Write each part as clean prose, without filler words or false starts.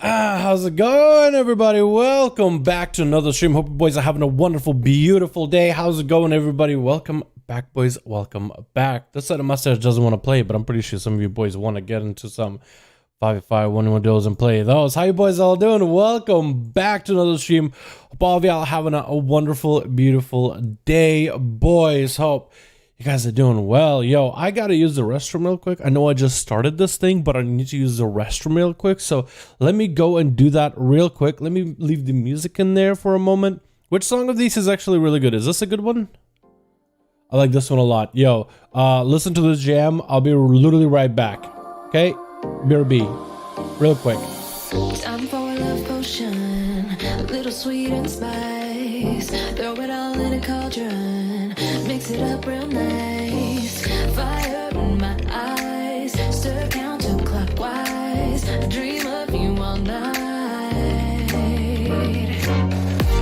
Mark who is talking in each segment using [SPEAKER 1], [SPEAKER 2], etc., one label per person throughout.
[SPEAKER 1] How's it going, everybody? Welcome back to another stream. Hope you boys are having a wonderful, beautiful day. How's it going, everybody? Welcome back, boys. Welcome back. This side of mustache doesn't want to play, but I'm pretty sure some of you boys want to get into some 5v5 1v1 duels and play those. How you boys all doing? Welcome back to another stream. Hope all of y'all are having a wonderful, beautiful day, boys. Hope you guys are doing well. Yo, I gotta use the restroom real quick. I know I just started this thing, but I need to use the restroom real quick. So let me go and do that real quick. Let me leave the music in there for a moment. Which song of these is actually really good? Is this a good one? I like this one a lot. Yo, listen to this jam. I'll be literally right back. Okay? BRB. Real quick.
[SPEAKER 2] Time for a love potion, a little sweet and spice. Throw it all in a cauldron, mix it up real nice. Fire in my eyes, stir counterclockwise. I dream of you all night.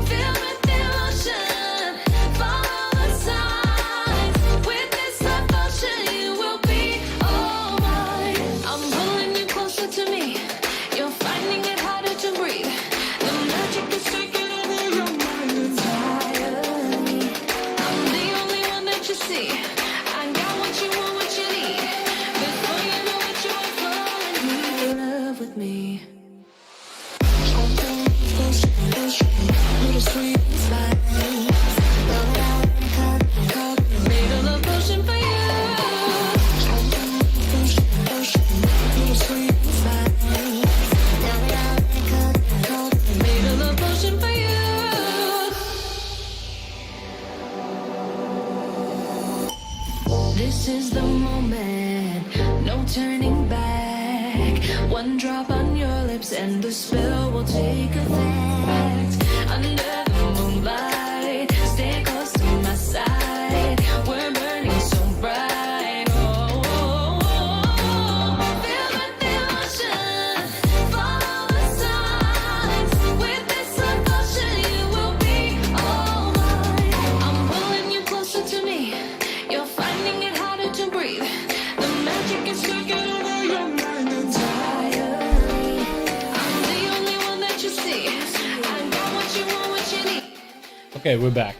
[SPEAKER 2] Filled with emotion, follow the signs. With this devotion, you will be all mine. I'm pulling you closer to me. You're finding it harder to breathe. The magic is taking over your mind entirely. I'm the only one that you see. I got what you want, what you need. Before you know it, you are falling in love with me. Little sweet spice. Made a love potion for you. Little sweet spice. Made a love potion for you. This is the moment, no turning back. One drop on your lips and the spell will take effect. Under the moonlight, stay close to my side. We're burning so bright. Oh, oh, oh, oh. Feel the emotion, follow the signs. With this devotion, you will be all mine. I'm pulling you closer to me. You're finding it harder to breathe. The magic is taking over your mind entirely. I'm the only one that you see. I got what you want, what you need.
[SPEAKER 1] Okay, we're back.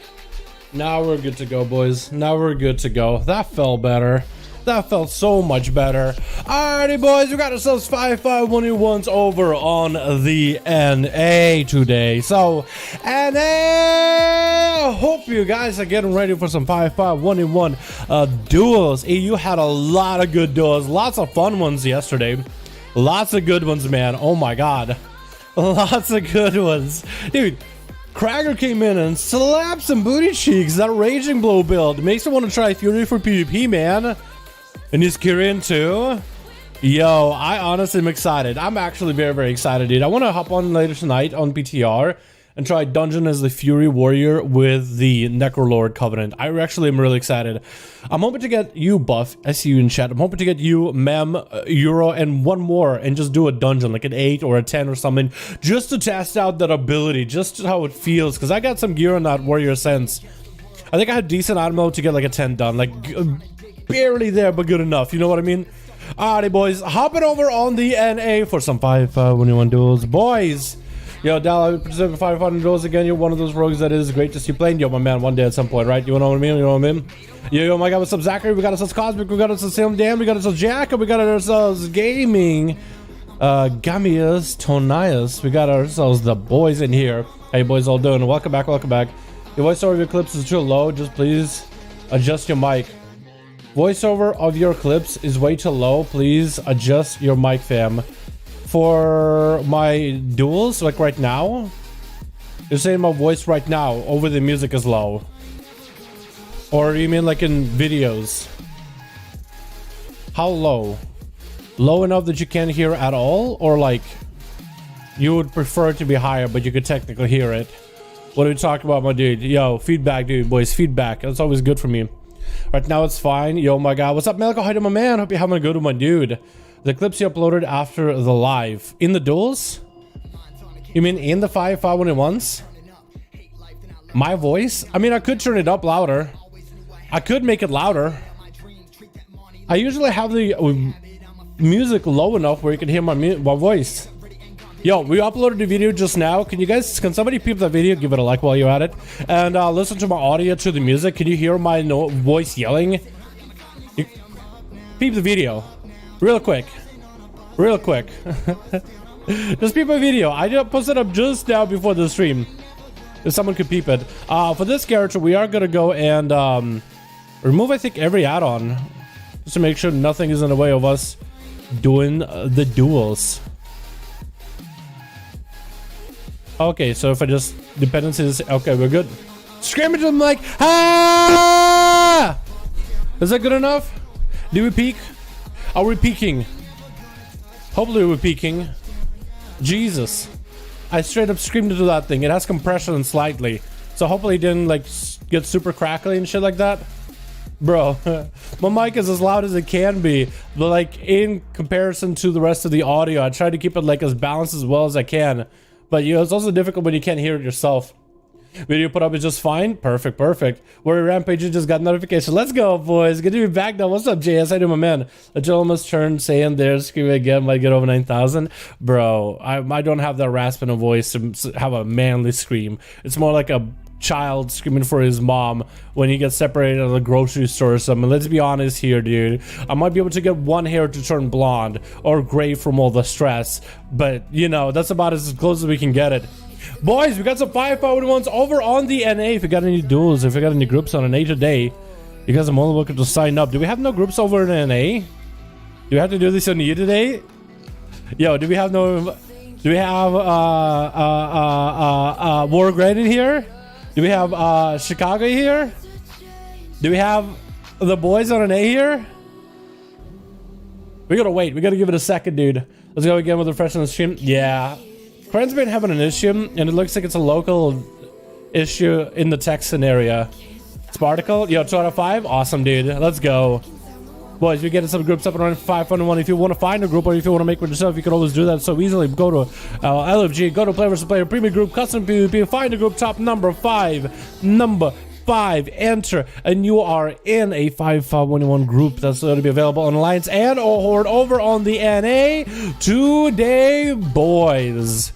[SPEAKER 1] Now we're good to go, boys. Now we're good to go. That felt better. That felt so much better. Alrighty, boys, we got ourselves 5v5 1v1s over on the NA today. So, NA, hope you guys are getting ready for some 5v5 1v1 duels. EU had a lot of good duels. Lots of fun ones yesterday. Lots of good ones, man. Oh my god. Lots of good ones. Dude, Krager came in and slapped some booty cheeks. That Raging Blow build makes me want to try Fury for PvP, man. And he's Kyrian too. Yo, I honestly am excited. I'm actually very, very excited, dude. I want to hop on later tonight on PTR and try Dungeon as the Fury Warrior with the Necrolord Covenant. I actually am really excited. I'm hoping to get you, Buff. I see you in chat. I'm hoping to get you, Mem, Euro, and one more and just do a dungeon, like an 8 or a 10 or something, just to test out that ability, just how it feels. Because I got some gear on that Warrior Sense. I think I had decent ammo to get like a 10 done. Like, barely there, but good enough. You know what I mean? Alrighty, boys. Hopping over on the NA for some 5v5 1v1 duels. Boys! Yo, Dal, I present 500 duels again. You're one of those rogues that is great to see playing. Yo, my man, one day at some point, right? You know what I mean? You know what I mean? Yo, my god, what's up, Zachary? We got ourselves Cosmic. We got ourselves Sam Dan. We got ourselves Jacob. We got ourselves Gaming. Gamius, Tonias. We got ourselves the boys in here. Hey, boys, all doing? Welcome back, welcome back. Your voiceover of your clips is too low. Just please adjust your mic. Voiceover of your clips is way too low. Please adjust your mic, fam. For my duels, like right now, you're saying my voice right now over the music is low, or you mean like in videos? How low? Low enough that you can't hear at all, or like you would prefer it to be higher but you could technically hear it? What are we talking about, my dude? Yo, feedback, dude, boys, feedback. That's always good for me. Right now it's fine. Yo, my god, what's up, Melko? Hi to my man. Hope you're having a good one, my dude. The clips you uploaded after the live in the duels? You mean in the 5v5 1v1s? My voice? I mean, I could turn it up louder. I could make it louder. I usually have the music low enough where you can hear my voice. Yo, we uploaded the video just now. Can somebody peep that video? Give it a like while you're at it. And listen to my audio to the music. Can you hear my voice yelling? Peep the video. Real quick. Real quick. Just peep my video. I just posted up just now before the stream. If someone could peep it. For this character, we are going to go and remove, I think, every add-on. Just to make sure nothing is in the way of us doing the duels. Okay, so if I just dependencies, okay, we're good. Scrimmage, I'm like, ah! Is that good enough? Do we peak? Are we peaking? Hopefully we're peaking. Jesus, I straight up screamed into that thing. It has compression slightly, so hopefully it didn't like get super crackly and shit like that. Bro, my mic is as loud as it can be, but like in comparison to the rest of the audio, I try to keep it like as balanced as well as I can. But you know, it's also difficult when you can't hear it yourself. Video put up is just fine. Perfect, perfect. Warrior Rampage just got notification. Let's go, boys. Good to be back now. What's up, JS? I do, my man. A gentleman's turn saying there, screaming again, might get over 9,000. Bro, I don't have that rasping a voice to have a manly scream. It's more like a child screaming for his mom when he gets separated at the grocery store or something. Let's be honest here, dude. I might be able to get one hair to turn blonde or gray from all the stress, but you know, that's about as close as we can get it. Boys, we got some 5V5 1v1s over on the NA. If you got any duels, if you got any groups on NA today, you guys are more than welcome to sign up. Do we have no groups over in NA? Do we have to do this on you today? Yo, do we have no... Do we have War Grand in here? Do we have Chicago here? Do we have the boys on an A here? We gotta wait. We gotta give it a second, dude. Let's go again with the fresh on the stream. Yeah. Cran's been having an issue, and it looks like it's a local issue in the Texan area. Sparticle, yo, 2 out of 5. Awesome, dude. Let's go. Boys, we're getting some groups up and running for 5v1. If you want to find a group or if you want to make one yourself, you can always do that so easily. Go to LFG, go to Player vs. Player, Premium Group, Custom PvP, find a group, top number 5. Number 5, enter, and you are in a 5v5 1v1 group that's going to be available on Alliance and Horde over on the NA today, boys.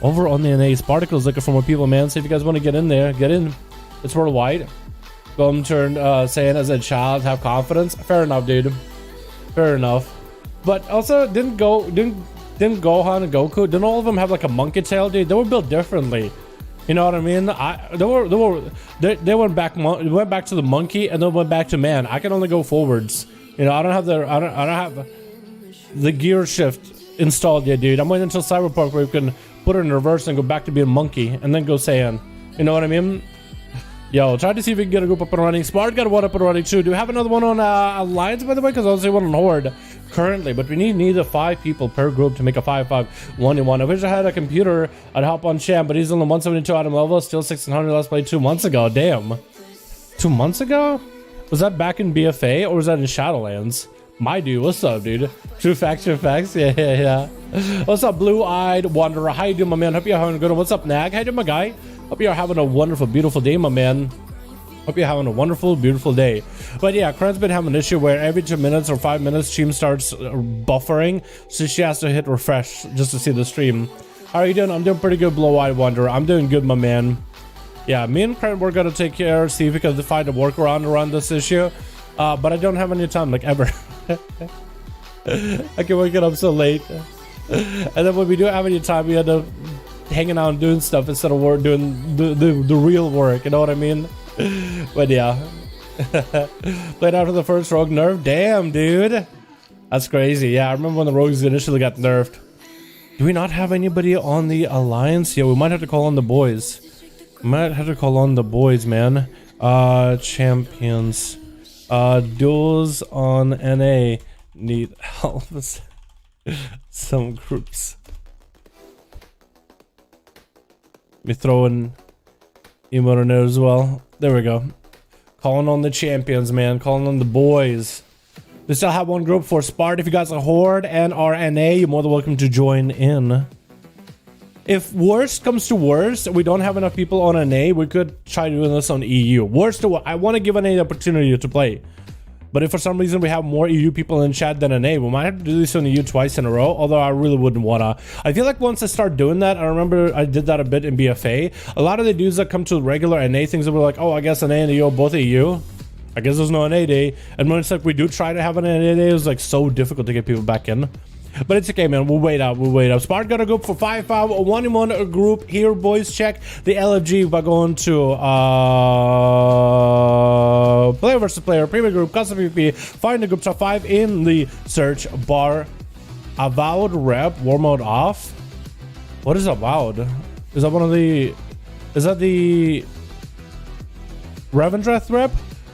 [SPEAKER 1] Over on the NA, Sparticle's looking for more people, man. So if you guys want to get in there, get in. It's worldwide. Golden turned saying as a child, have confidence. Fair enough, dude. Fair enough. But also, didn't Gohan and Goku, didn't all of them have like a monkey tail, dude? They were built differently. You know what I mean? They went back to the monkey and then went back to man. I can only go forwards. You know, I don't have the gear shift installed yet, dude. I'm waiting until Cyberpunk where you can put it in reverse and go back to being monkey and then go Saiyan. You know what I mean? Yo, try to see if we can get a group up and running. Smart got one up and running too. Do we have another one on Alliance, by the way? Because I don't see one on Horde currently. But we need 5 people per group to make a 5v5 1v1. I wish I had a computer. I'd hop on Champ, but he's only 172 item level. Still 1600 last play 2 months ago. Damn. 2 months ago? Was that back in BFA or was that in Shadowlands? My dude, what's up, dude? True facts, true facts. Yeah. What's up, Blue-Eyed Wanderer? How you doing, my man? Hope you're having a good one. What's up, Nag? How you doing, my guy? Hope you're having a wonderful, beautiful day, my man. Hope you're having a wonderful, beautiful day. But yeah, Cran's been having an issue where every 2 minutes or 5 minutes, stream starts buffering. So she has to hit refresh just to see the stream. How are you doing? I'm doing pretty good, Blue-Eyed Wanderer. I'm doing good, my man. Yeah, me and Cran, we're going to take care, see if we can find a workaround around this issue. But I don't have any time, like, ever. I can wake up so late. And then when we do have any time, we end up hanging out and doing stuff instead of doing the real work, you know what I mean? But yeah. Played after the first rogue nerf. Damn, dude. That's crazy. Yeah, I remember when the rogues initially got nerfed. Do we not have anybody on the Alliance? Yeah, we might have to call on the boys. Might have to call on the boys, man. Champions. Duels on NA. Need help. Some groups. We throw in emote in there as well. There we go. Calling on the champions, man. Calling on the boys. We still have one group for Spart. If you guys are Horde and RNA, you're more than welcome to join in. If worst comes to worst, we don't have enough people on NA, we could try doing this on EU. Worst to what? I want to give NA the opportunity to play. But if for some reason we have more EU people in chat than NA, we might have to do this on EU twice in a row, although I really wouldn't wanna. I feel like once I start doing that, I remember I did that a bit in BFA, a lot of the dudes that come to regular NA things that were like, oh, I guess NA and EU both EU. I guess there's no NA day. And when it's like we do try to have an NA day, it's like so difficult to get people back in. But it's okay, man. We'll wait out. Spart got a group for 5v5 1v1 group here, boys. Check the LFG by going to player versus player, premier group, custom PvP. Find the group top 5 in the search bar. Avowed rep, war mode off. What is avowed? Is that one of the? Is that the Revendreth rep?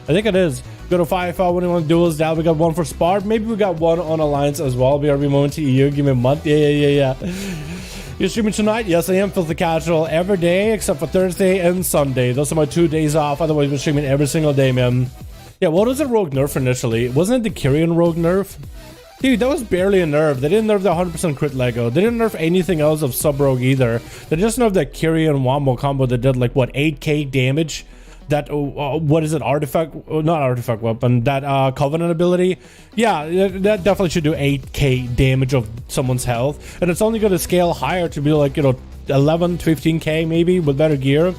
[SPEAKER 1] I think it is. Go to 5v5 1v1 duels. Now we got one for Spart. Maybe we got one on Alliance as well. BRB moment to EU. Give me a month. Yeah. You're streaming tonight? Yes, I am. Filthy Casual every day except for Thursday and Sunday. Those are my 2 days off. Otherwise, we're streaming every single day, man. Yeah, what was the rogue nerf initially? Wasn't it the Kyrian rogue nerf? Dude, that was barely a nerf. They didn't nerf the 100% crit Lego. They didn't nerf anything else of sub rogue either. They just nerfed that Kyrian wombo combo that did like what, 8k damage. That what is it, artifact, not artifact weapon, that covenant ability. Yeah, that definitely should do 8k damage of someone's health, and it's only going to scale higher to be like, you know, 11 15k maybe with better gear.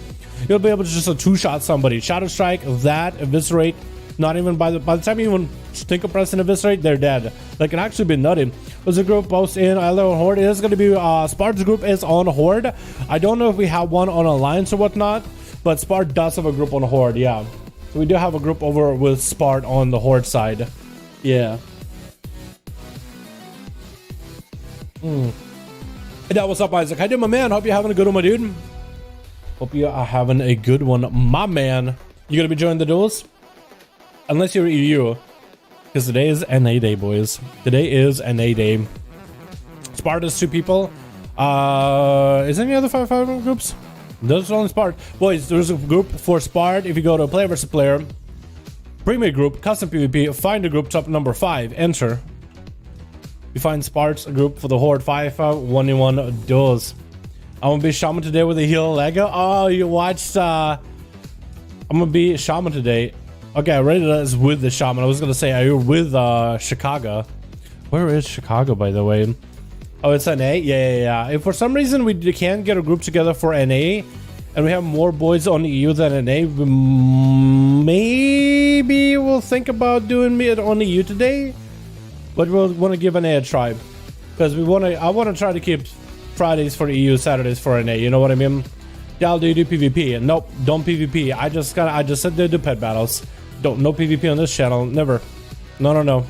[SPEAKER 1] You'll be able to just two-shot somebody, shadow strike, that eviscerate. Not even by the time you even think of pressing eviscerate, they're dead. That can actually be nutty. There's a group post in ILO Horde. It is going to be Spart's group is on Horde. I don't know if we have one on Alliance or whatnot, but Spart does have a group on Horde, yeah. So we do have a group over with Spart on the Horde side. Yeah. Hey, that what's up, Isaac? How you doing, my man? Hope you're having a good one, my dude. Hope you are having a good one, my man. You gonna be joining the duels? Unless you're EU. Because today is NA day, boys. Today is NA day. Spart is 2 people. Is there any other 5v5 groups? There's only Spart. Boys, there's a group for Spart. If you go to player versus player, premier group, custom PvP, find a group top number 5, enter. You find Spart's group for the Horde 5v5 1v1 duels. I'm gonna be Shaman today with a heal Lego. Oh, you watched I'm gonna be Shaman today. Okay, I read it as with the Shaman. I was gonna say, are you with Chicago? Where is Chicago, by the way? Oh, it's NA? Yeah. If for some reason we can't get a group together for NA, and we have more boys on EU than NA, maybe we'll think about doing it on EU today. But we'll want to give NA a try, because I want to try to keep Fridays for EU, Saturdays for NA. You know what I mean? Yeah, do you do PvP? Nope, don't PvP. I just said they do pet battles. No PvP on this channel. Never. No.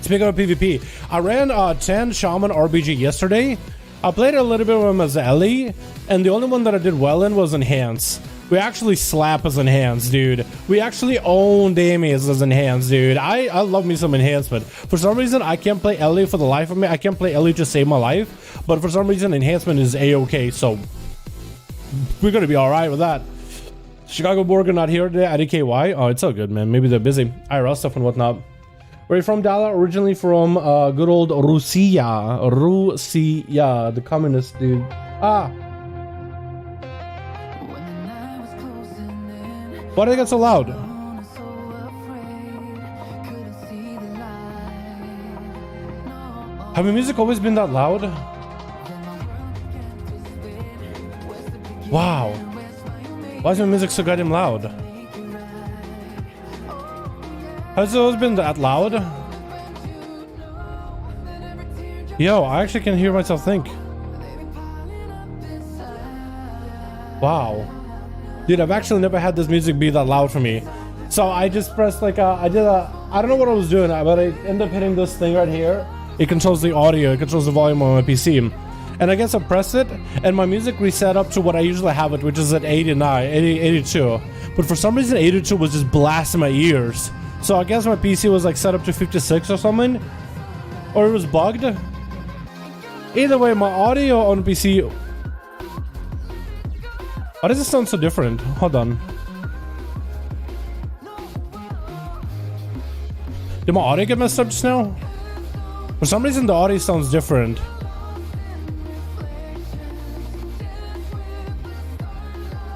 [SPEAKER 1] Speaking of PvP, I ran 10 Shaman RBG yesterday. I played a little bit with him as Ellie, and the only one that I did well in was Enhance. We actually slap as Enhance, dude. We actually own Damius as Enhance, dude. I love me some Enhancement. For some reason, I can't play Ellie for the life of me. I can't play Ellie to save my life, but for some reason, Enhancement is A-okay, so we're gonna be alright with that. Chicago Borg not here today. IDKY. Oh, it's all good, man. Maybe they're busy. IRL stuff and whatnot. Where are you from, Dala? Originally from good old Russia. Russia, the communist dude. Why did it get so loud? Have the music always been that loud? Wow. Why is my music so goddamn loud? Has it always been that loud? Yo, I actually can hear myself think. Wow. Dude, I've actually never had this music be that loud for me. So I just pressed like I don't know what I was doing, but I ended up hitting this thing right here. It controls the audio, it controls the volume on my PC. And I guess I pressed it, and my music reset up to what I usually have it, which is at 82. But for some reason, 82 was just blasting my ears. So I guess my PC was like set up to 56 or something, or it was bugged. Either way, my audio on the PC. Why does it sound so different? Hold on. Did my audio get messed up just now? For some reason, the audio sounds different.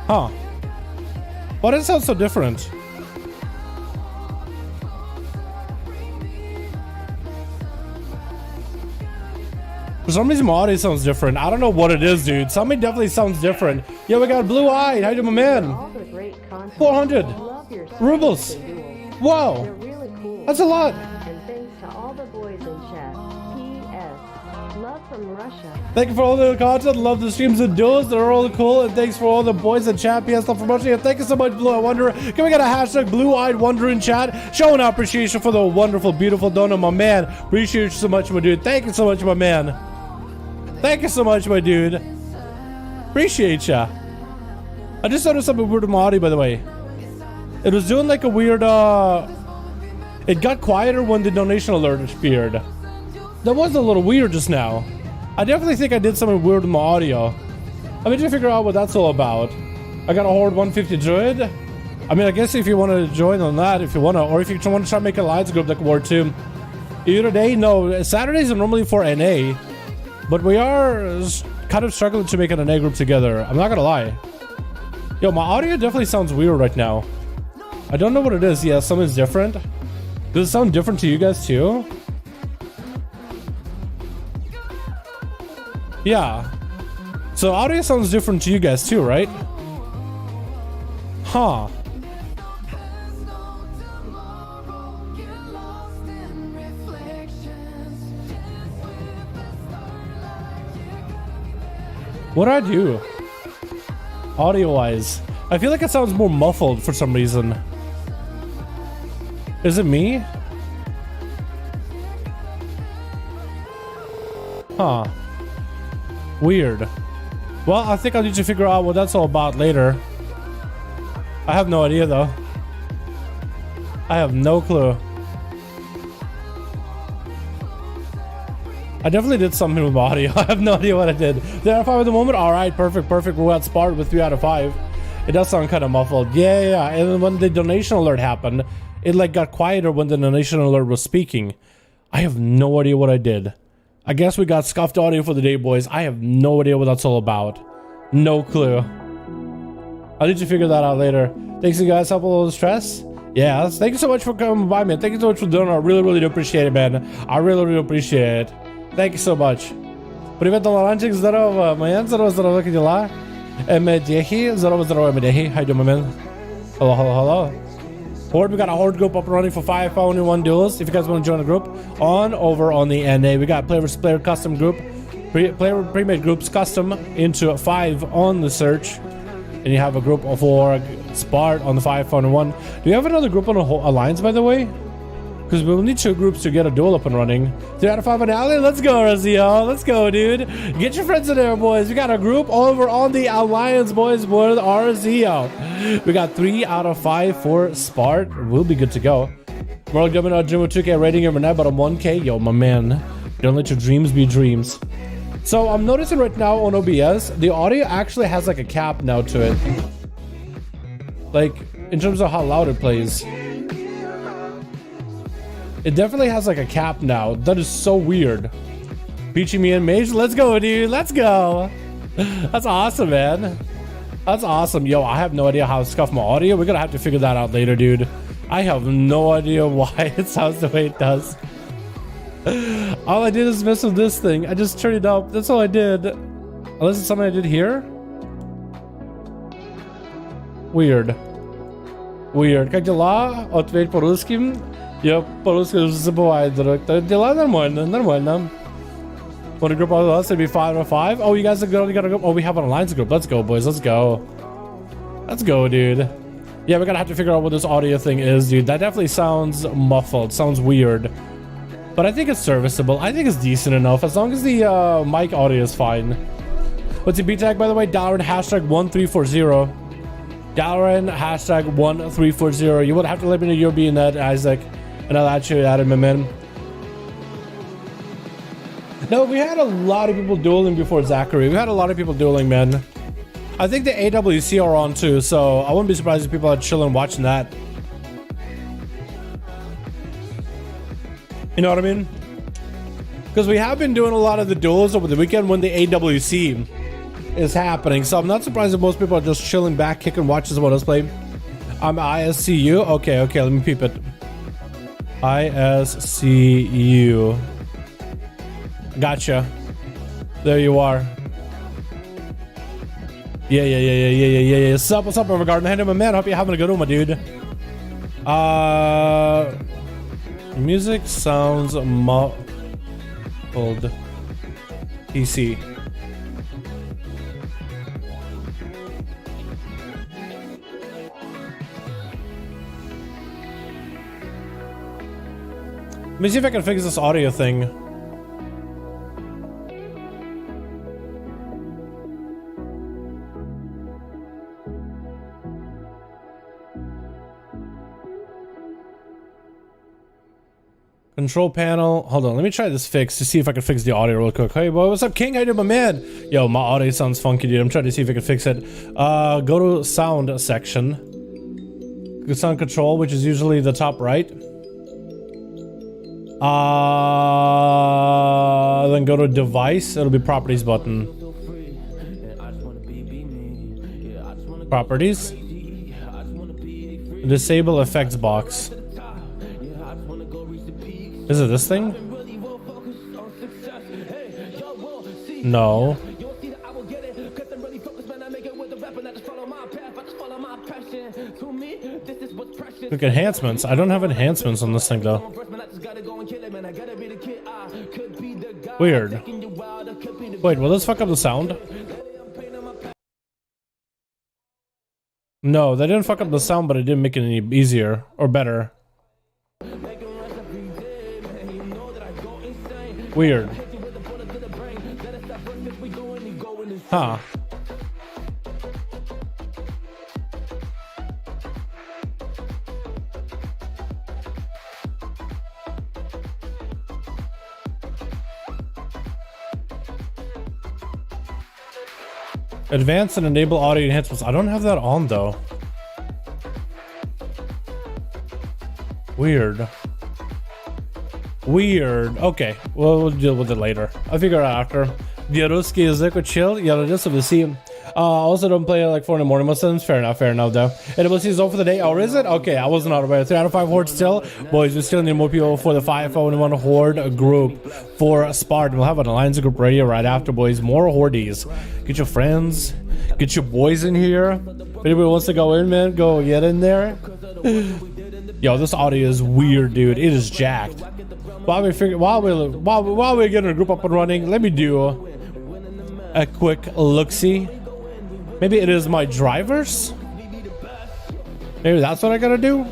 [SPEAKER 1] Huh. Why does it sound so different? some reason my audio sounds different. I don't know what it is, dude. Something definitely sounds different. Yeah, we got Blue Eyed. How you doing, my man? 400 rubles. Whoa.
[SPEAKER 3] Really cool.
[SPEAKER 1] That's a lot.
[SPEAKER 3] And thanks to all the boys in chat. P.S. Love from Russia.
[SPEAKER 1] Thank you for all the content. Love the streams and duels. They're all cool. And thanks for all the boys in chat. P.S. Love from Russia. And thank you so much, Blue Eyed Wanderer. Can we get a hashtag Blue Eyed Wanderer in chat? Showing our appreciation for the wonderful, beautiful donor, my man. Appreciate you so much, my dude. Thank you so much, my man. Thank you so much, my dude. Appreciate ya. I just noticed something weird with my audio, by the way. It was doing like a weird, it got quieter when the donation alert appeared. That was a little weird just now. I definitely think I did something weird with my audio. Let me just figure out what that's all about. I got a Horde 150 Druid. I mean, I guess if you want to join on that, if you want to, or if you want to try to make an alliance group like War 2. Either day, no, Saturdays are normally for NA. But we are kind of struggling to make an NA group together. I'm not gonna lie. Yo, my audio definitely sounds weird right now. I don't know what it is. Yeah, something's different. Does it sound different to you guys too? Yeah. So audio sounds different to you guys too, right? Huh. What do I do? Audio-wise. I feel like it sounds more muffled for some reason. Is it me? Huh. Weird. Well, I think I'll need to figure out what that's all about later. I have no idea though. I have no clue. I definitely did something with my audio. I have no idea what I did. 3 out of 5 at the moment? Alright, perfect. We got sparred with 3 out of 5. It does sound kind of muffled. Yeah. And then when the donation alert happened, it like got quieter when the donation alert was speaking. I have no idea what I did. I guess we got scuffed audio for the day, boys. I have no idea what that's all about. No clue. I'll need to figure that out later. Thanks, you guys. Help a little stress. Yeah, thank you so much for coming by, man. Thank you so much for doing it. I really do appreciate it, man. I really appreciate it. Thank you so much. Привет, Dalaranчик, здорово, man. Здорово, как дела? Медехи, здорово, Медехи. How you doing, my man? Hello. Horde, we got a Horde group up and running for 5V5 1v1 Duels. If you guys want to join the group, over on the NA. We got player versus player custom group, pre-made groups custom into 5 on the search. And you have a group for Spart on the 5V5 1v1. Do you have another group on the Alliance, by the way? Because we'll need 2 groups to get a duel up and running. 3 out of 5 on Ally. Let's go, Razio. Let's go, dude. Get your friends in there, boys. We got a group over on the Alliance, boys, with RZO. We got 3 out of 5 for Spart. We'll be good to go. Mortal Governor Jimmo 2K rating every night, but I'm 1K. Yo, my man. Don't let your dreams be dreams. So I'm noticing right now on OBS, the audio actually has like a cap now to it. Like, in terms of how loud it plays. It definitely has like a cap now. That is so weird. Peachy me and Mage, let's go, dude. Let's go. That's awesome, man. That's awesome. Yo, I have no idea how to scuff my audio. We're gonna have to figure that out later, dude. I have no idea why it sounds the way it does. All I did is mess with this thing. I just turned it up. That's all I did. Unless it's something I did here. Weird. Как дела? Ответь по-русски. Я по-русски уже забываю, дорог. Дела нормально. Want to group all of us? It'd be 5 out of 5. Oh, you guys are only gotta go. Oh, we have an alliance group. Let's go, boys. Let's go, dude. Yeah, we're gonna have to figure out what this audio thing is, dude. That definitely sounds muffled. Sounds weird. But I think it's serviceable. I think it's decent enough as long as the mic audio is fine. What's your B tag, by the way? Dalaran #1340. Dalaran #1340. You would have to let me know your B in that, Isaac. And I'll add you at him, man. No, we had a lot of people dueling before Zachary. We had a lot of people dueling, man. I think the AWC are on too, so I wouldn't be surprised if people are chilling watching that. You know what I mean? Because we have been doing a lot of the duels over the weekend when the AWC is happening, so I'm not surprised if most people are just chilling back, kicking watches about us play. I'm ISCU. Okay, let me peep it. ISCU. Gotcha. There you are. Yeah. What's up, Overgarden? Hey, my man. Hope you're having a good one, my dude. Music sounds muffled. PC. Let me see if I can fix this audio thing. Control panel. Hold on, let me try this fix to see if I can fix the audio real quick. Hey boy, what's up, King? How you doing, my man? Yo, my audio sounds funky, dude. I'm trying to see if I can fix it. Go to sound section. Sound control, which is usually the top right. Then go to device. It'll be properties button. Properties. Disable effects box. Is it this thing? No. Quick enhancements. I don't have enhancements on this thing though. Weird. Wait, will this fuck up the sound? No, they didn't fuck up the sound, but it didn't make it any easier or better. Weird. Huh. Advance and enable audio enhancements. I don't have that on though. Weird. Weird. Okay, well, we'll deal with it later. I'll figure it out after. Bieruski is liquid chill. Yeah, just to see. Also don't play like 4 in the morning Muslims. Fair enough though. NWC is over for the day. Or is it? Okay, I wasn't out of it. 3 out of 5 horde still. Boys, we still need more people for the 5V5 1v1 horde group for Spartan. We'll have an alliance group ready right after, boys. More hordes. Get your friends. Get your boys in here. If anybody wants to go in, man, go get in there. Yo, this audio is weird, dude. It is jacked. While we're getting a group up and running, let me do a quick look-see. Maybe it is my drivers. Maybe that's what I gotta do.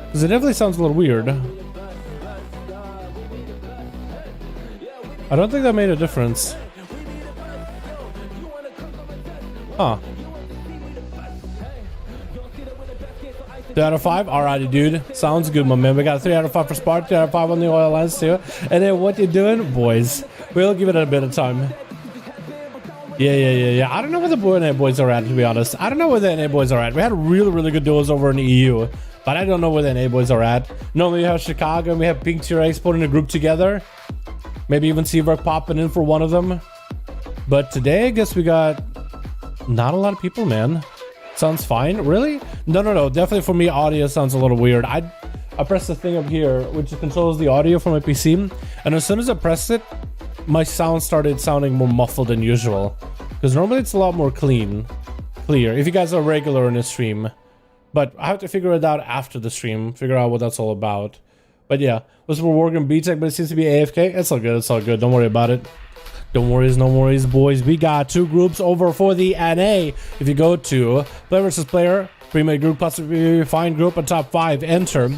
[SPEAKER 1] Because it definitely sounds a little weird. I don't think that made a difference. Huh. 3 out of 5. Alrighty, dude. Sounds good, my man. We got 3 out of 5 for Spark, 3 out of 5 on the oil lines too. And then what you doing, boys? We'll give it a bit of time. Yeah. I don't know where the NA boys are at, to be honest. I don't know where the NA boys are at. We had really good duels over in the EU, but I don't know where the NA boys are at. Normally we have Chicago and we have Pink T-Rex putting a group together. Maybe even Seaverk popping in for one of them. But today, I guess we got not a lot of people, man. Sounds fine. Really? No. Definitely for me, audio sounds a little weird. I pressed the thing up here, which controls the audio from my PC. And as soon as I pressed it, my sound started sounding more muffled than usual. Because normally it's a lot more clear. If you guys are regular in the stream. But I have to figure it out after the stream. Figure out what that's all about. But yeah, was for working BTEC, but it seems to be AFK. It's all good. Don't worry about it. Don't worries, no worries, boys. We got 2 groups over for the NA. If you go to player versus player, pre-made group plus find group and top 5, enter.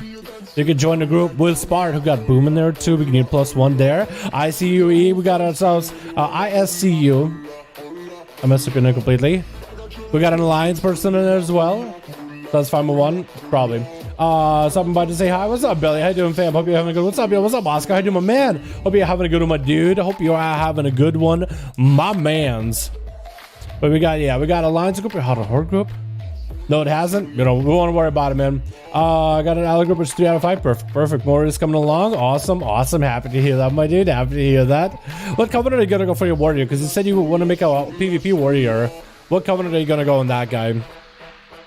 [SPEAKER 1] You can join the group with Spart, who got Boom in there too. We can need +1 there. ICUE, we got ourselves ISCU. I messed up your name completely. We got an alliance person in there as well. That's 5-1, probably. Something about to say hi. What's up, Billy? How you doing, fam? Hope you're having a good one. What's up, yo? What's up, Oscar? How you doing, my man? Hope you're having a good one, my dude. Hope you are having a good one, my mans. But we got alliance group or horde group. No, it hasn't. You know, we won't worry about it, man. I got an ally group, which is 3 out of 5. Perfect. More is coming along. Awesome. Happy to hear that, my dude. Happy to hear that. What covenant are you gonna go for your warrior? Because you said you want to make a PvP warrior. What covenant are you gonna go on that guy?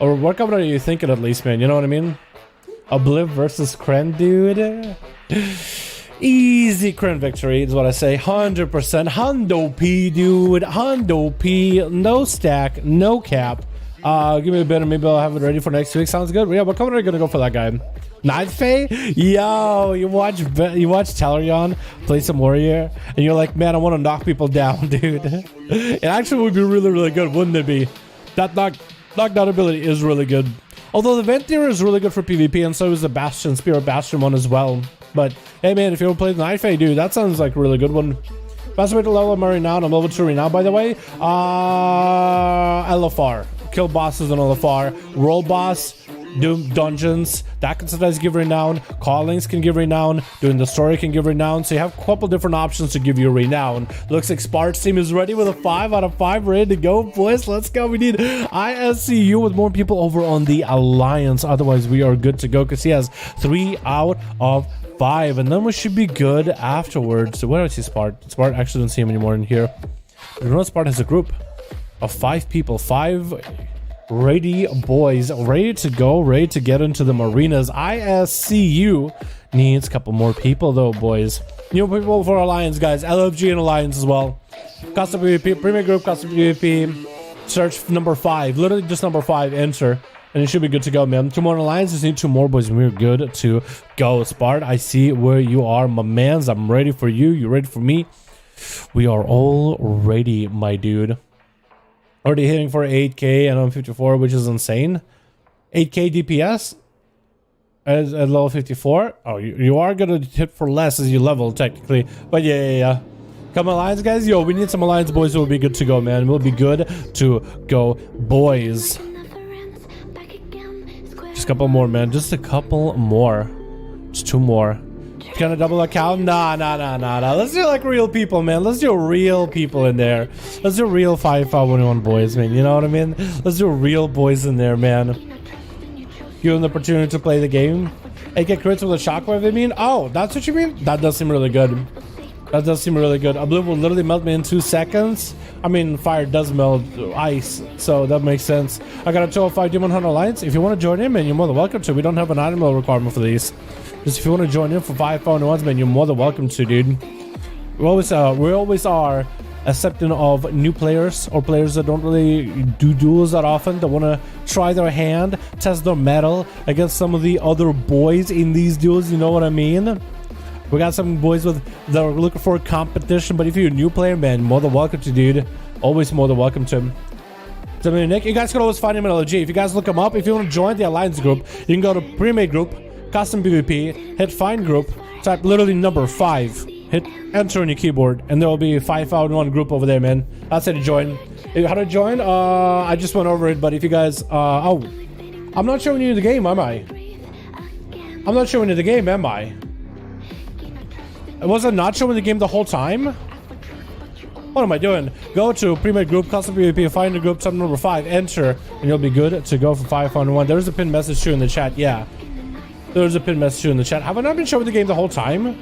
[SPEAKER 1] Or what covenant are you thinking, at least, man? You know what I mean? Obliv versus Kren, dude. Easy current victory is what I say. 100%. Hundo P, dude. Hundo P. No stack, no cap. Give me a bit and maybe I'll have it ready for next week. Sounds good. Yeah, what color are you gonna go for that guy? Night Fae? Yo, you watch Dalaran play some warrior and you're like, man, I want to knock people down, dude. It actually would be really, really good, wouldn't it be? That knockdown ability is really good. Although the Ventier is really good for PvP, and so is the Bastion, Spirit Bastion one as well. But hey man, if you ever played Night Fae, dude, that sounds like a really good one. Best way to level up my renown. I'm level 2 renown, by the way. LFR. Kill bosses on LFR. Roll boss. Do dungeons. That can sometimes give renown. Callings can give renown. Doing the story can give renown. So you have a couple different options to give you renown. Looks like Spart's team is ready with a 5 out of 5. Ready to go, boys. Let's go. We need ISCU with more people over on the Alliance. Otherwise, we are good to go because he has 3 out of 5. And then we should be good afterwards. So where do I see Spart? Spart actually don't see him anymore in here. You know, Spart has a group of 5 people. 5 ready boys, ready to go, ready to get into the arenas. ISCU needs a couple more people though, boys. New people for Alliance, guys. LFG and Alliance as well. Custom PvP, Premier Group, Custom PvP. Search number 5, literally just number 5, enter. And it should be good to go, man. 2 more Alliances, need 2 more, boys, and we're good to go. Spart, I see where you are, my mans. I'm ready for you. You ready for me? We are all ready, my dude. Already hitting for 8k and on 54, which is insane. 8k DPS at level 54. Oh, you are gonna hit for less as you level, technically. But yeah. Come Alliance, guys. Yo, we need some Alliance boys. We'll be good to go, man. We'll be good to go, boys. Just a couple more, man. Just a couple more. Just 2 more. Gonna double account? Nah. Let's do like real people, man. Let's do real people in there. Let's do real 5v5 boys, man. You know what I mean? Let's do real boys in there, man. Give them the opportunity to play the game. AK crits with a shockwave, I mean? Oh, that's what you mean? That does seem really good. That does seem really good. Oblivion will literally melt me in 2 seconds. I mean, fire does melt ice, so that makes sense. I got a 205 Demon Hunter Alliance. If you want to join in, man, you're more than welcome to. We don't have an item requirement for these. Just if you want to join in for 5v5 man, you're more than welcome to, dude. We always are accepting of new players or players that don't really do duels that often, that want to try their hand, test their mettle against some of the other boys in these duels. You know what I mean? We got some boys that are looking for competition, but if you're a new player, man, more than welcome to, dude. Always more than welcome to. So, Nick, you guys can always find him in LG. If you guys look him up, if you want to join the Alliance group, you can go to Premier Group, Custom PvP, hit Find Group, type literally number 5, hit enter on your keyboard, and there will be a 5v1 group over there, man. That's how to join. How to join? I just went over it, but if you guys, oh, I'm not showing you the game, am I? I'm not showing you the game, am I? Was I not showing the game the whole time? What am I doing? Go to Premier Group, Custom PvP, find the group, sub number 5, enter, and you'll be good to go for 5v1. There's a pinned message too in the chat, yeah. There's a pinned message too in the chat. Have I not been showing the game the whole time?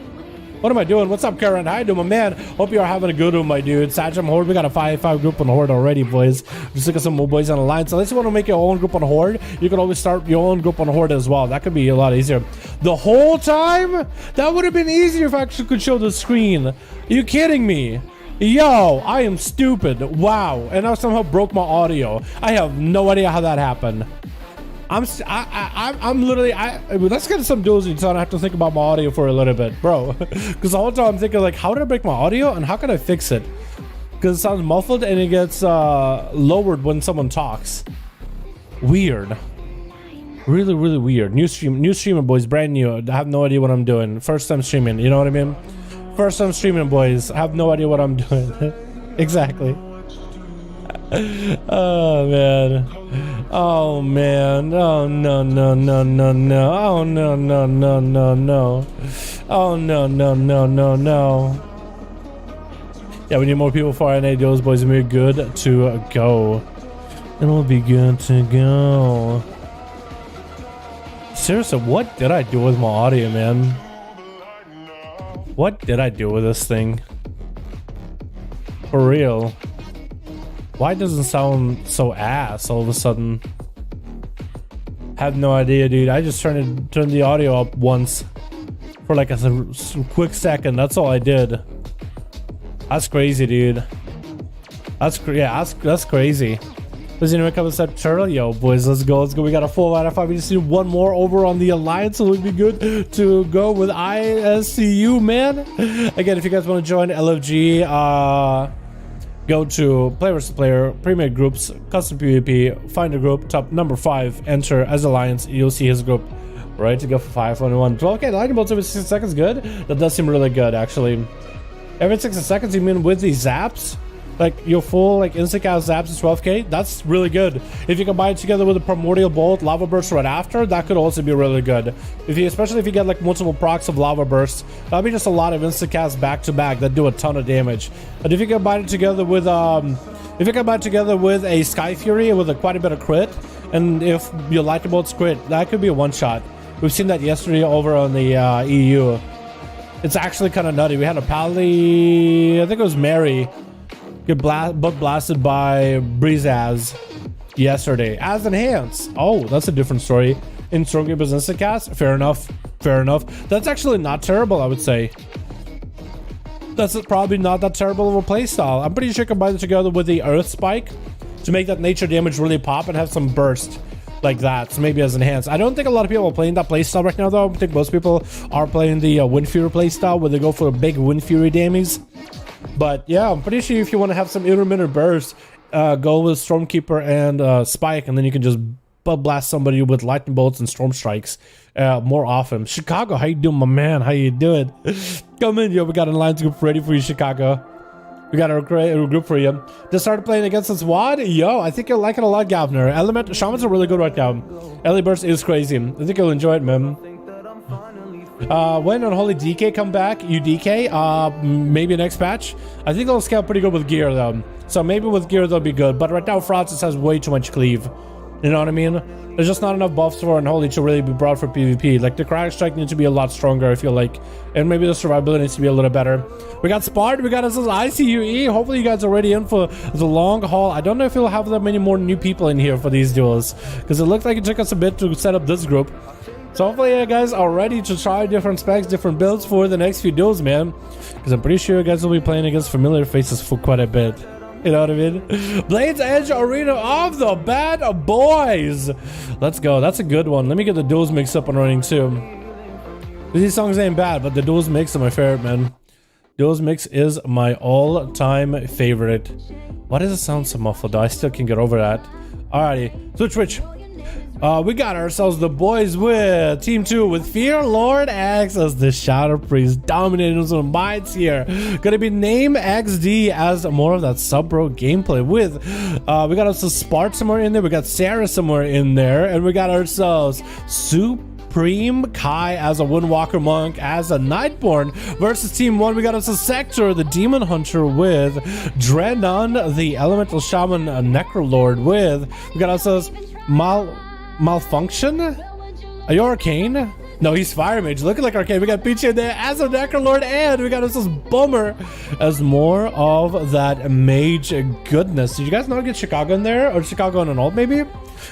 [SPEAKER 1] What am I doing? What's up, Karen? How you doing, my man? Hope you are having a good one, my dude. Satcham Horde, we got a 5v5 group on Horde already, boys. Just look at some more boys on Alliance. Unless you want to make your own group on Horde, you can always start your own group on Horde as well. That could be a lot easier. The whole time? That would have been easier if I actually could show the screen. Are you kidding me? Yo, I am stupid. Wow. And I somehow broke my audio. I have no idea how that happened. I'm literally, let's get some duels so I don't have to think about my audio for a little bit, bro. Because the whole time I'm thinking, like, how did I break my audio and how can I fix it? Because it sounds muffled and it gets lowered when someone talks. Weird. Really, really weird. New streamer, boys, brand new. I have no idea what I'm doing. First time streaming, you know what I mean? First time streaming, boys. I have no idea what I'm doing. Exactly. Oh man. Oh man. Oh no. Oh no. Oh no. Yeah, we need more people for NA duels, boys, and we're good to go. And we'll be good to go. Seriously, what did I do with my audio, man? What did I do with this thing? For real. Why doesn't it sound so ass all of a sudden? Have no idea, dude. I just turned the audio up once. for like a quick second. That's all I did. That's crazy, dude. That's crazy. Does anyone come and start turtle? Yo, boys, let's go. We got a 4 out of 5. We just need one more over on the alliance, so it would be good to go with ISCU, man. Again, if you guys want to join LFG, go to player versus player, premier groups, custom PvP, find a group, top number 5, enter as alliance. You'll see his group. Right to go for 5-1-1. 12k lightning bolts every 60 seconds, good. That does seem really good, actually. Every 60 seconds, you mean with these zaps? Like your full like instant cast zaps is 12k. That's really good. If you combine it together with a primordial bolt, lava burst right after, that could also be really good. Especially if you get like multiple procs of lava burst, that'd be just a lot of instant casts back to back that do a ton of damage. And if you combine it together with a Sky Fury with quite a bit of crit, and if your lightning bolts crit, that could be a one shot. We've seen that yesterday over on the EU. It's actually kind of nutty. We had a Pally, I think it was Mary, get bug blasted by Breezaz yesterday. As enhanced. Oh, that's a different story. In Stormkeeper's Business Cast. Fair enough. Fair enough. That's actually not terrible, I would say. That's probably not that terrible of a playstyle. I'm pretty sure combine it together with the Earth Spike to make that nature damage really pop and have some burst like that. So maybe as enhanced. I don't think a lot of people are playing that playstyle right now, though. I think most people are playing the Wind Fury playstyle where they go for big Wind Fury damage. But yeah, I'm pretty sure if you want to have some intermittent bursts, go with Stormkeeper and Spike, and then you can just blast somebody with lightning bolts and storm strikes more often. Chicago, how you doing, my man? How you doing? Come in, yo. We got an alliance group ready for you, Chicago. We got a group for you. Just started playing against this WAD. Yo, I think you'll like it a lot, Gavner. Element Shamans are really good right now. Ellie Burst is crazy. I think you'll enjoy it, man. When Unholy DK come back, UDK, maybe next patch. I think they'll scale pretty good with gear, though. So maybe with gear they'll be good. But right now, Francis has way too much cleave. You know what I mean? There's just not enough buffs for Unholy to really be brought for PvP. Like, the Crack Strike needs to be a lot stronger, I feel like. And maybe the survivability needs to be a little better. We got Spard, we got us ICUE. Hopefully you guys are ready in for the long haul. I don't know if we'll have that many more new people in here for these duels, because it looks like it took us a bit to set up this group. So hopefully you guys are ready to try different specs, different builds for the next few duels, man. Because I'm pretty sure you guys will be playing against familiar faces for quite a bit. You know what I mean? Blades Edge Arena of the Bad Boys. Let's go. That's a good one. Let me get the duels mixed up and running too. These songs ain't bad, but the duels mix are my favorite, man. Duels mix is my all-time favorite. Why does it sound so muffled though? I still can get over that. Alrighty. Switch. We got ourselves the boys with Team 2 with Fear Lord X as the Shadow Priest dominating some minds here. Gonna be Name XD as more of that sub-bro gameplay with we got ourselves Spark somewhere in there, we got Sarah somewhere in there, and we got ourselves Supreme Kai as a Windwalker Monk as a Nightborn versus Team 1. We got us a Sector, the Demon Hunter with Drenon, the Elemental Shaman Necrolord with. We got ourselves Malfunction? Are you Arcane? No, he's Fire Mage. Looking like Arcane. We got Peach in there as a Necrolord, and we got us this Bummer as more of that mage goodness. Did you guys not get Chicago in there? Or Chicago on an alt, maybe?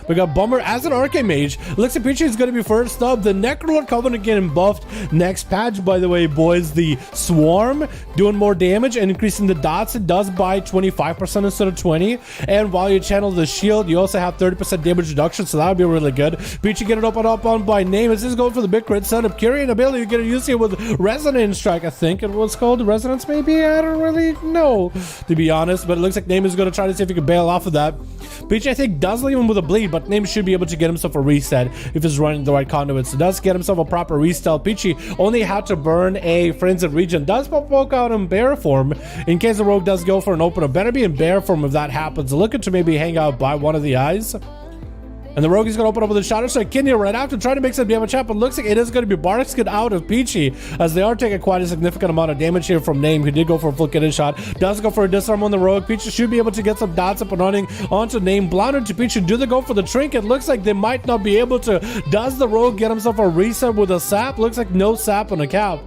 [SPEAKER 1] We got Bummer as an Arcane Mage. Looks like Peachy is going to be first up. The Necrolord Covenant getting buffed next patch, by the way, boys. The Swarm doing more damage and increasing the dots. It does by 25% instead of 20. And while you channel the shield, you also have 30% damage reduction, so that would be really good. Peachy get it up on by name. Is this going for the big crit setup? Kyrian ability you get to use here with Resonance Strike, I think it was called. Resonance, maybe? I don't really know, to be honest. But it looks like Name is going to try to see if he can bail off of that. Peachy, I think, does leave him with a bleed, but Name should be able to get himself a reset if he's running the right conduits. So does get himself a proper restyle. Peachy only had to burn a Frenzied Region. Does poke out in bear form in case the rogue does go for an opener. Better be in bear form if that happens. Looking to maybe hang out by one of the eyes. And the rogue is going to open up with a Shadow Strike Kidney right after, trying to make some damage happen. Looks like it is going to be Bardic Skid out of Peachy, as they are taking quite a significant amount of damage here from Name, who did go for a full kidney shot. Does go for a disarm on the rogue. Peachy should be able to get some dots up and running onto Name. Blinded to Peachy. Do they go for the trinket? Looks like they might not be able to. Does the rogue get himself a reset with a sap? Looks like no sap on a cap.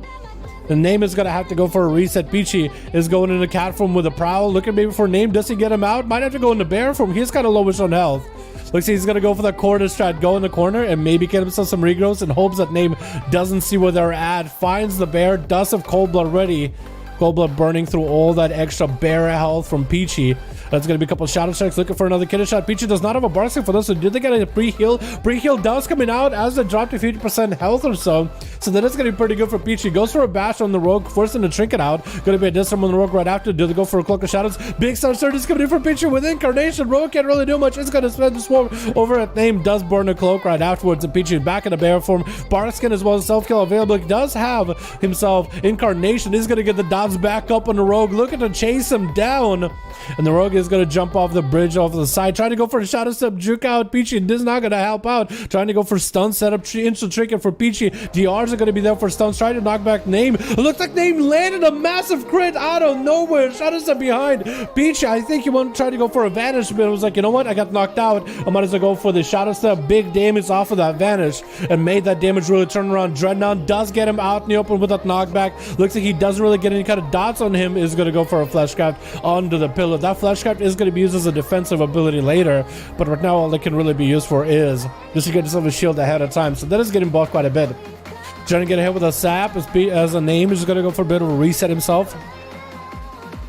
[SPEAKER 1] The Name is going to have to go for a reset. Peachy is going into cat form with a prowl. Looking maybe for Name. Does he get him out? Might have to go into bear form. He's kind of lowish on health. Looks like he's gonna go for the corner strat, go in the corner and maybe get himself some regrowths in hopes that Name doesn't see where they're at. Finds the bear, does have cold blood ready. Cold blood burning through all that extra bear health from Peachy. That's going to be a couple of shadow checks looking for another killer shot. Peachy does not have a bar stick for this, so did they get a pre-heal? Pre-heal does coming out as they drop to 50% health or so. So that is going to be pretty good for Peachy. Goes for a bash on the rogue, forcing the trinket out. Going to be a disarm on the rogue right after. Do they go for a cloak of shadows? Big star surge is coming in for Peachy with incarnation. Rogue can't really do much. It's going to spend the swarm over at Name. Does burn a cloak right afterwards. And Peachy back in the bear form. Bar skin as well as self-kill available. He does have himself incarnation. He's going to get the dots back up on the rogue. Looking to chase him down. And the rogue is going to jump off the bridge off the side, trying to go for a shadow step, juke out Peachy. This is not going to help out. Trying to go for stun setup, instant trinket for Peachy. DRs are going to be there for stuns, trying to knock back Name. It looks like Name landed a massive crit out of nowhere. Shadow step behind Peachy. I think he wanted to try to go for a vanish, but it was like, you know what? I got knocked out. I might as well go for the shadow step. Big damage off of that vanish and made that damage really turn around. Dreadnought does get him out in the open with that knockback. Looks like he doesn't really get any kind of dots on him. Is going to go for a fleshcraft onto the pillar. That fleshcraft is going to be used as a defensive ability later, but right now all it can really be used for is just to get yourself a shield ahead of time. So that is getting buffed quite a bit. Trying to get hit with a sap as a Name is going to go for a bit of a reset himself.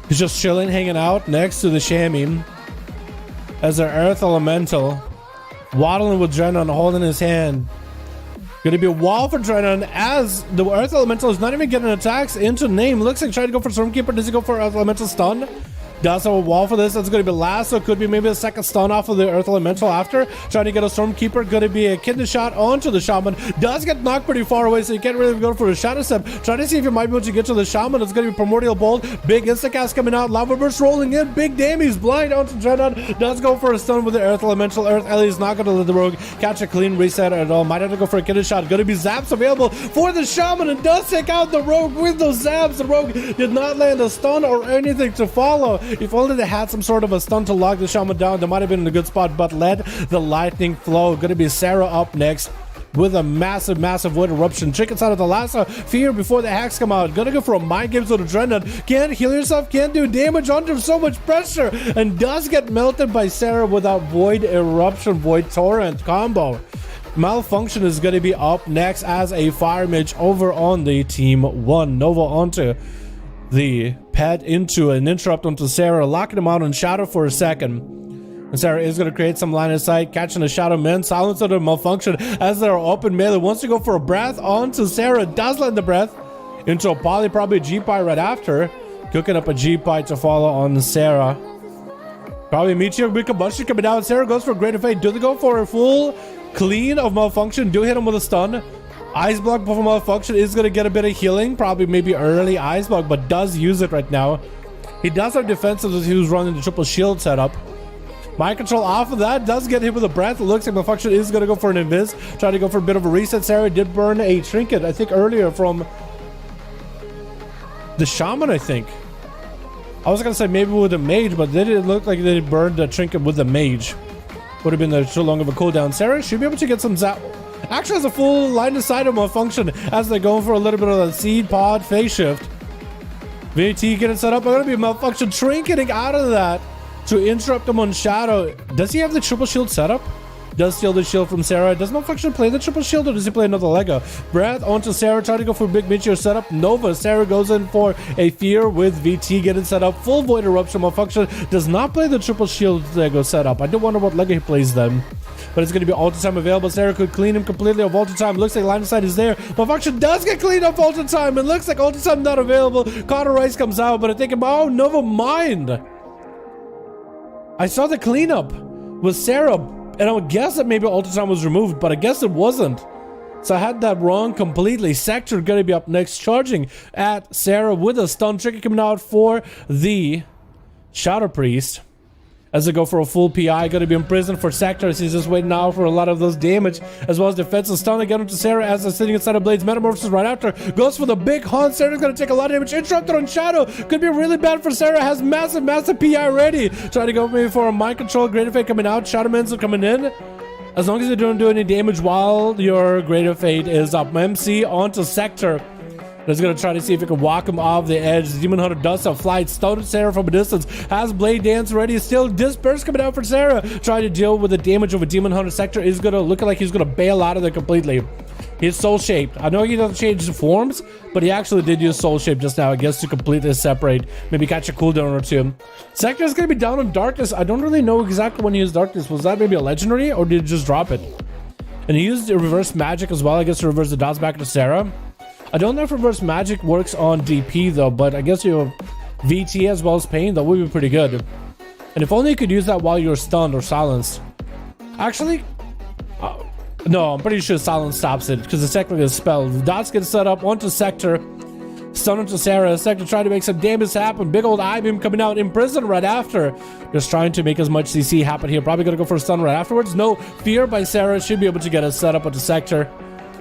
[SPEAKER 1] He's just chilling, hanging out next to the chamois as an earth elemental, waddling with Drennan, holding his hand. Going to be a wall for Drennan as the earth elemental is not even getting attacks into Name. Looks like trying to go for Stormkeeper. Does he go for earth elemental stun? Does have a wall for this. That's going to be last, so it could be maybe a second stun off of the Earth Elemental after. Trying to get a Stormkeeper. Going to be a kidney shot onto the Shaman. Does get knocked pretty far away, so you can't really go for a Shadow Step. Trying to see if you might be able to get to the Shaman. It's going to be Primordial Bolt. Big Instacast coming out. Lava Burst rolling in. Big damage. Blind onto Dreadnought. Does go for a stun with the Earth Elemental. Earth Ellie is not going to let the Rogue catch a clean reset at all. Might have to go for a kidney shot. Going to be Zaps available for the Shaman, and does take out the Rogue with those Zaps. The Rogue did not land a stun or anything to follow. If only they had some sort of a stun to lock the Shaman down, they might have been in a good spot, but let the lightning flow. Gonna be Sarah up next with a massive void eruption. Chickens out of the lasso fear before the hacks come out. Gonna go for a mind games with a Dreadnought. Can't heal yourself, can't do damage under so much pressure, and does get melted by Sarah without void eruption, void torrent combo. Malfunction is going to be up next as a fire mage over on the team 1. Nova onto the pet into an interrupt onto Sarah, locking him out on Shadow for a second. And Sarah is going to create some line of sight, catching a Shadow Man, silence under Malfunction as they're open melee. Wants to go for a breath onto Sarah, does land the breath into a poly, probably a G-Pie right after. Cooking up a G-Pie to follow on Sarah. Probably Meteor, big combustion coming down. Sarah goes for a Greater Fate. Do they go for a full clean of Malfunction? Do hit him with a stun. Ice Block before Malfunction is going to get a bit of healing, probably maybe early Ice Block, but does use it right now. He does have defensive as he was running the triple shield setup. Mind Control off of that, does get hit with a breath. It looks like Malfunction is going to go for an invis, try to go for a bit of a reset. Sarah did burn a trinket, I think earlier from the Shaman, I think. I was going to say maybe with the mage, but they didn't look like they burned the trinket with the mage. Would have been too long of a cooldown. Sarah should be able to get some zap. Actually has a full line of sight of Malfunction as they're going for a little bit of a seed pod phase shift. VT getting set up. I'm going to be Malfunction trinketing out of that to interrupt him on Shadow. Does he have the triple shield setup? Does steal the shield from Sarah. Does Malfunction play the triple shield or does he play another Lego? Breath onto Sarah, trying to go for a big Meteor setup. Nova, Sarah goes in for a Fear with VT getting set up. Full Void Eruption. Malfunction does not play the triple shield Lego setup. I do wonder what Lego he plays then. But it's going to be Ultra Time available. Sarah could clean him completely of Ultra Time. Looks like line of sight is there. Malfunction does get cleaned up Ultra Time. It looks like Ultra Time not available. Cauterize comes out, but I think, oh, never mind. I saw the cleanup with Sarah, and I would guess that maybe Ultra Time was removed, but I guess it wasn't. So I had that wrong completely. Sector going to be up next, charging at Sarah with a stun trigger coming out for the Shadow Priest. As they go for a full PI, going to be in prison for Sectors. He's just waiting now for a lot of those damage, as well as defensive stun again onto Sarah as they're sitting inside of Blades. Metamorphosis right after. Goes for the big hunt. Sarah's going to take a lot of damage. Interrupted on Shadow. Could be really bad for Sarah. Has massive PI ready. Trying to go maybe for a Mind Control. Greater Fate coming out. Shadow Man's coming in. As long as you don't do any damage while your Greater Fate is up. MC onto Sector. Just gonna try to see if he can walk him off the edge. The Demon Hunter does a flight, stunted Sarah from a distance, has Blade Dance ready, still disperse coming out for Sarah. Trying to deal with the damage of a Demon Hunter. Sector is gonna look like he's gonna bail out of there completely. He's soul shaped. I know he doesn't change his forms, but he actually did use soul shape just now, I guess, to completely separate, maybe catch a cooldown or two. Sector is gonna be down on darkness. I don't really know exactly when he used darkness. Was that maybe a legendary, or did he just drop it? And he used the reverse magic as well, I guess, to reverse the dots back to Sarah. I don't know if reverse magic works on DP though, but I guess you have VT as well as pain. That would be pretty good. And if only you could use that while you're stunned or silenced. Actually, no, I'm pretty sure silence stops it because it's technically a spell. The dots get set up onto Sector, stun into Sarah. Sector trying to make some damage happen. Big old I-beam coming out in prison right after. Just trying to make as much CC happen here. Probably gonna go for a stun right afterwards. No fear by Sarah. Should be able to get a setup onto Sector.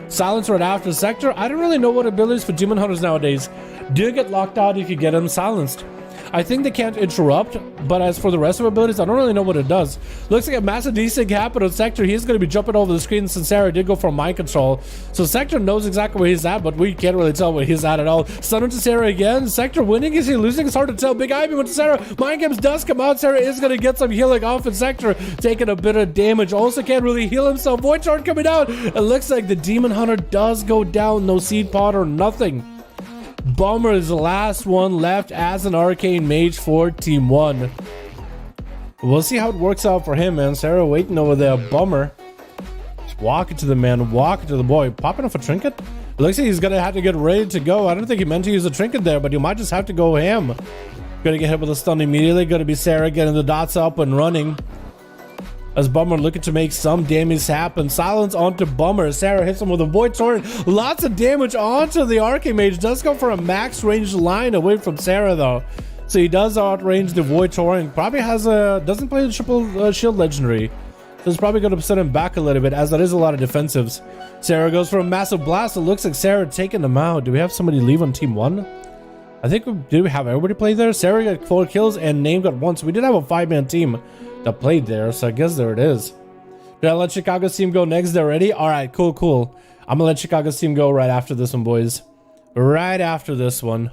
[SPEAKER 1] Silence right after Sector. I don't really know what abilities for Demon Hunters nowadays do get locked out if you get them silenced. I think they can't interrupt, but as for the rest of abilities, I don't really know what it does. Looks like a massive desync happened on Sector. He's going to be jumping over the screen since Sarah did go for mind control. So Sector knows exactly where he's at, but we can't really tell where he's at all. Stun into Sarah again. Sector winning? Is he losing? It's hard to tell. Big Ivy went to Sarah. Mind Games does come out. Sarah is going to get some healing off, and Sector taking a bit of damage. Also can't really heal himself. Void Shard coming out. It looks like the Demon Hunter does go down. No Seed Pod or nothing. Bummer is the last one left as an Arcane Mage for Team 1. We'll see how it works out for him, man. Sarah waiting over there. Bummer. Just walking to the man, walking to the boy. Popping off a trinket? It looks like he's gonna have to get ready to go. I don't think he meant to use a trinket there, but you might just have to go ham. Gonna get hit with a stun immediately. Gonna be Sarah getting the dots up and running. As Bummer looking to make some damage happen. Silence onto Bummer. Sarah hits him with a Void Torrent. Lots of damage onto the Arcane Mage. Does go for a max range line away from Sarah though. So he does outrange the Void Torrent. Probably has a... doesn't play the triple shield legendary. So it's probably going to set him back a little bit as that is a lot of defensives. Sarah goes for a massive blast. It looks like Sarah taking them out. Do we have somebody leave on Team 1? I think did we have everybody play there? Sarah got 4 kills and Name got 1. So we did have a 5-man team that played there, so I guess there it is. Did I let Chicago's team go next? They're ready? Alright, cool. I'm gonna let Chicago's team go right after this one, boys. Right after this one.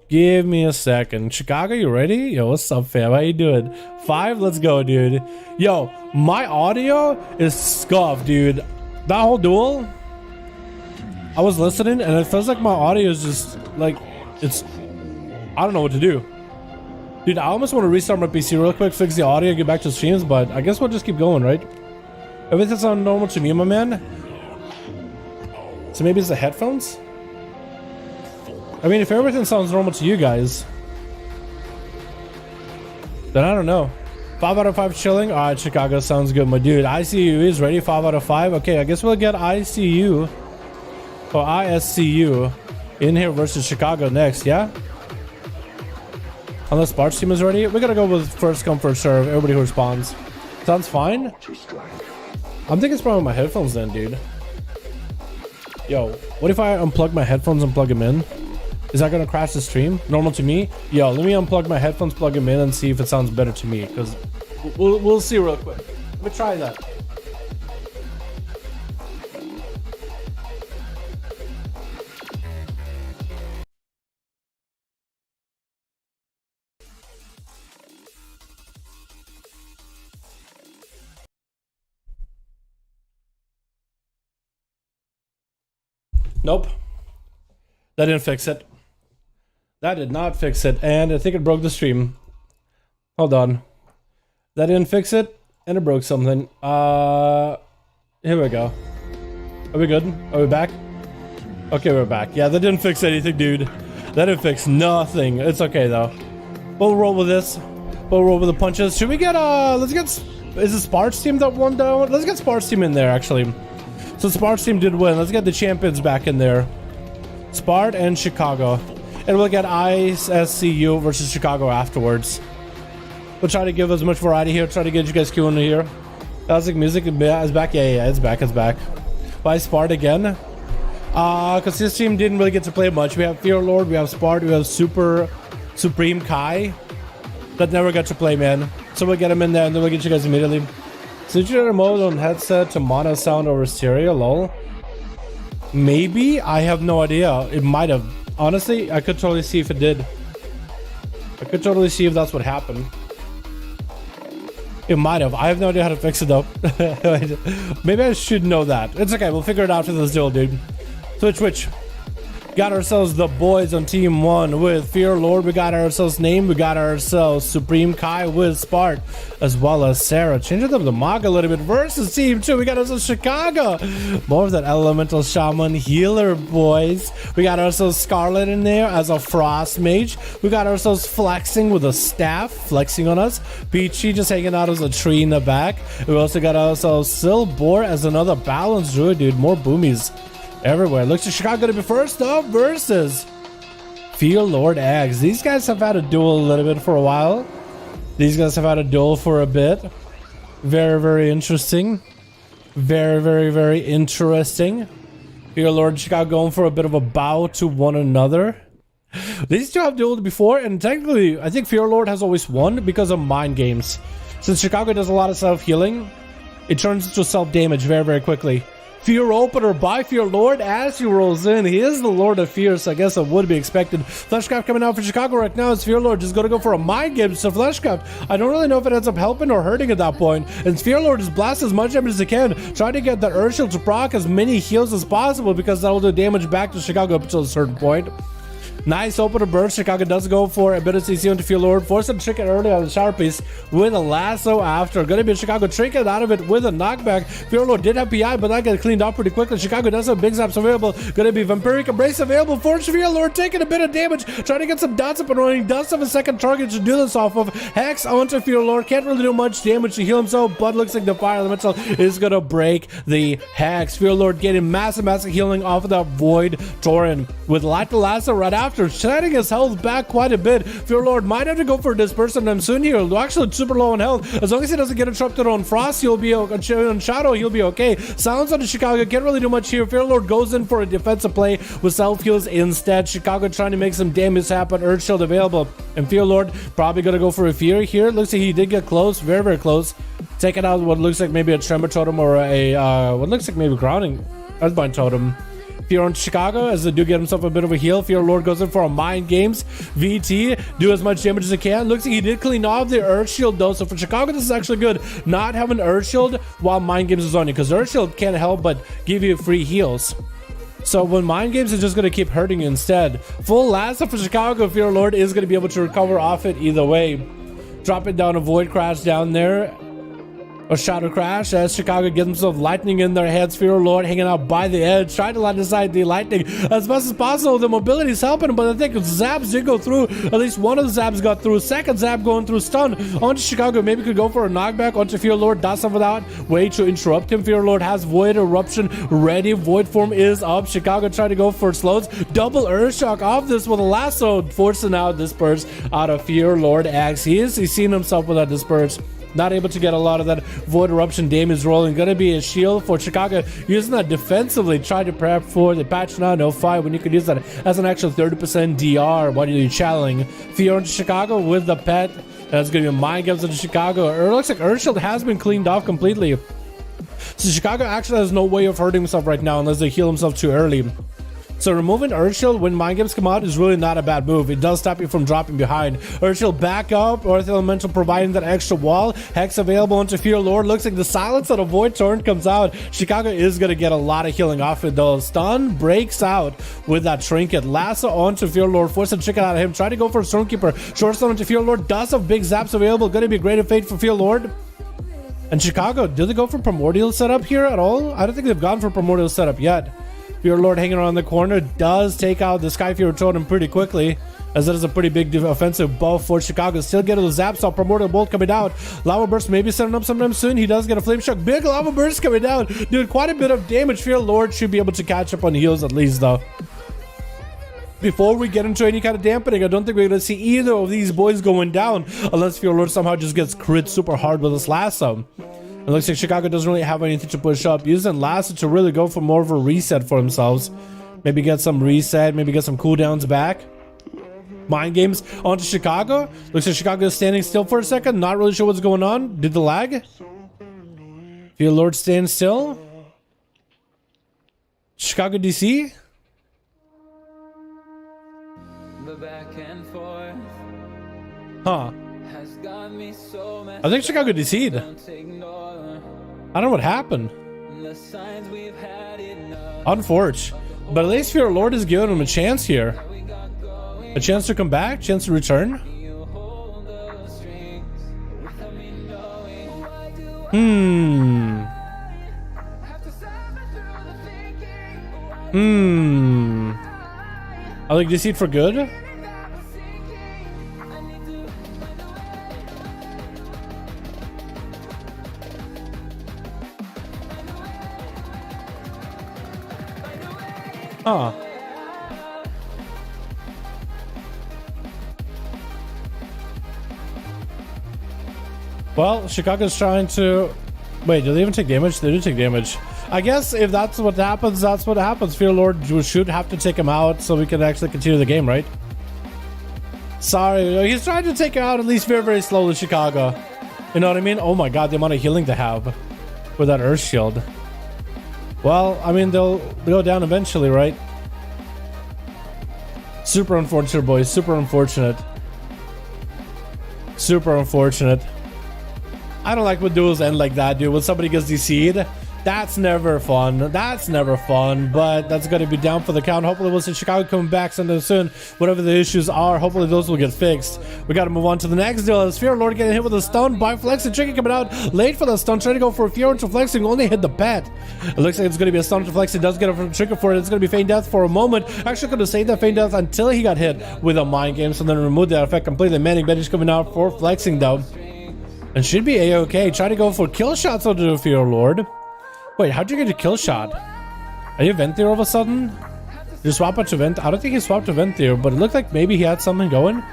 [SPEAKER 1] Give me a second. Chicago, you ready? Yo, what's up, fam? How you doing? 5, let's go, dude. Yo, my audio is scuffed, dude. That whole duel, I was listening and it feels like my audio is just like, it's, I don't know what to do. Dude, I almost want to restart my PC real quick, fix the audio, get back to streams, but I guess we'll just keep going, right? Everything sounds normal to me, my man. So maybe it's the headphones? I mean, if everything sounds normal to you guys, then I don't know. 5 out of 5 chilling? Alright, Chicago sounds good, my dude. ICU is ready, 5 out of 5. Okay, I guess we'll get ICU or ISCU in here versus Chicago next, yeah? Unless Spark's team is ready, we gotta go with first come, first serve. Everybody who responds. Sounds fine. I'm thinking it's probably my headphones then, dude. Yo, what if I unplug my headphones and plug them in? Is that gonna crash the stream? Normal to me? Yo, let me unplug my headphones, plug them in, and see if it sounds better to me. Because we'll see real quick. Let me try that. Nope. That didn't fix it. That did not fix it, and I think it broke the stream. Hold on. That didn't fix it, and it broke something. Here we go. Are we good? Are we back? Okay, we're back. Yeah, that didn't fix anything, dude. That didn't fix nothing. It's okay, though. We'll roll with this. We'll roll with the punches. Should we get, let's get... Is it Spark's team that won down? Let's get Spark's team in there, actually. So Spark's team did win. Let's get the champions back in there. Spart and Chicago. And we'll get ISCU versus Chicago afterwards. We'll try to give as much variety here. Try to get you guys queuing here. Classic music is back. Yeah, it's back. It's back. By Spart again. Because this team didn't really get to play much. We have Fear Lord, we have Spart, we have Supreme Kai. That never got to play, man. So we'll get him in there and then we'll get you guys immediately. Switcher mode on headset to mono sound over stereo, lol. Maybe? I have no idea. It might have. Honestly, I could totally see if it did. I could totally see if that's what happened. It might have. I have no idea how to fix it though. Maybe I should know that. It's okay. We'll figure it out for this duel, dude. Switch. Got ourselves the boys on team 1 with Fear Lord. We got ourselves Name. We got ourselves Supreme Kai with Spart, as well as Sarah. Changing up the Mog a little bit versus team 2. We got ourselves Chicago. More of that Elemental Shaman healer, boys. We got ourselves Scarlet in there as a Frost Mage. We got ourselves Flexing with a staff, flexing on us. Peachy just hanging out as a tree in the back. We also got ourselves Silbor as another Balance Druid, dude. More boomies everywhere. Looks like Chicago to be first up versus Fear Lord Eggs. These guys have had a duel a little bit for a while. These guys have had a duel for a bit. Very interesting. Very interesting. Fear Lord and Chicago going for a bit of a bow to one another. These two have dueled before, and technically I think Fear Lord has always won because of mind games. Since Chicago does a lot of self-healing, it turns into self-damage very quickly. Fear opener by Fear Lord as he rolls in. He is the Lord of Fear, so I guess it would be expected. Fleshcraft coming out for Chicago right now as Fear Lord just going to go for a mind game to Fleshcraft. I don't really know if it ends up helping or hurting at that point. And Fear Lord just blasts as much damage as he can, trying to get the Earth Shield to proc as many heals as possible because that will do damage back to Chicago up to a certain point. Nice opener burst. Chicago does go for a bit of CC onto Fear Lord. Force him to trick it early on the Sharp Piece with a lasso after. Gonna be Chicago trinket out of it with a knockback. Fear Lord did have PI, but that got cleaned up pretty quickly. Chicago does have big zaps available. Gonna be Vampiric Embrace available for Fear Lord, taking a bit of damage, trying to get some dots up and running. Does have a second target to do this off of. Hex onto Fear Lord. Can't really do much damage to heal himself, but looks like the Fire Elemental is gonna break the Hex. Fear Lord getting massive healing off of that Void Torrent with Light the Lasso right after, shedding his health back quite a bit. Fear Lord might have to go for Disperse sometime soon here. Actually, super low on health. As long as he doesn't get interrupted on Frost, he'll be okay. On Shadow, he'll be okay. Silence on the Chicago. Can't really do much here. Fear Lord goes in for a defensive play with self heals instead. Chicago trying to make some damage happen. Earth Shield available. And Fear Lord probably going to go for a Fear here. Looks like he did get close. Very close. Taking out what looks like maybe a Tremor Totem or a, what looks like maybe Grounding Earthbind Totem. Fear on Chicago as they do get himself a bit of a heal. Fear Lord goes in for a Mind Games VT, do as much damage as he can. Looks like he did clean off the Earth Shield though, so for Chicago this is actually good not having Earth Shield while Mind Games is on you, because Earth Shield can't help but give you free heals. So when Mind Games is just going to keep hurting you instead. Full lasso for Chicago. Fear Lord is going to be able to recover off it either way. Dropping down a Void Crash down there. A Shadow Crash as Chicago gets himself lightning in their heads. Fear Lord hanging out by the edge, trying to line aside the lightning as best as possible. The mobility is helping him, but I think zaps did go through. At least one of the zaps got through. Second zap going through stun onto Chicago. Maybe could go for a knockback onto Fear Lord. Does some of that. Way to interrupt him. Fear Lord has Void Eruption ready. Void Form is up. Chicago trying to go for slows. Double Earth Shock off this with a lasso, forcing out Disperse out of Fear Lord X. He's seen himself with that Disperse. Not able to get a lot of that Void Eruption damage rolling. Gonna be a shield for Chicago. Using that defensively. Try to prep for the patch now. No fight when you could use that as an actual 30% DR while you're channeling. Fear into Chicago with the pet. That's gonna be Mind Games into Chicago. It looks like Earthshield has been cleaned off completely. So Chicago actually has no way of hurting himself right now unless they heal himself too early. So removing Earthshield when Mind Games come out is really not a bad move. It does stop you from dropping behind. Earthshield back up. Earth Elemental providing that extra wall. Hex available onto Fear Lord. Looks like the silence of the Void Torrent comes out. Chicago is going to get a lot of healing off it though. Stun breaks out with that Trinket. Lasso onto Fear Lord. Force a chicken out of him. Try to go for a Stormkeeper. Short stun onto Fear Lord. Does have big zaps available. Going to be a great fate for Fear Lord. And Chicago, do they go for Primordial setup here at all? I don't think they've gone for Primordial setup yet. Fear Lord hanging around the corner does take out the Skyfear Totem pretty quickly, as that is a pretty big offensive buff for Chicago. Still getting the zaps off. Primordial Bolt coming out. Lava Burst maybe setting up sometime soon. He does get a Flame Shock. Big Lava Burst coming down. Dude, quite a bit of damage. Fear Lord should be able to catch up on heals at least though. Before we get into any kind of dampening, I don't think we're going to see either of these boys going down unless Fear Lord somehow just gets crit super hard with his lasso. It looks like Chicago doesn't really have anything to push up. Using lasso to really go for more of a reset for themselves. Maybe get some reset, maybe get some cooldowns back. Mind Games onto Chicago. Looks like Chicago is standing still for a second. Not really sure what's going on. Did the lag? Fear Lord stand still. Chicago DC. Huh. I think Chicago DC'd. I don't know what happened. Unfortunate. But at least Fear Lord is giving him a chance here. A chance to come back, chance to return. I think DC'd for good. Huh. Well, Chicago's trying to... Wait, do they even take damage? They do take damage. I guess if that's what happens, that's what happens. Fear Lord should have to take him out so we can actually continue the game, right? Sorry, he's trying to take him out at least very, very slowly, Chicago. You know what I mean? Oh my god, the amount of healing they have with that Earth Shield. Well, I mean, they'll go down eventually, right? Super unfortunate, boys. Super unfortunate. Super unfortunate. I don't like when duels end like that, dude. When somebody gets DC'd, that's never fun. That's never fun, but that's going to be down for the count. Hopefully we'll see Chicago coming back soon. Whatever the issues are, hopefully those will get fixed. We got to move on to the next duel. Fear Lord getting hit with a stun by Flexing. Chicken coming out late for the stun, trying to go for a Fear into Flexing, only hit the pet. It looks like it's going to be a stun to Flexing. Does get a trigger for it. It's going to be Feign Death for a moment. Actually going to save that Feign Death until he got hit with a Mind Game, so then remove that effect completely. Manning Bandage coming out for Flexing though. And should be a-okay. Try to go for kill shots onto the Fear Lord. Wait, how'd you get a kill shot? Are you Vent there all of a sudden? Did you swap out to Vent? I don't think he swapped to Vent there, but it looked like maybe he had something going.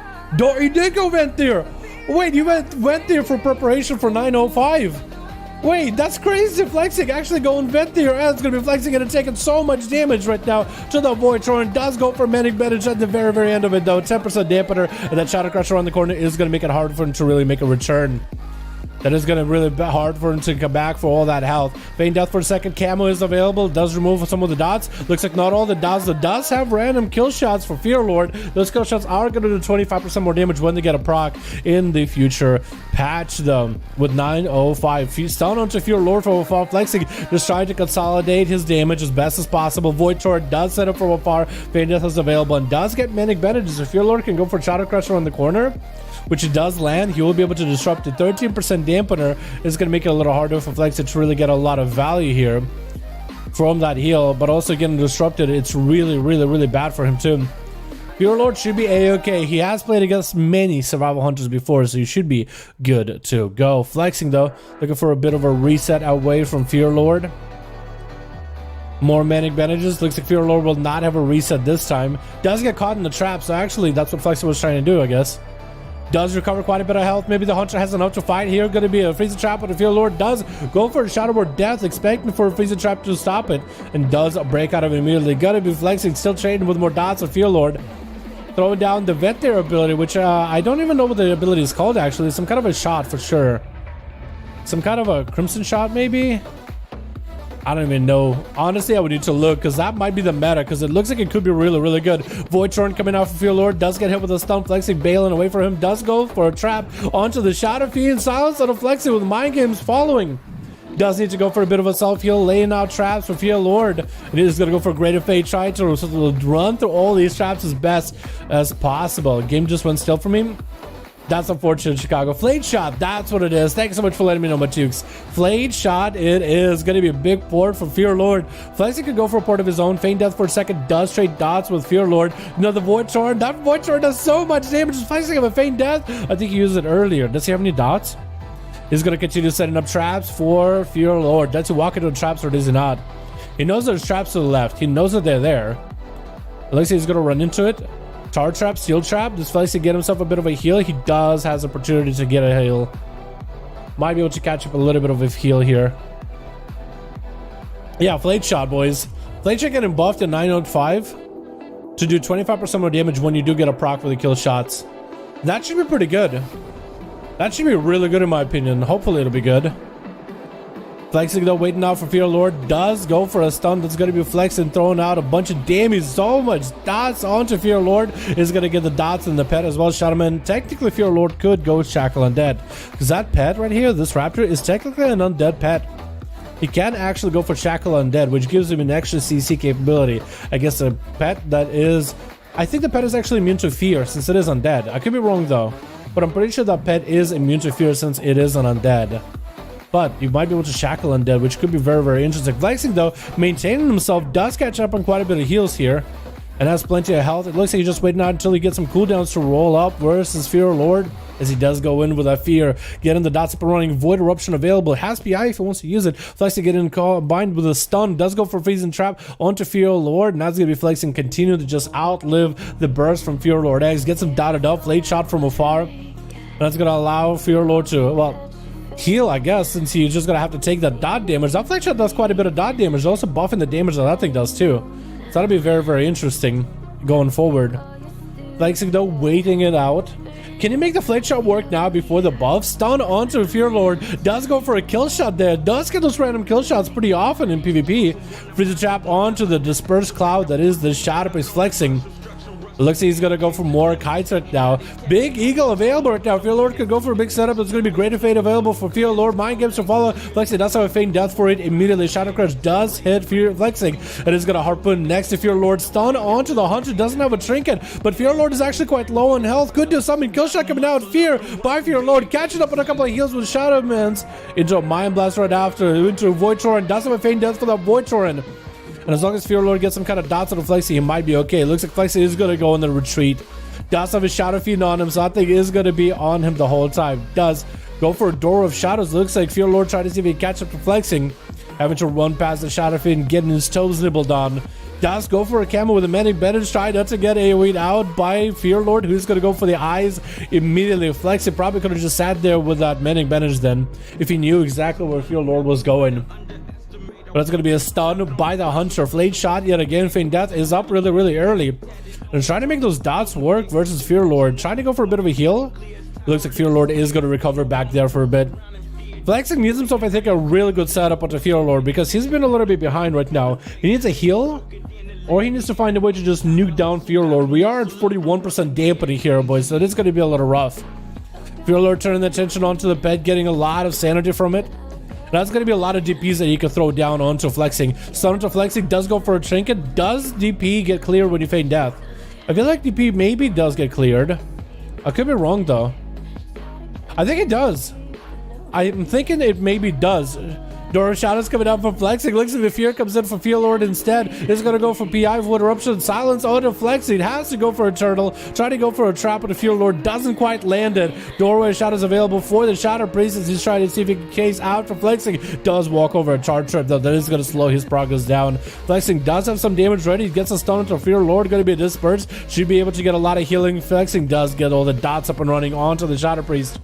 [SPEAKER 1] He did go Vent there! Wait, you went there for preparation for 905. Wait, that's crazy. Flexing actually going Vent there. And it's going to be Flexing and taking so much damage right now to the Void Torrent. Does go for Manic Bandage at the very, very end of it though. 10% dampener, and that Shadow Crusher around the corner is going to make it hard for him to really make a return. That is going to really be hard for him to come back for all that health. Feign Death for a second. Camo is available. Does remove some of the dots. Looks like not all the dots. It does have random kill shots for Fear Lord. Those kill shots are going to do 25% more damage when they get a proc in the future patch them with 905. Stun onto Fear Lord for Wafar. Flexing, just trying to consolidate his damage as best as possible. Void Torrent does set up for Wafar. Feign Death is available and does get Manic Bandages. If Fear Lord can go for Shadow Crusher on the corner, which it does land, he will be able to disrupt it. 13% dampener is going to make it a little harder for Flexing to really get a lot of value here from that heal, but also getting disrupted, it's really, really, really bad for him too. Fear Lord should be a-okay. He has played against many survival hunters before, so he should be good to go. Flexing though, looking for a bit of a reset away from Fear Lord. More Manic Bandages. Looks like Fear Lord will not have a reset this time. Does get caught in the trap, so actually that's what Flexing was trying to do, I guess. Does recover quite a bit of health. Maybe the Hunter has enough to fight here. Going to be a Freezer Trap, but the Fear Lord does go for a Shadowboard Death, expecting for a Freezer Trap to stop it, and does break out of it immediately. Going to be Flexing, still trading with more dots of Fear Lord. Throwing down the Vet there ability, which I don't even know what the ability is called actually. Some kind of a shot for sure. Some kind of a Crimson Shot maybe? I don't even know. Honestly, I would need to look because that might be the meta because it looks like it could be really, really good. Void Torrent coming out for Fear Lord. Does get hit with a stun. Flexing bailing away for him. Does go for a trap onto the Shadow Fiend. Silence on a Flexing with Mind Games following. Does need to go for a bit of a self-heal. Laying out traps for Fear Lord. It is going to go for a Greater Fate. Trying to run through all these traps as best as possible. Game just went still for me. That's unfortunate, Chicago. Flayed Shot, that's what it is. Thank you so much for letting me know, Matukes. Flayed Shot, it is going to be a big port for Fear Lord. Flexing could go for a port of his own. Feign Death for a second, does trade dots with Fear Lord. Another Void Torrent. That Void Torrent does so much damage. Flexing have a Feign Death. I think he used it earlier. Does he have any dots? He's going to continue setting up traps for Fear Lord. Does he walk into the traps or does he not? He knows there's traps to the left. He knows that they're there. It looks like he's going to run into it. Tar Trap, Steel Trap. Does Flexing get himself a bit of a heal? He does, has opportunity to get a heal. Might be able to catch up a little bit of a heal here. Yeah, Flayed Shot, boys. Flayed Shot getting buffed at 905 to do 25% more damage when you do get a proc for the kill shots. That should be pretty good. That should be really good in my opinion. Hopefully it'll be good. Flexing though, waiting out for Fear Lord, does go for a stun. That's going to be flexing, throwing out a bunch of damage. So much dots onto Fear Lord. Is going to get the dots in the pet as well. Shadowman, technically Fear Lord could go Shackle Undead. Because that pet right here, this raptor, is technically an undead pet. He can actually go for Shackle Undead, which gives him an extra CC capability. I guess a pet that is... I think the pet is actually immune to fear since it is undead. I could be wrong though. But I'm pretty sure that pet is immune to fear since it is an undead. But you might be able to Shackle Undead, which could be very, very interesting. Flexing, though, maintaining himself, does catch up on quite a bit of heals here. And has plenty of health. It looks like he's just waiting out until he gets some cooldowns to roll up versus Fear Lord. As he does go in with that fear. Getting the dots up and running. Void Eruption available. Has PI if he wants to use it. Flexing get in combined with a stun. Does go for Freezing Trap onto Fear Lord. And that's going to be Flexing. Continue to just outlive the burst from Fear Lord X. Gets him dotted up. Late shot from afar. And that's going to allow Fear Lord to... well, heal, I guess, since he's just gonna have to take that dot damage. That flex shot does quite a bit of dot damage, also buffing the damage that thing does too. So that'll be very, very interesting going forward. Flexing though, waiting it out. Can you make the flex shot work now before the buff? Stun onto Fear Lord, does go for a kill shot there, does get those random kill shots pretty often in PvP. Freeze trap onto the dispersed cloud that is the Shadow Priest Flexing. It looks like he's going to go for more kites right now. Big Eagle available right now. Fear Lord could go for a big setup. It's going to be Greater Fate available for Fear Lord. Mind Games to follow. Flexing does have a Feign Death for it immediately. Shadow Crush does hit Fear Flexing. It is going to Harpoon next to Fear Lord. Stun onto the Hunter. Doesn't have a Trinket, but Fear Lord is actually quite low in health. Could do something. Kill shot coming out. Fear by Fear Lord. Catching up on a couple of heals with Shadowlands. Into a Mind Blast right after. Into a Void Torrent. Does have a Feign Death for that Void Torrent. And as long as Fear Lord gets some kind of dots on the Flexi, he might be okay. It looks like Flexi is going to go in the retreat. Does have a Shadow Fiend on him, so I think is going to be on him the whole time. Does go for a Door of Shadows. Looks like Fear Lord trying to see if he can catch up to Flexing. Having to run past the Shadow Fiend, getting his toes nibbled on. Does go for a camo with a Manic Bandage, trying not to get AoE'd out by Fear Lord, who's going to go for the eyes immediately. Flexi probably could have just sat there with that Manic Bandage then, if he knew exactly where Fear Lord was going. But it's going to be a stun by the Hunter. Flade shot yet again. Feign Death is up really, really early. And trying to make those dots work versus Fear Lord. Trying to go for a bit of a heal. It looks like Fear Lord is going to recover back there for a bit. Flexing needs himself, I think, a really good setup onto Fear Lord because he's been a little bit behind right now. He needs a heal, or he needs to find a way to just nuke down Fear Lord. We are at 41% dampening here, boys, so it's going to be a little rough. Fear Lord turning the attention onto the bed, getting a lot of sanity from it. That's going to be a lot of DPs that you can throw down onto Flexing. Stun onto Flexing, does go for a Trinket. Does DP get cleared when you feign death? I feel like DP maybe does get cleared. I could be wrong though. I think it does. I'm thinking it maybe does. Door of Shadows coming out from Flexing. Looks like the Fear comes in for Fear Lord instead. It's going to go for PI, Void Eruption, Silence onto Flexing. Has to go for a Turtle. Trying to go for a trap with the Fear Lord. Doesn't quite land it. Doorway Shadows available for the Shadow Priest as he's trying to see if he can case out for Flexing. Does walk over a charge trip though. That is going to slow his progress down. Flexing does have some damage ready. He gets a stun onto Fear Lord. Going to be dispersed. Should be able to get a lot of healing. Flexing does get all the dots up and running onto the Shadow Priest.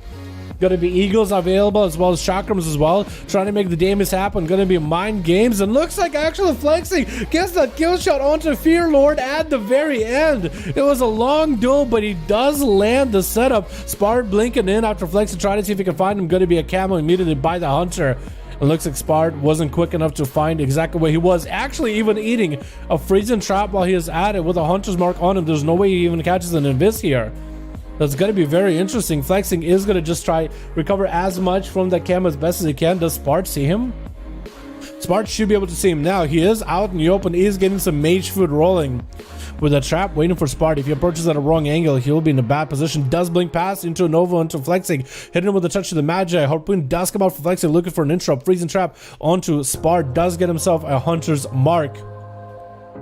[SPEAKER 1] Going to be Eagles available as well as Chakrams as well. Trying to make the damage happen. Going to be Mind Games. And looks like actually Flexing gets that kill shot onto Fear Lord at the very end. It was a long duel, but he does land the setup. Spart blinking in after Flexing trying to see if he can find him. Going to be a camo immediately by the Hunter. It looks like Spart wasn't quick enough to find exactly where he was. Actually even eating a freezing trap while he is at it with a Hunter's mark on him. There's no way he even catches an Invis here. That's going to be very interesting. Flexing is going to just try recover as much from that cam as best as he can. Does Spart see him? Spart should be able to see him now. He is out in the open. He is getting some mage food rolling with a trap waiting for Spart. If he approaches at a wrong angle, he'll be in a bad position. Does blink past into a Nova onto Flexing. Hitting him with a touch of the Magi. Harpoon does come out for Flexing looking for an interrupt. Freezing trap onto Spart. Does get himself a Hunter's mark.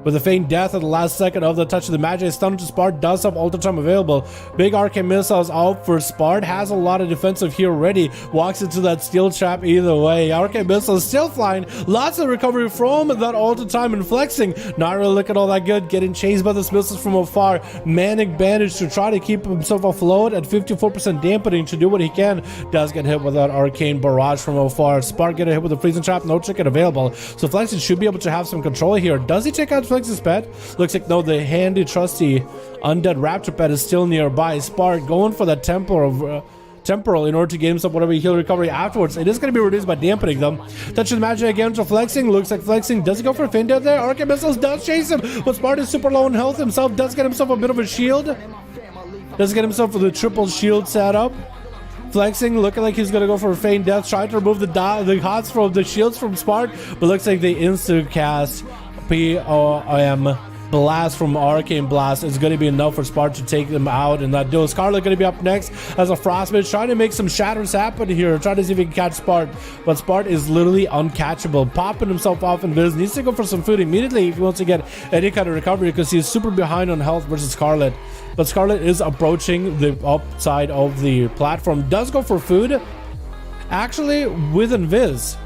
[SPEAKER 1] With a Feign Death at the last second of the touch of the Magi, stun to Spart, does have Alter Time available. Big Arcane Missiles out for Spart, has a lot of defensive here already. Walks into that steel trap either way. Arcane Missiles still flying. Lots of recovery from that Alter Time and Flexing. Not really looking all that good. Getting chased by the missiles from afar. Manic Bandage to try to keep himself afloat at 54% dampening to do what he can. Does get hit with that Arcane Barrage from afar. Spart getting hit with a Freezing Trap. No Trinket available. So Flexing should be able to have some control here. Does he take out Flex's pet? Looks like no, the handy trusty undead raptor pet is still nearby. Spart going for the temporal in order to gain himself whatever heal recovery afterwards. It is going to be reduced by dampening them. Touch of the magic again to flexing. Looks like flexing. Does he go for a feint out there? Arcane missiles does chase him, but Spart is super low in health himself. Does get himself a bit of a shield. Does get himself the triple shield setup. Flexing, looking like he's gonna go for a feint death, trying to remove the hots from the shields from Spart, but looks like the instant cast POM blast from Arcane Blast is going to be enough for Spart to take them out in that duel. Scarlet going to be up next as a Frostbite, trying to make some shatters happen here, trying to see if he can catch Spart, but Spart is literally uncatchable, popping himself off in Viz. Needs to go for some food immediately if he wants to get any kind of recovery, because he's super behind on health versus Scarlet. But Scarlet is approaching the upside of the platform, does go for food, actually with Invis.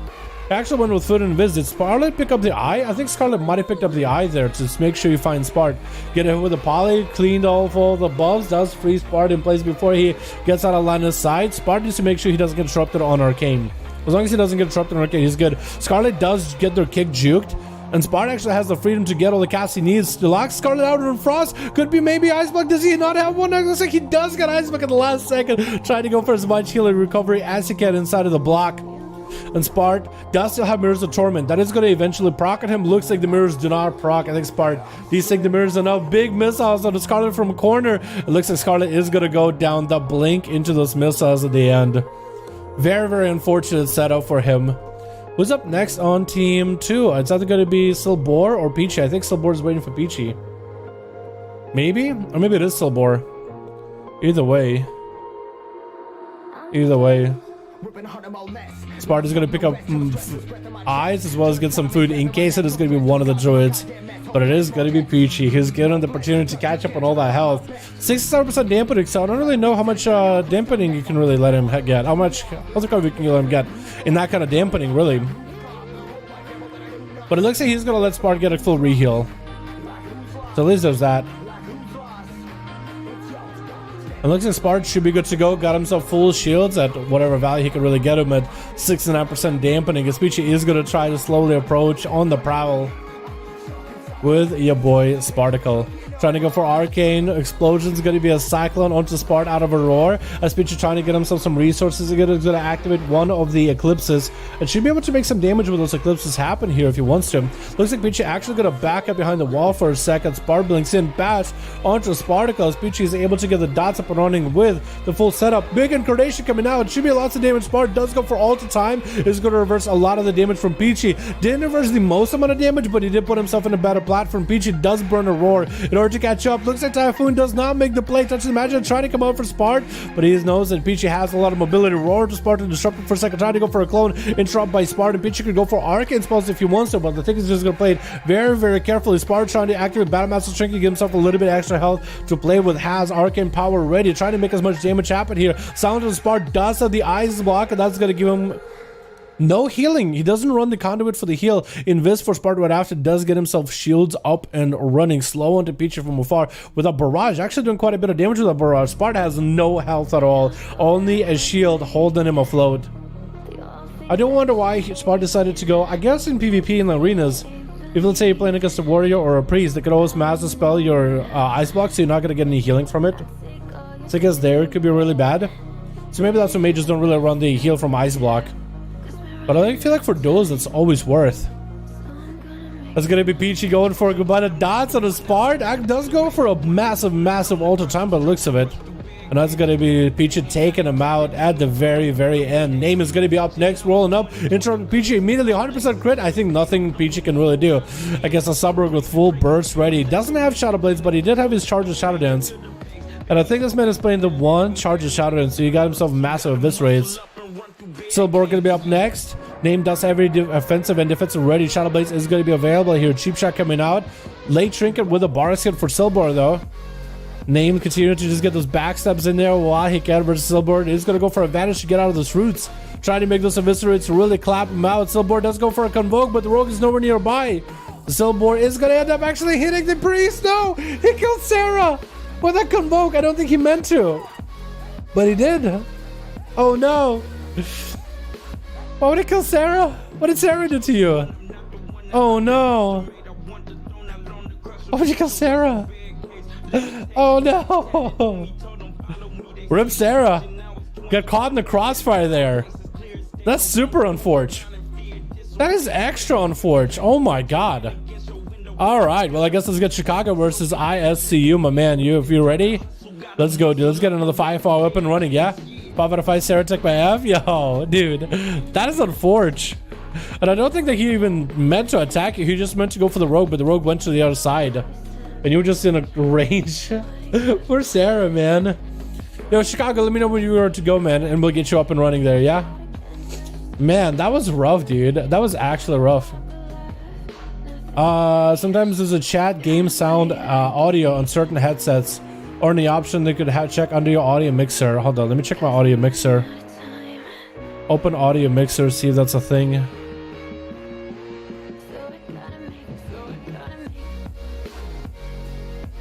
[SPEAKER 1] Actually went with food and Invis. Did Scarlet pick up the eye? I think Scarlet might have picked up the eye there to make sure you find Spart. Get hit with a poly, cleaned off all the buffs, does free Spart in place before he gets out of line of sight. Spart needs to make sure he doesn't get disrupted on Arcane. As long as he doesn't get disrupted on Arcane, he's good. Scarlet does get their kick juked, and Spart actually has the freedom to get all the casts he needs to lock Scarlet out on Frost. Could be maybe Ice Block. Does he not have one? It looks like he does get Ice Block at the last second, trying to go for as much healing recovery as he can inside of the block. And Spart does still have Mirrors of Torment. That is going to eventually proc at him. Looks like the mirrors do not proc. I think Spart these think the mirrors enough. Big missiles on the Scarlet from a corner. It looks like Scarlet is going to go down the blink into those missiles at the end. Very, very unfortunate setup for him. Who's up next on team 2? It's either going to be Silbor or Peachy. I think Silbor is waiting for Peachy. Maybe? Or maybe it is Silbor. Either way. Either way. Spart is going to pick up eyes as well as get some food in case it is going to be one of the druids. But it is going to be Peachy. He's getting the opportunity to catch up on all that health. 67% dampening, so I don't really know how much dampening you can really let him get. How much health recovery can you let him get in that kind of dampening, really. But it looks like he's going to let Spart get a full reheal. So at least there's that. And looks like Spart should be good to go. Got himself full shields at whatever value he could really get him at 69% dampening. Peachy is going to try to slowly approach on the prowl with your boy Sparticle. Trying to go for Arcane Explosions. Going to be a Cyclone onto Spart out of a Roar. As Peachy trying to get himself some resources. He's going to activate one of the Eclipses. And should be able to make some damage with those Eclipses happen here if he wants to. Looks like Peachy actually going to back up behind the wall for a second. Spart blinks in, bash onto Sparticle. As Peachy is able to get the dots up and running with the full setup. Big Incarnation coming out. It should be lots of damage. Spart does go for all the time. Is going to reverse a lot of the damage from Peachy. Didn't reverse the most amount of damage, but he did put himself in a better platform. Peachy does burn a Roar in order to catch up. Looks like Typhoon does not make the play. Touches the magic, trying to come out for Spart, but he knows that Peachy has a lot of mobility. Roar to Spart to disrupt it for a second, trying to go for a clone, interrupt by Spart, and Peachy could go for Arcane spells if he wants to, but the thing is just going to play it very, very carefully. Spart trying to activate Battlemaster Strength to give himself a little bit extra health to play with, has Arcane Power ready, trying to make as much damage happen here. Sound of Spart does have the Ice Block, and that's going to give him no healing. He doesn't run the conduit for the heal. Invis for Spart right after does get himself shields up and running. Slow onto Peachy from afar with a barrage. Actually doing quite a bit of damage with a barrage. Spart has no health at all. Only a shield holding him afloat. I don't wonder why Spart decided to go, I guess in PvP in the arenas, if let's say you're playing against a warrior or a priest, they could always master spell your ice block, so you're not going to get any healing from it. So I guess there it could be really bad. So maybe that's why mages don't really run the heal from ice block. But I feel like for duels, it's always worth. That's going to be Peachy going for a goodbye to dots on a Spart. Act does go for a massive, massive ultra time by the looks of it. And that's going to be Peachy taking him out at the very, very end. Name is going to be up next, rolling up. Interrupting Peachy immediately, 100% crit. I think nothing Peachy can really do. I guess a Suburb with full burst ready. Doesn't have Shadow Blades, but he did have his charge of Shadow Dance. And I think this man is playing the one charge of Shadow Dance, so he got himself massive eviscerates. Silbor going to be up next. Name does every offensive and defensive ready. Shadow Blades is going to be available here. Cheap Shot coming out. Late Trinket with a bar skin for Silbor though. Name continuing to just get those backstabs in there while he can versus Silbor. He's going to go for advantage to get out of those roots. Trying to make those eviscerates really clap him out. Silbor does go for a Convoke, but the Rogue is nowhere nearby. Silbor is going to end up actually hitting the Priest. No! He killed Sarah with a Convoke. I don't think he meant to. But he did. Oh no. Why would he kill Sarah? What did Sarah do to you? Oh no. Why would you kill Sarah? Oh no. Rip Sarah. Get caught in the crossfire there. That's super unfortunate. That is extra unfortunate. Oh my god. All right, well, I guess let's get Chicago versus ISCU, my man. If you're ready, let's go, dude. Let's get another 5-4 up and running, yeah? 5 out of 5 Sarah Tech by F. Yo, dude, that is unfortunate. And I don't think that he even meant to attack you. He just meant to go for the rogue, but the rogue went to the other side. And you were just in a range for Sarah, man. Yo, Chicago, let me know when you are to go, man, and we'll get you up and running there, yeah? Man, that was rough, dude. That was actually rough. Sometimes there's a chat, game sound, audio on certain headsets, or the option they could check under your audio mixer. Hold on, let me check my audio mixer. Open audio mixer, see if that's a thing.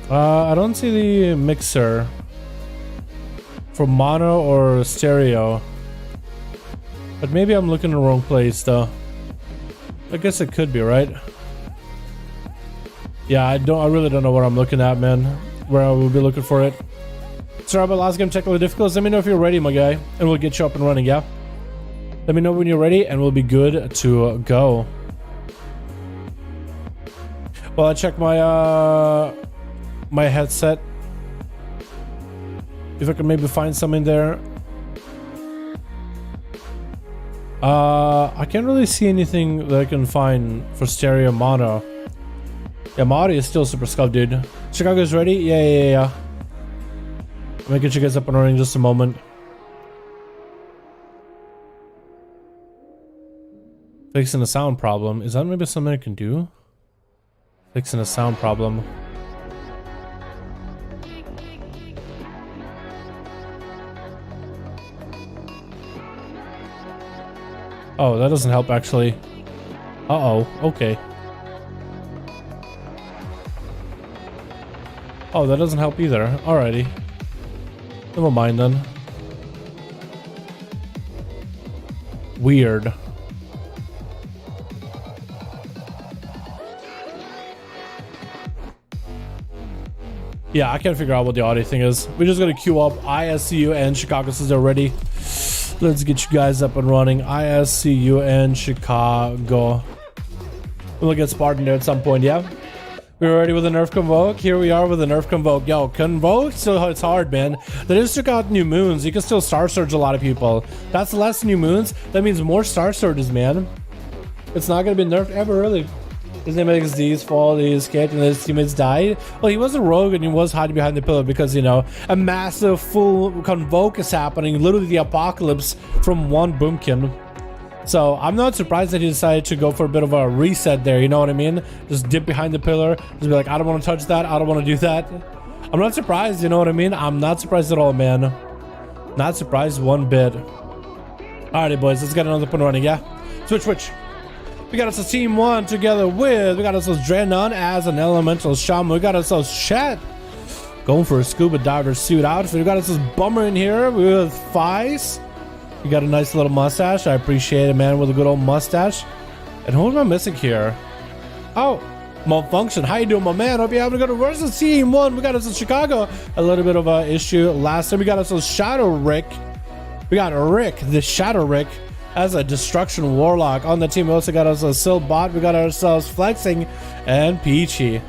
[SPEAKER 1] I don't see the mixer for mono or stereo, but maybe I'm looking in the wrong place though. I guess it could be, right? Yeah, I really don't know what I'm looking at, man. Where I will be looking for it. Sorry about last game technical difficulties. Let me know if you're ready, my guy, and we'll get you up and running, yeah? Let me know when you're ready, and we'll be good to go. Well, I check my my headset. If I can maybe find something there. I can't really see anything that I can find for stereo mono. Yeah, my audio is still super scuffed, dude. Chicago's ready? Yeah. Let me get you guys up and running in just a moment. Fixing a sound problem. Is that maybe something I can do? Fixing a sound problem. Oh, that doesn't help actually. Uh-oh, okay. Oh, that doesn't help either. Alrighty. Never mind then. Weird. Yeah, I can't figure out what the audio thing is. We're just gonna queue up ISCU and Chicago since they're ready. Let's get you guys up and running. ISCU and Chicago. We'll get Spartan there at some point, yeah? We're ready with a nerf convoke. Here we are with a nerf convoke. Yo, convoke, so it's hard, man. They just took out new moons. You can still star surge a lot of people. That's less new moons. That means more star surges, man. It's not gonna be nerfed ever, really. His name is Z's fault. He escaped and his teammates died. Well, he was a rogue and he was hiding behind the pillar because, you know, a massive full convoke is happening. Literally the apocalypse from one boomkin. So I'm not surprised that he decided to go for a bit of a reset there, you know what I mean? Just dip behind the pillar, just be like, I don't want to touch that, I don't want to do that. I'm not surprised, you know what I mean? I'm not surprised at all, man. Not surprised one bit. Alrighty, boys, let's get another up and running, yeah? Switch. We got ourselves Team 1 together with, we got ourselves Drenon as an Elemental Shaman. We got ourselves Chet going for a Scuba Diver suit outfit. We got ourselves Bummer in here with Fies. You got a nice little mustache. I appreciate it, man, with a good old mustache. And who am I missing here? Oh, Malfunction. How you doing, my man? Hope you're having a good one. Versus Team 1. We got us in Chicago. A little bit of an issue last time. We got us a Shadow Rick. We got Rick, the Shadow Rick, as a Destruction Warlock on the team. We also got us a Sil Bot. We got ourselves Flexing and Peachy.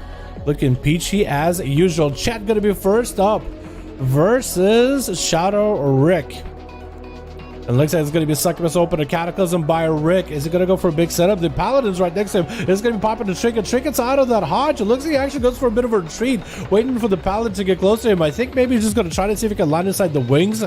[SPEAKER 1] Looking peachy as usual. Chat gonna be first up versus Shadow Rick. And looks like it's going to be Succubus open a Cataclysm by Rick. Is it going to go for a big setup? The Paladin's right next to him. It's going to be popping the Trinket. Trinket's out of that Hodge. It looks like he actually goes for a bit of a retreat, waiting for the Paladin to get close to him. I think maybe he's just going to try to see if he can line inside the wings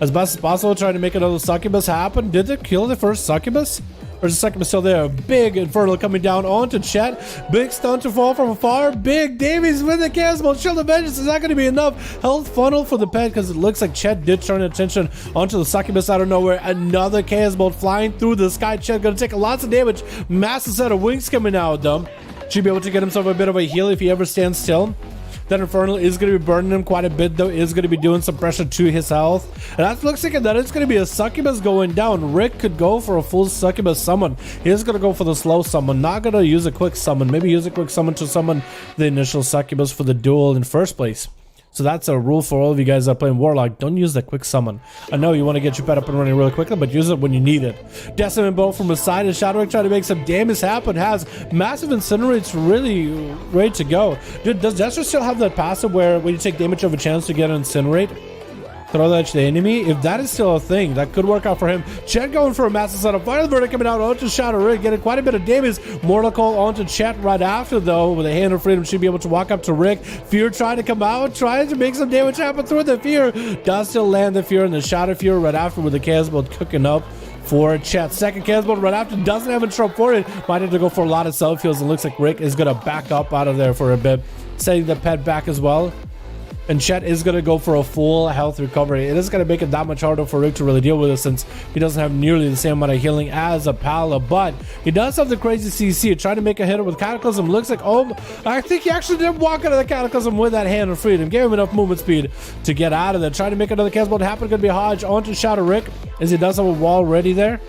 [SPEAKER 1] as best as possible, trying to make another Succubus happen. Did they kill the first Succubus? Or is the Succubus still there? Big Infernal coming down onto Chet. Big stun to fall from afar. Big Davies with the Castle. Shield of Vengeance is not going to be enough health funnel for the pet because it looks like Chet did turn attention onto the Succubus out of nowhere. Another Chaos Bolt flying through the sky. Chet going to take lots of damage. Massive set of wings coming out, though. Should be able to get himself a bit of a heal if he ever stands still. That Infernal is going to be burning him quite a bit, though. Is going to be doing some pressure to his health. And that looks like that it's going to be a Succubus going down. Rick could go for a full Succubus summon. He is going to go for the slow summon. Not going to use a quick summon. Maybe use a quick summon to summon the initial Succubus for the duel in first place. So that's a rule for all of you guys that are playing Warlock. Don't use that quick summon. I know you want to get your pet up and running really quickly, but use it when you need it. Decimate Bolt from the side, and Shadowwick trying to make some damage happen. Has massive incinerates really ready to go. Dude, does Jester still have that passive where when you take damage, you have a chance to get an incinerate? Throw that to the enemy. If that is still a thing, that could work out for him. Chet going for a massive setup. Final verdict coming out onto Shadowwick, getting quite a bit of damage. Mortal Coil onto Chet right after, though, with a Hand of Freedom. Should be able to walk up to Rick. Fear trying to come out, trying to make some damage happen through the Fear. Does still land the Fear, and the Shadow Fear right after with the Chaos Bolt cooking up for Chet. Second Chaos Bolt right after, doesn't have a trump for it. Might have to go for a lot of self heals. It looks like Rick is going to back up out of there for a bit, setting the pet back as well. And Chet is going to go for a full health recovery. It is going to make it that much harder for Rick to really deal with it, since he doesn't have nearly the same amount of healing as a Pala. But he does have the crazy CC. Trying to make a hit with Cataclysm. Looks like, oh, I think he actually did walk out of the Cataclysm with that Hand of Freedom. Gave him enough movement speed to get out of there. Trying to make another Chaos Bolt happen. Going to be Hodge onto Shadow Rick, as he does have a wall ready there.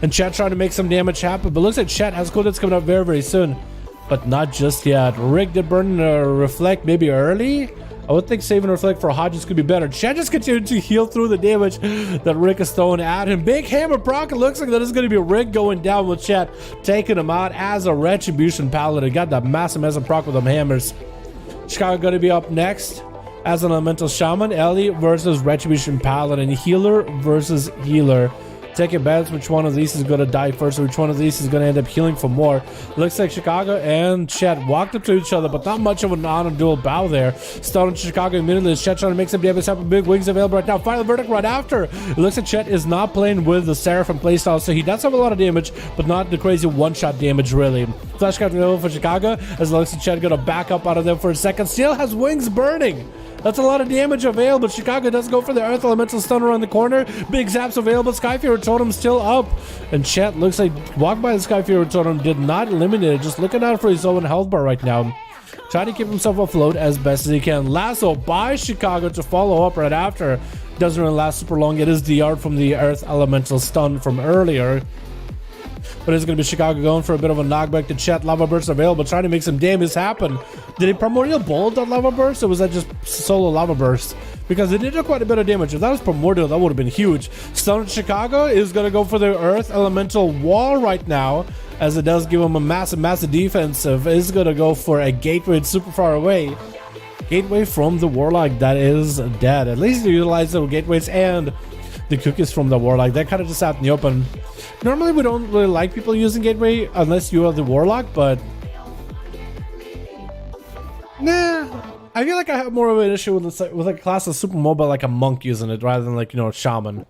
[SPEAKER 1] And Chet trying to make some damage happen. But looks like Chet has cooldown coming up very, very soon. But not just yet. Rick did burn Reflect maybe early. I would think saving Reflect for Hodges could be better. Chet just continued to heal through the damage that Rick is throwing at him. Big hammer proc. It looks like that is going to be Rick going down with Chet, taking him out as a Retribution Paladin. Got that massive proc with them hammers. Chicago going to be up next as an Elemental Shaman. Ellie versus Retribution Paladin. Healer versus healer. Take a bet which one of these is going to die first, or which one of these is going to end up healing for more. Looks like Chicago and Chet walked up to each other, but not much of an honor duel bow there. Stun Chicago immediately. Chet trying to make some damage happen. Big wings available right now. Final verdict right after. It looks like Chet is not playing with the Seraphim playstyle, so he does have a lot of damage, but not the crazy one-shot damage really. Flash card available for Chicago, as it looks like Chet going to back up out of there for a second. Still has wings burning. That's a lot of damage available. Chicago does go for the Earth Elemental Stun around the corner. Big zaps available. Skyfear Totem still up. And Chet looks like walked by the Skyfear Totem, did not eliminate it. Just looking out for his own health bar right now. Trying to keep himself afloat as best as he can. Lasso by Chicago to follow up right after. Doesn't really last super long. It is the art from the Earth Elemental Stun from earlier. But it's going to be Chicago going for a bit of a knockback to Chet. Lava Burst available, trying to make some damage happen. Did he Primordial Bolt that Lava Burst, or was that just solo Lava Burst? Because it did do quite a bit of damage. If that was Primordial, that would have been huge. Stun Chicago is going to go for the Earth Elemental Wall right now, as it does give him a massive defensive. Is going to go for a Gateway. It's super far away. Gateway from the Warlock that is dead. At least they utilize the gateways and the cookies from the Warlock. That kind of just out in the open. Normally we don't really like people using Gateway unless you are the Warlock, but nah, I feel like I have more of an issue with a class of super mobile, like a monk using it rather than, like, you know, a shaman.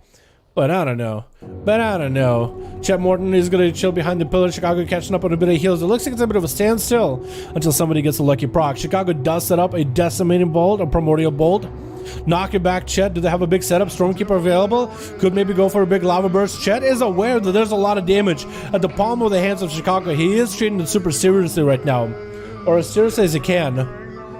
[SPEAKER 1] But I don't know. Chet Morton is going to chill behind the pillar. Chicago catching up on a bit of heals. It looks like it's a bit of a standstill until somebody gets a lucky proc. Chicago does set up a Decimating Bolt, a Primordial Bolt. Knocking back Chet. Do they have a big setup? Stormkeeper available. Could maybe go for a big Lava Burst. Chet is aware that there's a lot of damage at the palm of the hands of Chicago. He is treating it super seriously right now. Or as seriously as he can.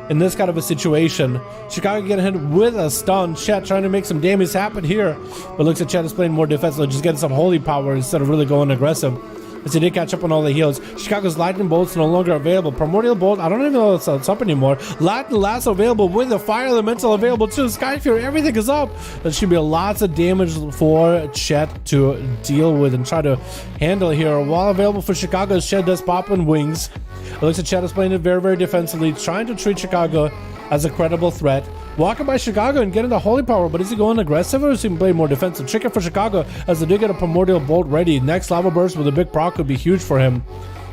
[SPEAKER 1] In this kind of a situation. Chicago getting hit with a stun. Chet trying to make some damage happen here. But looks like Chet is playing more defensive. Just getting some holy power instead of really going aggressive. As he did catch up on all the heals. Chicago's Lightning Bolt's no longer available. Primordial Bolt, I don't even know if it's up anymore. Lightning Lasso available with the Fire Elemental available too. Skyfear, everything is up. There should be lots of damage for Chet to deal with and try to handle here. While available for Chicago, Chet does pop in wings. It looks like Chet is playing it very defensively, trying to treat Chicago as a credible threat. Walking by Chicago and getting the holy power, but is he going aggressive or is he playing more defensive? Tricky for Chicago as they do get a Primordial Bolt ready. Next Lava Burst with a big proc could be huge for him.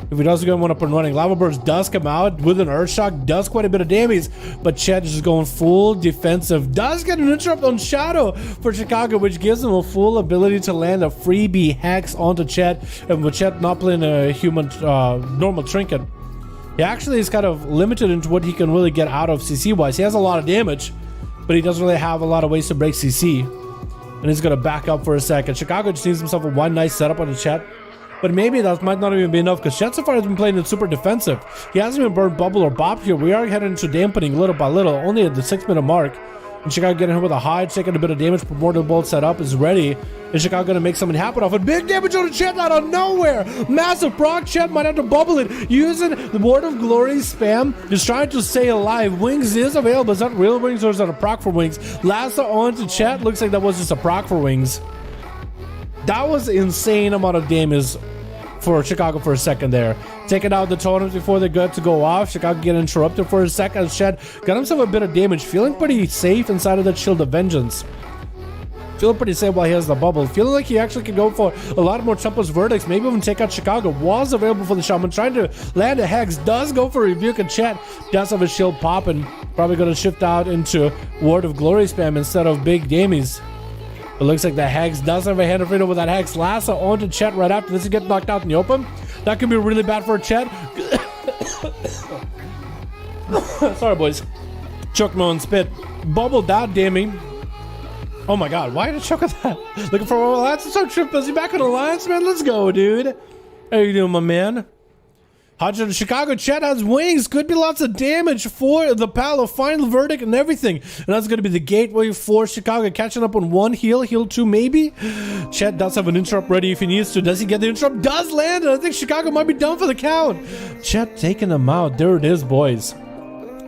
[SPEAKER 1] If he doesn't get one up and running, Lava Burst does come out with an Earth Shock, does quite a bit of damage, but Chet is just going full defensive. Does get an interrupt on Shadow for Chicago, which gives him a full ability to land a freebie Hex onto Chet, and with Chet not playing a human normal trinket, he actually is kind of limited into what he can really get out of CC-wise. He has a lot of damage, but he doesn't really have a lot of ways to break CC. And he's going to back up for a second. Chicago just needs himself a one nice setup on the Chet. But maybe that might not even be enough, because Chet so far has been playing it super defensive. He hasn't even burned Bubble or Bop here. We are heading into dampening little by little, only at the 6-minute mark. And Chicago getting hit with a hide, taking a bit of damage. Primordial Bolt set up, is ready. Is Chicago going to make something happen off it? Big damage on the Chet out of nowhere. Massive proc. Chet might have to bubble it using the Word of Glory spam. Just trying to stay alive. Wings is available. Is that real wings or is that a proc for wings? Last on to Chet. Looks like that was just a proc for wings. That was insane amount of damage for Chicago for a second there. Taking out the totems before they got to go off. Chicago getting interrupted for a second. Shed got himself a bit of damage. Feeling pretty safe inside of that Shield of Vengeance. Feeling pretty safe while he has the bubble. Feeling like he actually can go for a lot more Templar's Verdicts. Maybe even take out Chicago. Was available for the Shaman. Trying to land a Hex. Does go for a Rebuke and Chet. Does have a shield popping. Probably going to shift out into Word of Glory spam instead of big damies. It looks like the Hex does have a hand of freedom with that Hex. Lassa onto Chet right after this. He gets knocked out in the open. That could be really bad for Chet. Sorry, boys. Choke no and spit. Bubbled that, dammy. Oh my god, why did I choke at that? Looking for a Alliance? So trip. Is he back in Alliance, man? Let's go, dude. How you doing, my man? Hodgson, Chicago Chet has wings. Could be lots of damage for the Pal of Final Verdict and everything. And that's going to be the gateway for Chicago. Catching up on one heal. Heal two, maybe. Chet does have an interrupt ready if he needs to. Does he get the interrupt? Does land. And I think Chicago might be done for the count. Chet taking him out. There it is, boys.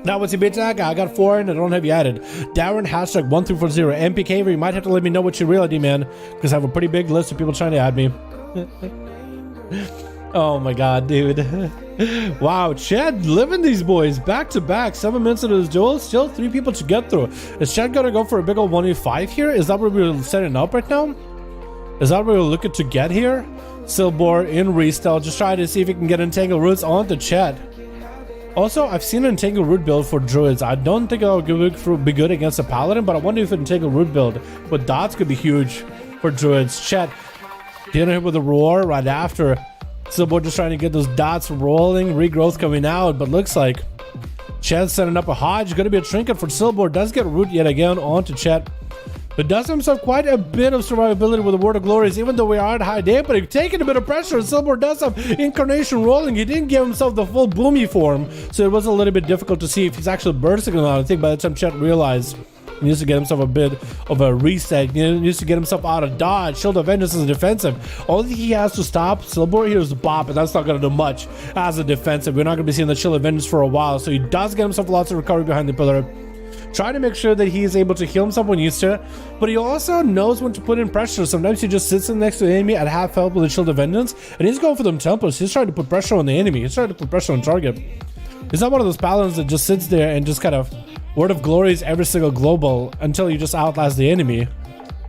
[SPEAKER 1] Now, what's your bit tag? I got 4 and I don't have you added. Darren, hashtag 1340. MPK, you might have to let me know what you really do, man. Because I have a pretty big list of people trying to add me. Oh my god, dude. Wow, Chad living these boys back to back. 7 minutes into this duel. Still 3 people to get through. Is Chad gonna go for a big old 1v5 here? Is that what we're setting up right now? Is that what we're looking to get here? Silbor in restyle. Just trying to see if he can get Entangled Roots onto Chad. Also, I've seen an Entangled Root build for Druids. I don't think it'll be good against a Paladin, but I wonder if an Entangled Root build with dots could be huge for Druids. Chet getting hit with a roar right after. Silbor just trying to get those dots rolling. Regrowth coming out, but looks like Chet's setting up a Hodge. Going to be a trinket for Silbor. Does get Root yet again onto Chet. But does himself quite a bit of survivability with the Word of Glories, even though we are at high dampening. Taking a bit of pressure. Silbor does have Incarnation rolling. He didn't give himself the full boomy form, so it was a little bit difficult to see if he's actually bursting or not. I think by the time Chet realized he needs to get himself a bit of a reset. He needs to get himself out of dodge. Shield of Vengeance is defensive. Only thing he has to stop Silbor here is the Bop, and that's not going to do much as a defensive. We're not going to be seeing the Shield of Vengeance for a while, so he does get himself lots of recovery behind the pillar. Try to make sure that he is able to heal himself when he needs to, but he also knows when to put in pressure. Sometimes he just sits in next to the enemy at half health with a Shield of Vengeance, and he's going for them Templars. He's trying to put pressure on the enemy. He's trying to put pressure on target. He's not one of those paladins that just sits there and just kind of Word of Glories every single global until you just outlast the enemy.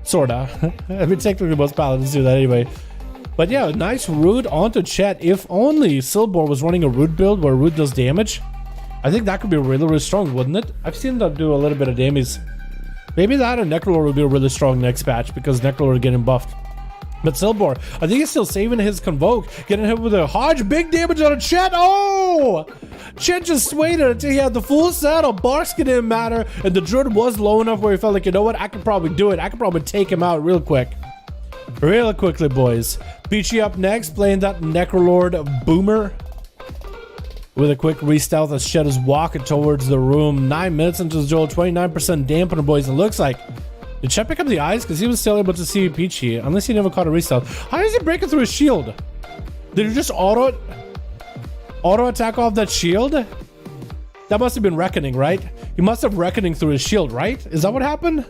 [SPEAKER 1] Sorta. I mean, technically most paladins do that anyway. But yeah, nice root onto Chet. If only Silbor was running a root build where root does damage, I think that could be really, really strong, wouldn't it? I've seen that do a little bit of damage. Maybe that and Necrolord would be a really strong next patch because Necrolord is getting buffed. But Silbor, I think he's still saving his Convoke. Getting hit with a Hodge. Big damage on a Chet. Oh! Chet just waited until he had the full saddle. Barkskin didn't matter. And the Druid was low enough where he felt like, you know what? I could probably do it. I could probably take him out real quick. Real quickly, boys. Peachy up next, playing that Necrolord Boomer. With a quick restealth as Shed is walking towards the room. 9 minutes into the duel, 29% dampener, boys. It looks like. Did Chet pick up the eyes? Because he was still able to see Peachy. Unless he never caught a restealth. How is he breaking through his shield? Did he just auto attack off that shield? That must have been Reckoning, right? He must have Reckoning through his shield, right? Is that what happened?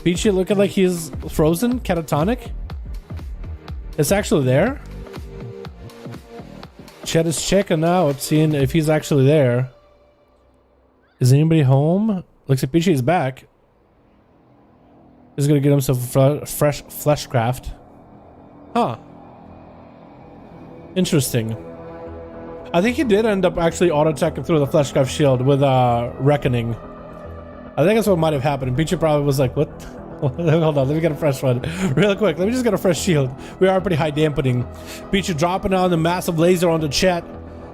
[SPEAKER 1] Peachy looking like he's frozen, catatonic. It's actually there. Chet is checking out, seeing if he's actually there. Is anybody home? Looks like Peachy is back. He's gonna get himself fresh fleshcraft. Huh. Interesting. I think he did end up actually auto-attacking through the fleshcraft shield with Reckoning. I think that's what might have happened. And Peachy probably was like, what? Hold on, let me get a fresh one. Real quick, let me just get a fresh shield. We are pretty high dampening. Peachy dropping on the massive laser onto Chet.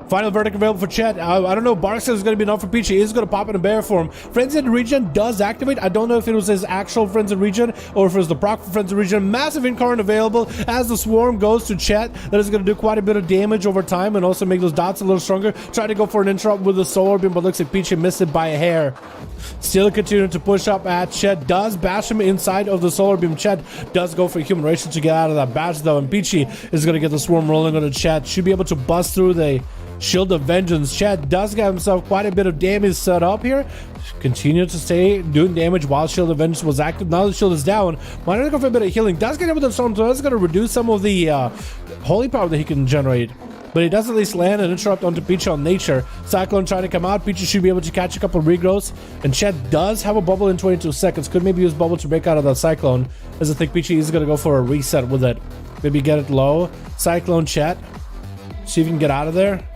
[SPEAKER 1] Final verdict available for Chet. I don't know. Barks is going to be enough for Peachy. He's going to pop in a bear form. Friends in region does activate. I don't know if it was his actual Friends in region or if it was the proc for Friends in region. Massive incarnate available as the swarm goes to Chet. That is going to do quite a bit of damage over time and also make those dots a little stronger. Try to go for an interrupt with the solar beam, but looks like Peachy missed it by a hair. Still continuing to push up at Chet. Does bash him inside of the solar beam. Chet does go for human ration to get out of that bash though, and Peachy is going to get the swarm rolling on the Chet. Should be able to bust through the Shield of Vengeance. Chet does get himself quite a bit of damage set up here. Continue to stay doing damage while Shield of Vengeance was active. Now the shield is down. Might go for a bit of healing. Does get hit with the storm, so that's going to reduce some of the holy power that he can generate. But he does at least land and interrupt onto Peachy on nature. Cyclone trying to come out. Peachy should be able to catch a couple of regrowths. And Chet does have a bubble in 22 seconds. Could maybe use bubble to break out of that cyclone. As I think Peachy is going to go for a reset with it. Maybe get it low. Cyclone Chet. See if you can get out of there.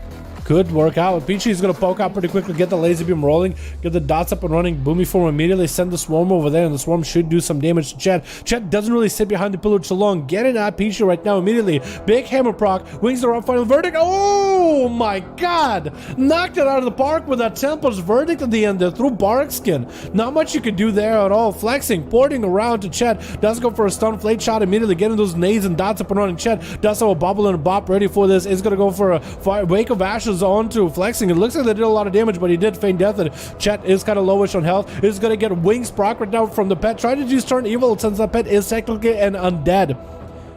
[SPEAKER 1] Could work out. Peachy is going to poke out pretty quickly, get the laser beam rolling, get the dots up and running, boomy form immediately, send the swarm over there, and the swarm should do some damage to Chet. Chet doesn't really sit behind the pillar too long. Get it at Peachy right now immediately. Big hammer proc, wings are up, final verdict. Oh my god! Knocked it out of the park with that Templar's verdict at the end there through Bark Skin. Not much you could do there at all. Flexing, porting around to Chet. Does go for a stun flate shot immediately, getting those nades and dots up and running. Chet does have a bubble and a bop ready for this. Is going to go for a wake of ashes onto Flexing. It looks like they did a lot of damage, but he did feign death, and Chet is kind of lowish on health. Is going to get wings proc right now from the pet. Trying to use turn evil since that pet is technically an undead.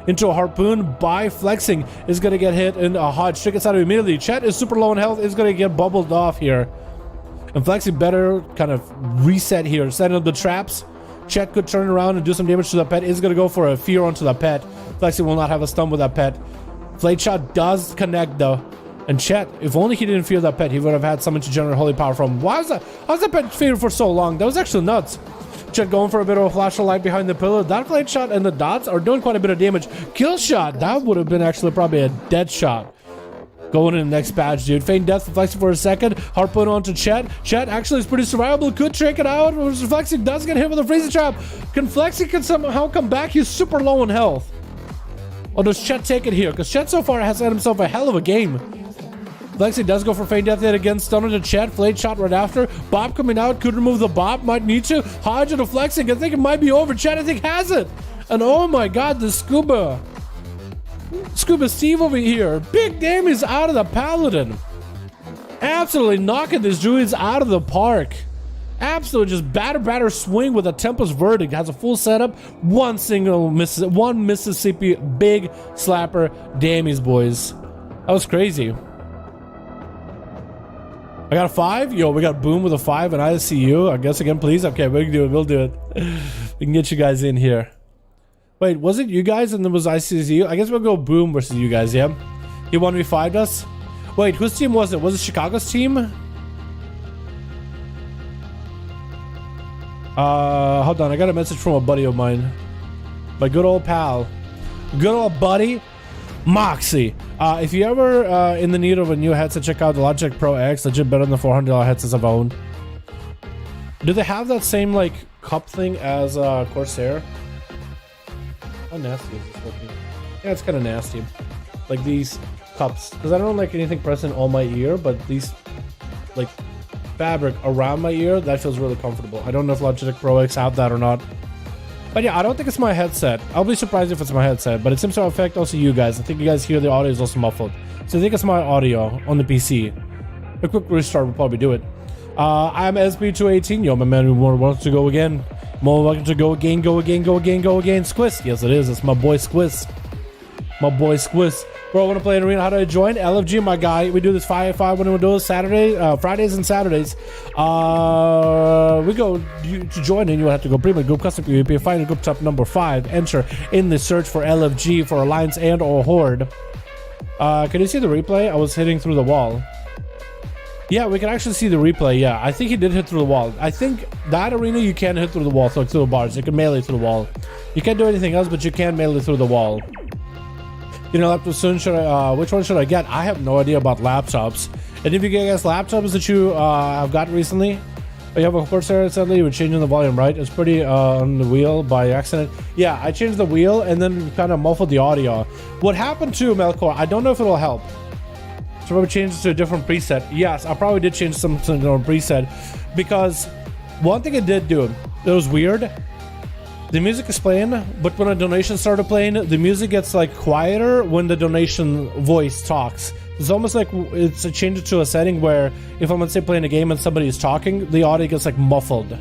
[SPEAKER 1] Into a harpoon by Flexing. Is going to get hit in a hot trick out of immediately. Chet is super low on health. Is going to get bubbled off here. And Flexing better kind of reset here. Setting up the traps. Chet could turn around and do some damage to the pet. Is going to go for a fear onto the pet. Flexing will not have a stun with that pet. Flate shot does connect though. And Chet, if only he didn't fear that pet, he would have had something to generate holy power from. Why was that pet feared for so long? That was actually nuts. Chet going for a bit of a flash of light behind the pillar. That flate shot and the dots are doing quite a bit of damage. Kill shot, that would have been actually probably a dead shot. Going in the next badge, dude. Feign death, Flexing for a second. Harpoon onto Chet. Chet actually is pretty survivable. Could trick it out. Flexing does get hit with a freezing trap. Can Flexing somehow come back? He's super low on health. Or does Chet take it here? Because Chet so far has had himself a hell of a game. Flexing does go for feign death yet again. Stun into Chet. Flate shot right after. Bob coming out. Could remove the Bob. Might need to. Hodge into Flexing. I think it might be over. Chet, I think, has it. And oh my god, the Scuba Steve over here. Big damage out of the Paladin. Absolutely knocking these druids out of the park. Absolutely just batter swing with a Templar's verdict. Has a full setup. One Mississippi big slapper damage, boys. That was crazy. I got a 5. Yo, we got Boom with a 5 and ICU. I guess again, please. Okay, we can do it. We'll do it. We can get you guys in here. Wait, was it you guys and then was ICU? I guess we'll go Boom versus you guys, yeah? He 1v5'd us? Wait, whose team was it? Was it Chicago's team? Hold on. I got a message from a buddy of mine. My good old pal. Good old buddy. Moxie. If you ever in the need of a new headset, check out the Logitech Pro X. Legit better than the $400 headsets I've owned. Do they have that same like cup thing as Corsair? How nasty is this looking? Yeah, it's kind of nasty. Like these cups, because I don't like anything pressing on my ear, but these like fabric around my ear, that feels really comfortable. I don't know if Logitech Pro X have that or not. But yeah, I don't think it's my headset. I'll be surprised if it's my headset, but it seems to affect also you guys. I think you guys hear the audio is also muffled. So I think it's my audio on the PC. A quick restart will probably do it. I'm SB218. Yo, my man, we want to go again. More welcome to go again. Squiz. Yes, it is. It's my boy Squiz. My boy Squiz. Bro, I want to play an arena. How do I join? LFG, my guy. We do this 5v5 1v1 DUELS Fridays and Saturdays. We go to join, and you will have to go Prima Group Custom PvP. Find group top number 5. Enter in the search for LFG for Alliance and or Horde. Can you see the replay? I was hitting through the wall. Yeah, we can actually see the replay. Yeah, I think he did hit through the wall. I think that arena you can hit through the wall, so like through the bars. You can melee through the wall. You can't do anything else, but you can melee through the wall. You know, laptop soon. Which one should I get? I have no idea about laptops. And if you guys laptops that you have got recently, you have a Corsair. Sadly, you were changing the volume, right? It's pretty on the wheel by accident. Yeah, I changed the wheel and then kind of muffled the audio. What happened to Melkor? I don't know if it'll help. So probably change it to a different preset. Yes, I probably did change something to a different preset, because one thing it did do, it was weird. The music is playing, but when a donation started playing, the music gets like quieter when the donation voice talks. It's almost like it's a change to a setting where if I'm, let's say, playing a game and somebody is talking, the audio gets like muffled.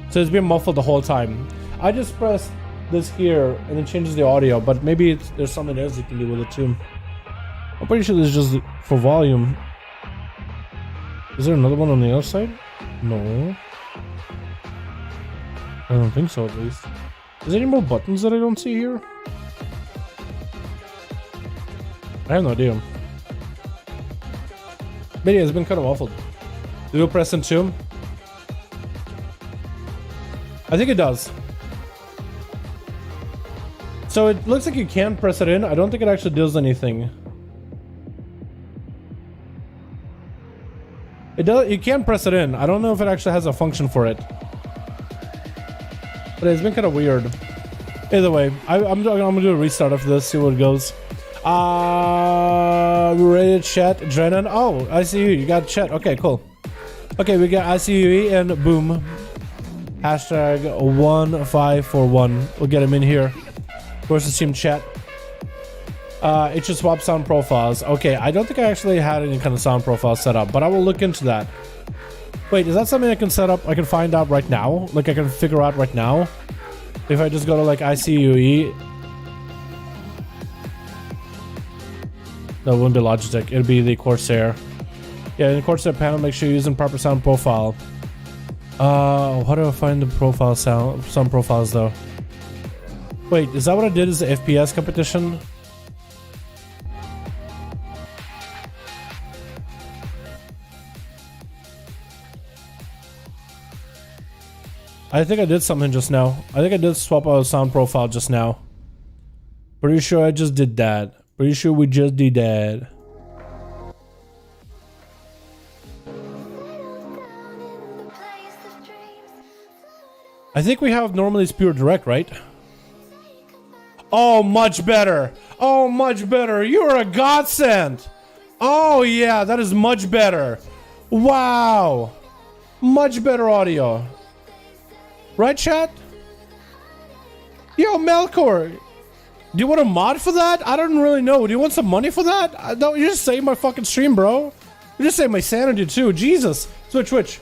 [SPEAKER 1] So it's been muffled the whole time. I just pressed this here and it changes the audio, but maybe there's something else you can do with it too. I'm pretty sure this is just for volume. Is there another one on the other side? No. I don't think so, at least. Is there any more buttons that I don't see here? I have no idea. But yeah, it's been kind of muffled. Do we press into? I think it does. So it looks like you can press it in. I don't think it actually does anything. It does. You can press it in. I don't know if it actually has a function for it. But it's been kind of weird. Either way, I'm gonna do a restart of this, see what it goes. We're ready to chat. Drennan. Oh, I see you. You got chat. Okay, cool. Okay, we got ICUE and boom. Hashtag 1541. We'll get him in here. Where's the team chat? It should swap sound profiles. Okay, I don't think I actually had any kind of sound profile set up, but I will look into that. Wait, is that something I can set up? I can find out right now? Like I can figure out right now? If I just go to like ICUE. No, it wouldn't be Logitech. It'd be the Corsair. Yeah, in the Corsair panel, make sure you're using proper sound profile. How do I find the profile sound profiles though? Wait, is that what I did as the FPS competition? I think I did something just now. I think I did swap out a sound profile just now. Pretty sure I just did that. Pretty sure we just did that. I think we have normally it's pure direct, right? Oh, much better. Oh, much better. You're a godsend. Oh, yeah, that is much better. Wow. Much better audio. Right, chat? Yo, Melkor. Do you want a mod for that? I don't really know. Do you want some money for that? No, you just saved my fucking stream, bro. You just saved my sanity, too. Jesus. Switch.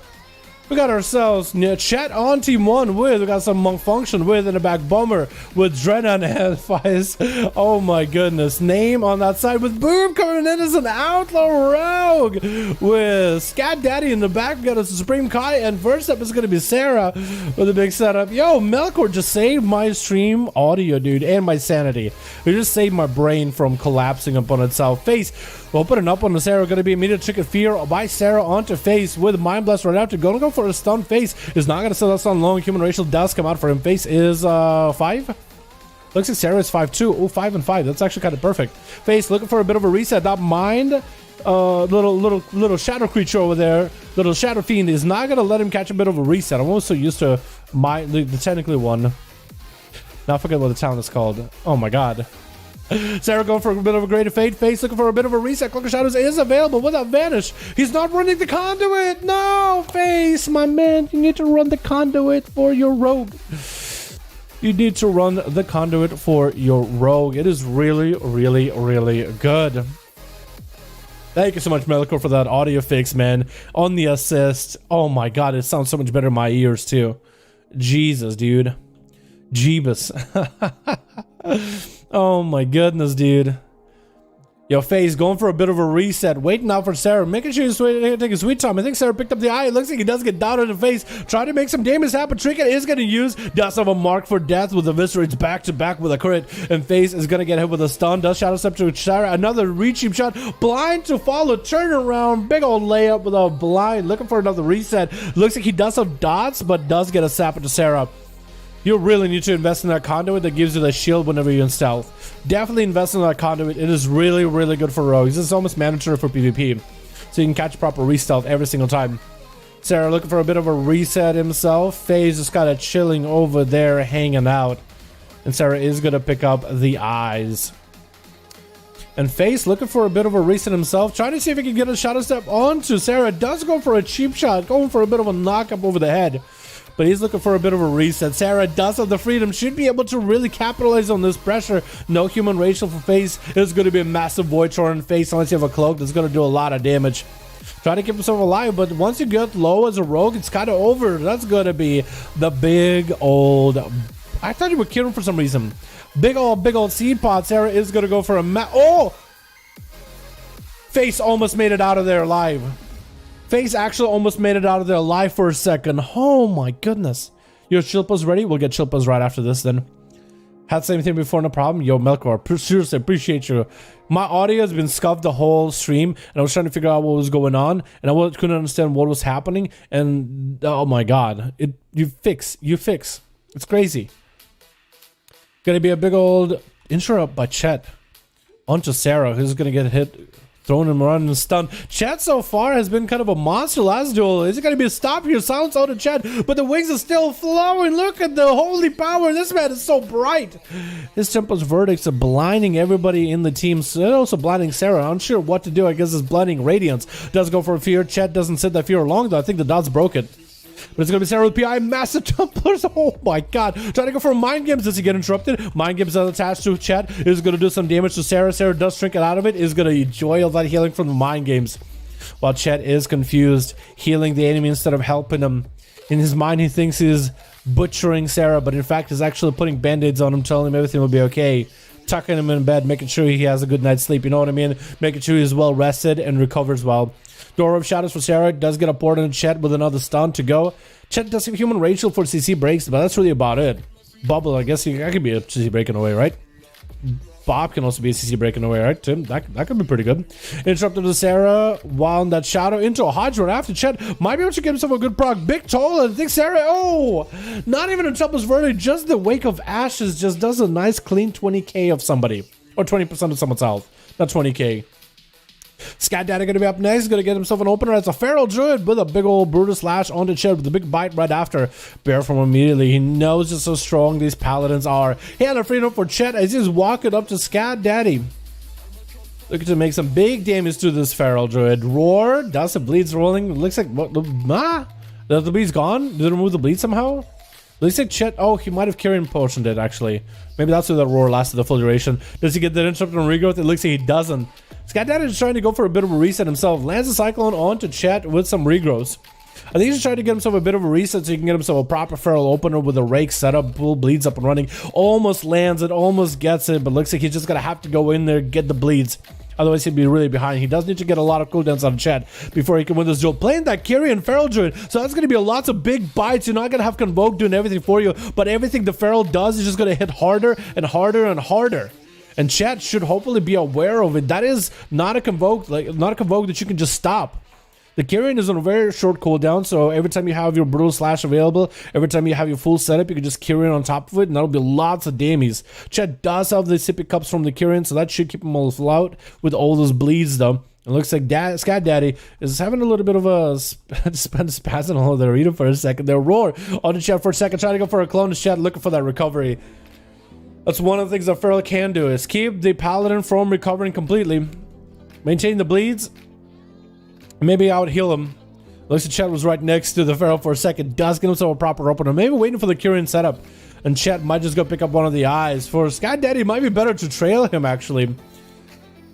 [SPEAKER 1] We got ourselves chat on team 1 with. We got some monk function with in the back bomber with Drennan and Fies. Oh my goodness. Name on that side with Boom coming in as an outlaw rogue with Scat Daddy in the back. We got a Supreme Kai, and first up is going to be Sarah with a big setup. Yo, Melkor just saved my stream audio, dude, and my sanity. It just saved my brain from collapsing upon itself. Face opening up on the Sarah, going to be immediate Trick Fear by Sarah onto Face with Mind Blast right after. Going to go for a stun. Face is not going to sell that stun long. Human racial does come out for him. Face is 5. Looks like Sarah is 5 too. Oh, 5 and 5. That's actually kind of perfect. Face looking for a bit of a reset. That Mind little shadow creature over there, little shadow fiend, is not going to let him catch a bit of a reset. I'm also used to the technically one. Now I forget what the talent is called. Oh my god. Sarah going for a bit of a greater fade. Face looking for a bit of a reset. Cloak of Shadows is available without Vanish. He's not running the conduit. No, Face, my man. You need to run the conduit for your rogue. You need to run the conduit for your rogue. It is really, really, really good. Thank you so much, Melkor, for that audio fix, man. On the assist. Oh my god, it sounds so much better in my ears, too. Jesus, dude. Jeebus. Oh my goodness, dude. Yo, Face going for a bit of a reset. Waiting out for Sarah. Making sure he's taking sweet time. I think Sarah picked up the eye. It looks like he does get down in the face. Trying to make some damage happen. Trinket is going to use. Does have a mark for death with the Eviscerates back to back with a crit. And Face is going to get hit with a stun. Does Shadow Step to Sarah. Another reach cheap shot. Blind to follow. Turn around. Big old layup with a blind. Looking for another reset. Looks like he does have dots, but does get a sap into Sarah. You really need to invest in that conduit that gives you the shield whenever you're in stealth. Definitely invest in that conduit. It is really, really good for rogues. This is almost mandatory for PvP. So you can catch proper re-stealth every single time. Sarah looking for a bit of a reset himself. FaZe just kind of chilling over there, hanging out. And Sarah is going to pick up the eyes. And Face looking for a bit of a reset himself, trying to see if he can get a shadow step onto Sarah. Does go for a cheap shot, going for a bit of a knock up over the head. But he's looking for a bit of a reset. Sarah does have the freedom, should be able to really capitalize on this pressure. No human racial for Face. It's going to be a massive void torrent Face unless you have a cloak. That's going to do a lot of damage. Try to keep himself alive, but once you get low as a rogue, it's kind of over. That's going to be the big old... I thought you were killing for some reason. Big old seed pod. Sarah is going to go for a oh! Face almost made it out of there alive. Face actually almost made it out of there alive for a second. Oh my goodness. Your Chilpa's ready? We'll get Chilpa's right after this then. Had the same thing before, no problem. Yo, Melkor, seriously, appreciate you. My audio has been scuffed the whole stream, and I was trying to figure out what was going on, and I couldn't understand what was happening, and oh my god. You fix. It's crazy. Gonna be a big old interrupt by Chet onto Sarah, who's gonna get hit, throwing him around and stunned. Chet so far has been kind of a monster last duel. Is it gonna be a stop here? Silence out of Chet, but the wings are still flowing. Look at the holy power. This man is so bright. His Templar's verdicts are blinding everybody in the team, so also blinding Sarah. Unsure what to do. I guess it's blinding Radiance. Does go for a fear. Chet doesn't sit that fear long though. I think the dots broke it. But it's going to be Sarah with PI, massive Templars. Oh my god. Trying to go for Mind Games. Does he get interrupted? Mind Games is attached to Chet. Is going to do some damage to Sarah. Sarah does shrink it out of it. Is going to enjoy all that healing from the Mind Games. While Chet is confused, healing the enemy instead of helping him. In his mind, he thinks he's butchering Sarah, but in fact, he's actually putting band-aids on him, telling him everything will be okay. Tucking him in bed, making sure he has a good night's sleep. You know what I mean? Making sure he's well rested and recovers well. Door of Shadows for Sarah. Does get a port on Chet with another stun to go. Chet does have human racial for CC breaks, but that's really about it. Bubble, I guess that could be a CC breaking away, right? Bob can also be a CC breaking away, right? Tim, that could be pretty good. Interrupted to Sarah while in that shadow into a Hydra right after Chet. Might be able to get himself a good proc. Big toll, and I think Sarah, oh! Not even a Templar's verdict, just the Wake of Ashes just does a nice clean 20k of somebody. Or 20% of someone's health. Not 20k. Scat Daddy gonna be up next. Gonna get himself an opener. It's a Feral Druid with a big old brutal slash onto Chet with a big bite right after. Bear from immediately. He knows just how strong these paladins are. He had a freedom for Chet as he's walking up to Scat Daddy. Looking to make some big damage to this Feral Druid. Roar. Does the bleeds rolling? Looks like what? The bleed's gone? Did it remove the bleed somehow? Looks like Chet. Oh, he might have carrying potioned it actually. Maybe that's why that roar lasted the full duration. Does he get that interrupt and regrowth? It looks like he doesn't. Scat Daddy is trying to go for a bit of a reset himself. Lands a Cyclone onto Chet with some regrowths. I think he's trying to get himself a bit of a reset so he can get himself a proper Feral opener with a rake setup. Bull bleeds up and running. Almost lands it, almost gets it, but looks like he's just gonna have to go in there, get the bleeds. Otherwise, he'd be really behind. He does need to get a lot of cooldowns on Chet before he can win this duel. Playing that Kyrian Feral Druid, so that's going to be lots of big bites. You're not going to have Convoke doing everything for you, but everything the Feral does is just going to hit harder and harder and harder. And Chet should hopefully be aware of it. That is not a Convoke, not a Convoke that you can just stop. The Kyrian is on a very short cooldown, so every time you have your Brutal Slash available, every time you have your full setup, you can just Kyrian on top of it, and that'll be lots of damies. Chet does have the sippy cups from the Kyrian, so that should keep him afloat with all those bleeds, though. It looks like Scat Daddy is having a little bit of a spasm on the arena for a second. They'll roar on the Chet for a second, trying to go for a clone to Chet, looking for that recovery. That's one of the things that Feral can do, is keep the Paladin from recovering completely. Maintain the bleeds. Maybe I would heal him. Looks like Chet was right next to the Feral for a second. Does get himself a proper opener. Maybe waiting for the Kyrian setup. And Chet might just go pick up one of the eyes. For Scat Daddy, it might be better to trail him, actually.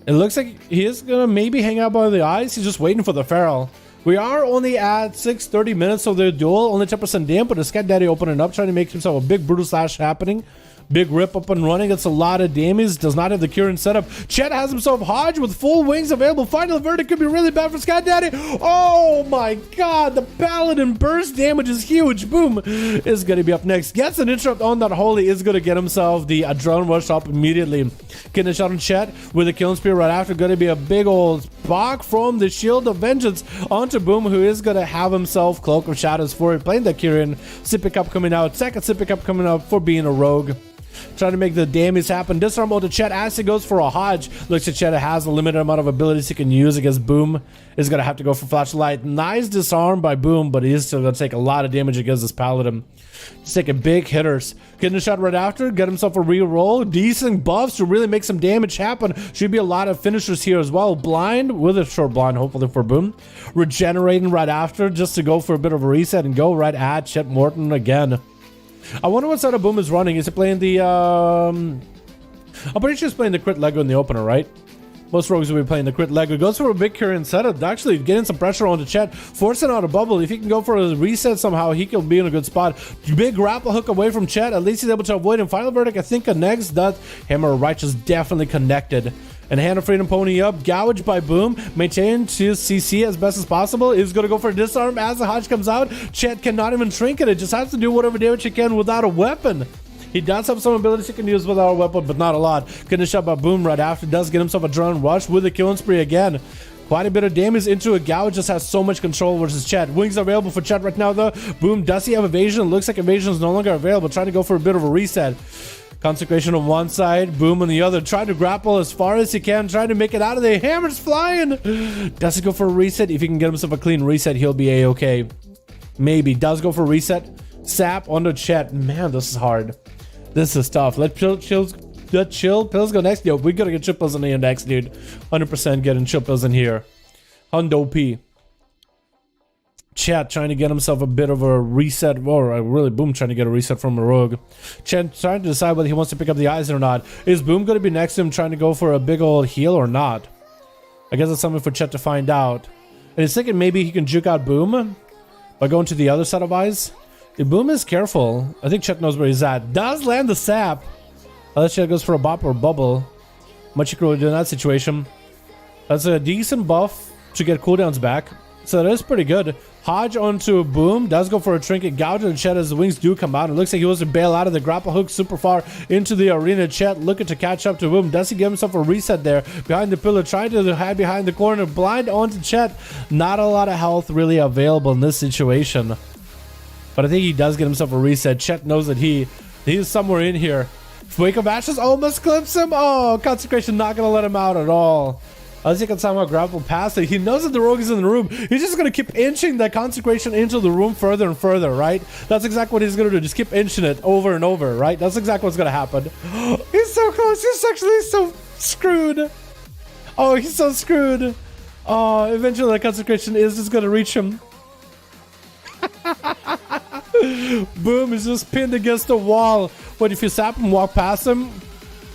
[SPEAKER 1] It looks like he is going to maybe hang out by the eyes. He's just waiting for the Feral. We are only at 30 minutes of the duel. Only 10% damp, but the Scat Daddy opening up, trying to make himself a big Brutal Slash happening. Big rip up and running. It's a lot of damage. Does not have the Kyrian setup. Chet has himself Hodge with full wings available. Final verdict could be really bad for Scat Daddy. Oh my god. The Paladin burst damage is huge. Boom. Is going to be up next. Gets an interrupt on that Holy. Is going to get himself the Adrenaline Rush up immediately. Getting a shot on Chet with a Killing Spear right after. Going to be a big old block from the Shield of Vengeance onto Boom, who is going to have himself Cloak of Shadows for it. Playing the Kyrian. Sippy Cup coming out. Second Sippy Cup coming out for being a rogue. Trying to make the damage happen. Disarm onto Chet as he goes for a Hodge. Looks like Chet has a limited amount of abilities he can use against Boom. Is going to have to go for Flashlight. Nice disarm by Boom, but he's still going to take a lot of damage against this Paladin. He's taking big hitters. Getting a shot right after. Get himself a re-roll. Decent buffs to really make some damage happen. Should be a lot of finishers here as well. Blind with a short blind, hopefully for Boom. Regenerating right after just to go for a bit of a reset and go right at Chet Morton again. I wonder what side of Boom is running. Is it playing the, I'm pretty sure he's playing the crit Lego in the opener, right? Most rogues will be playing the crit Lego. Goes for a big current setup. Actually getting some pressure on the Chet. Forcing out a bubble. If he can go for a reset somehow, he can be in a good spot. Big grapple hook away from Chet. At least he's able to avoid him. Final verdict, I think, connects. That Hammer of Righteous definitely connected. And Hand of Freedom pony up. Gouge by Boom. Maintain to CC as best as possible. He's going to go for a disarm as the Hodge comes out. Chet cannot even trinket it. Just has to do whatever damage he can without a weapon. He does have some abilities he can use without a weapon, but not a lot. Getting shot by Boom right after. Does get himself a drone rush with a killing spree again. Quite a bit of damage into a Gouge. Just has so much control versus Chet. Wings are available for Chet right now though. Boom, does he have evasion? Looks like evasion is no longer available. Trying to go for a bit of a reset. Consecration on one side, Boom on the other. Trying to grapple as far as he can. Trying to make it out of there. Hammer's flying. Does he go for a reset? If he can get himself a clean reset, he'll be a-okay. Maybe. Does go for a reset. Sap onto Chet. Man, this is hard. This is tough. Let chill pills go next. Yo, we gotta get chill pills in the next, dude. 100% getting chill pills in here. Hundo P. Chet trying to get himself a bit of a reset, or really Boom trying to get a reset from a rogue. Chet trying to decide whether he wants to pick up the eyes or not. Is Boom going to be next to him trying to go for a big old heal or not? I guess it's something for Chet to find out. And he's thinking maybe he can juke out Boom by going to the other side of eyes. If Boom is careful, I think Chet knows where he's at. Does land the sap. Unless Chet goes for a bop or bubble. Much you can really do in that situation. That's a decent buff to get cooldowns back. So that is pretty good. Hodge onto Boom. Does go for a trinket. Gouge and Chet as the wings do come out. It looks like he wants to bail out of the grapple hook super far into the arena. Chet looking to catch up to Boom. Does he give himself a reset there? Behind the pillar. Trying to hide behind the corner. Blind onto Chet. Not a lot of health really available in this situation. But I think he does get himself a reset. Chet knows that he's somewhere in here. Wake of Ashes almost clips him. Oh, Consecration not going to let him out at all. Unless he can somehow grapple past it. He knows that the rogue is in the room. He's just going to keep inching that Consecration into the room further and further, right? That's exactly what he's going to do. Just keep inching it over and over, right? That's exactly what's going to happen. He's so close. He's actually so screwed. Oh, he's so screwed. Oh, eventually that Consecration is just going to reach him. Boom is just pinned against the wall. But if you sap him, walk past him.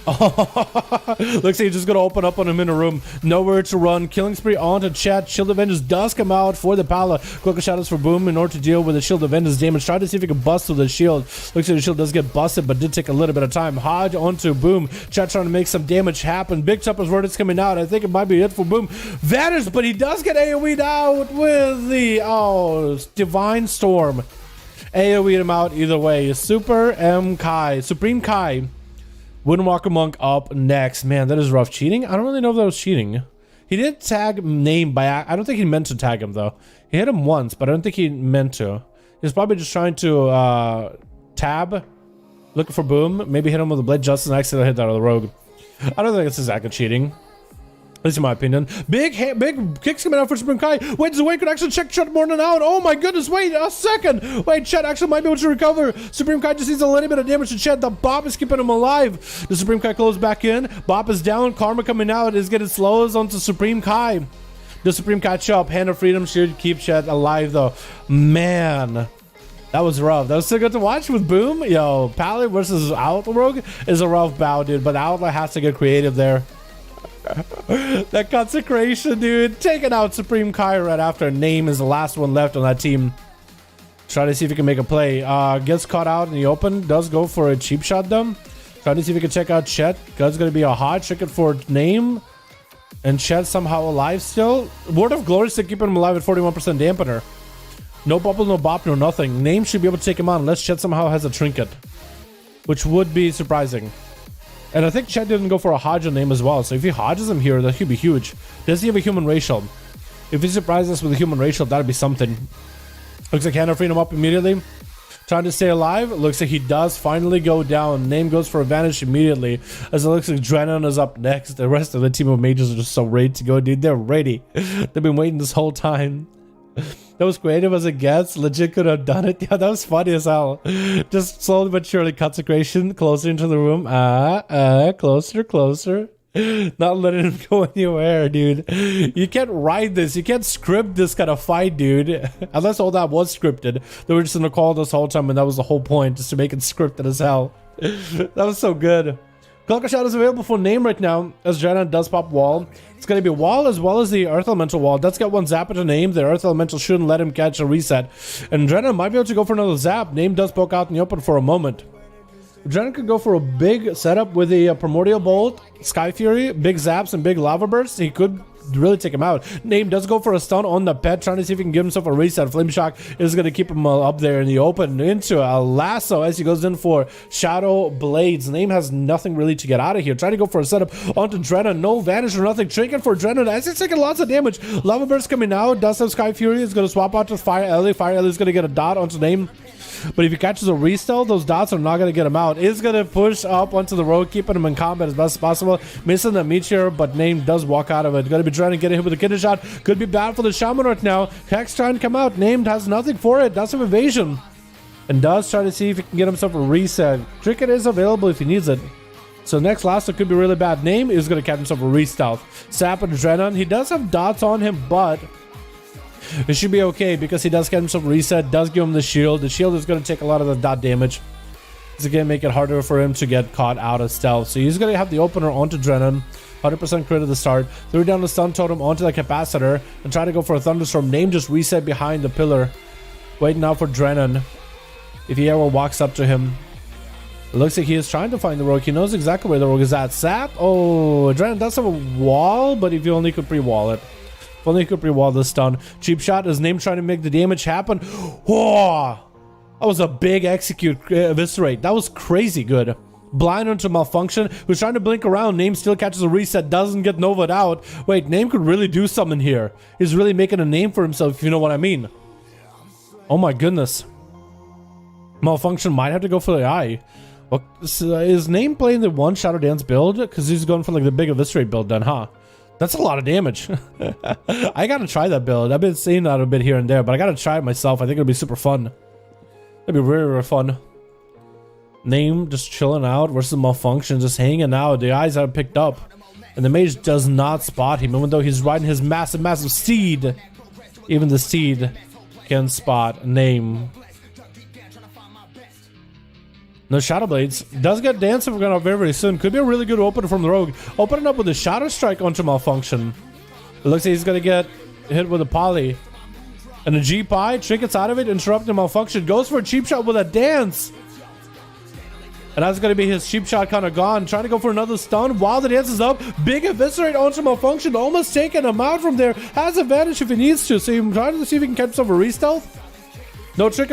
[SPEAKER 1] Oh, looks like he's just gonna open up on him in a room. Nowhere to run. Killing spree onto Chet. Shield of Vengeance does come out for the Pala. Quick shadows for Boom in order to deal with the Shield of Vengeance damage. Try to see if he can bust through the shield. Looks like the shield does get busted, but did take a little bit of time. Hodge onto Boom. Chet trying to make some damage happen. Big Chopper's verdict's coming out. I think it might be it for Boom. Vanished, but he does get AoE'd out with the Divine Storm. AoE'd him out either way. Supreme Kai. Windwalker Monk up next. Man, that is rough. Cheating? I don't really know if that was cheating. He did tag name by... I don't think he meant to tag him, though. He hit him once, but I don't think he meant to. He's probably just trying to tab. Looking for Boom. Maybe hit him with a blade just and accidentally hit that other rogue. I don't think it's exactly cheating. At least in my opinion. Big kicks coming out for Supreme Kai. Wait, does the Wayne could actually check Chet Morton out? Oh my goodness, wait a second. Wait, Chet actually might be able to recover. Supreme Kai just needs a little bit of damage to Chet. The Bop is keeping him alive. The Supreme Kai closes back in. Bop is down. Karma coming out is getting slows onto Supreme Kai. The Supreme Kai chop. Hand of Freedom should keep Chet alive though. Man. That was rough. That was still good to watch with Boom. Yo, Pally versus Outlaw Rogue is a rough bout, dude. But the Outlaw has to get creative there. That Consecration, dude. Taking out Supreme Kai right after. Name is the last one left on that team. Try to see if he can make a play. Gets caught out in the open. Does go for a cheap shot though. Trying to see if he can check out Chet. God's going to be a hot chicken for Name. And Chet somehow alive still. Word of Glory still keeping him alive at 41% dampener. No bubble, no bop, no nothing. Name should be able to take him out unless Chet somehow has a trinket. Which would be surprising. And I think Chet didn't go for a Hodge on Name as well. So if he Hodges him here, that could be huge. Does he have a human racial? If he surprises us with a human racial, that'd be something. Looks like Hand of Freedom up immediately. Trying to stay alive. Looks like he does finally go down. Name goes for advantage immediately. As it looks like Drennan is up next. The rest of the team of mages are just so ready to go, dude. They're ready. They've been waiting this whole time. That was creative as it gets. Legit could have done it. Yeah, that was funny as hell. Just slowly but surely consecration closer into the room. Closer. Not letting him go anywhere, dude. You can't write this. You can't script this kind of fight, dude. Unless all that was scripted. They were just gonna call this whole time, and that was the whole point, just to make it scripted as hell. That was so good. Conquer Shot is available for name right now, as Drennan does pop wall. It's gonna be wall as well as the Earth Elemental wall. That's got one zap into name. The Earth Elemental shouldn't let him catch a reset. And Drennan might be able to go for another zap. Name does poke out in the open for a moment. Drennan could go for a big setup with the Primordial Bolt, Sky Fury, big zaps, and big lava bursts. He could really take him out. Name does go for a stun on the pet, trying to see if he can give himself a reset. Flame Shock is going to keep him up there in the open into a lasso as he goes in for Shadow Blades. Name has nothing really to get out of here. Trying to go for a setup onto Drennan. No vanish or nothing. Trinket for Drennan as he's taking lots of damage. Lava Burst coming out. Does have Sky Fury. Is going to swap out to Fire Ellie. Fire Ellie is going to get a dot onto Name. But if he catches a restyle, those dots are not going to get him out. Is going to push up onto the road, keeping him in combat as best as possible. Missing the meteor, but Name does walk out of it. Going to be trying to get hit with a kidney shot. Could be bad for the Shaman right now. Hex trying to come out. Named has nothing for it. Does have evasion. And does try to see if he can get himself a reset. Trinket is available if he needs it. So next lasso could be really bad. Name is going to catch himself a restyle. Sap and Drennan. He does have dots on him, but it should be okay because he does get himself reset, does give him the shield. The shield is going to take a lot of the dot damage. It's going to make it harder for him to get caught out of stealth. So he's going to have the opener onto Drennan. 100% crit at the start. Threw down the stun totem onto the capacitor and try to go for a thunderstorm. Name just reset behind the pillar. Waiting out for Drennan. If he ever walks up to him. It looks like he is trying to find the rogue. He knows exactly where the rogue is at. Sap. Oh, Drennan does have a wall, but if you only could pre-wall it. If only he could pre-wall the stun. Cheap shot. His Name trying to make the damage happen. Oh, that was a big execute eviscerate. That was crazy good. Blind onto Malfunction, who's trying to blink around. Name still catches a reset, doesn't get Nova'd out. Wait, Name could really do something here. He's really making a name for himself, if you know what I mean. Oh my goodness. Malfunction might have to go for the eye. Well, is Name playing the one Shadow Dance build? Because he's going for like the big eviscerate build then, huh? That's a lot of damage. I gotta try that build. I've been seeing that a bit here and there, but I gotta try it myself. I think it'll be super fun. It'll be really, really fun. Name just chilling out versus Malfunction, just hanging out. The eyes are picked up. And the mage does not spot him, even though he's riding his massive, massive steed. Even the steed can spot Name. No Shadow Blades. Does get dancing very, very soon. Could be a really good opener from the rogue. Opening up with a Shadow Strike onto Malfunction. It looks like he's gonna get hit with a poly. And a G-Pie. Trinkets out of it, interrupting Malfunction. Goes for a cheap shot with a dance. And that's going to be his cheap shot kind of gone. Trying to go for another stun while the dance is up. Big eviscerate onto Malfunction. Almost taking him out from there. Has advantage if he needs to. So he's trying to see if he can catch himself a re-stealth. No trick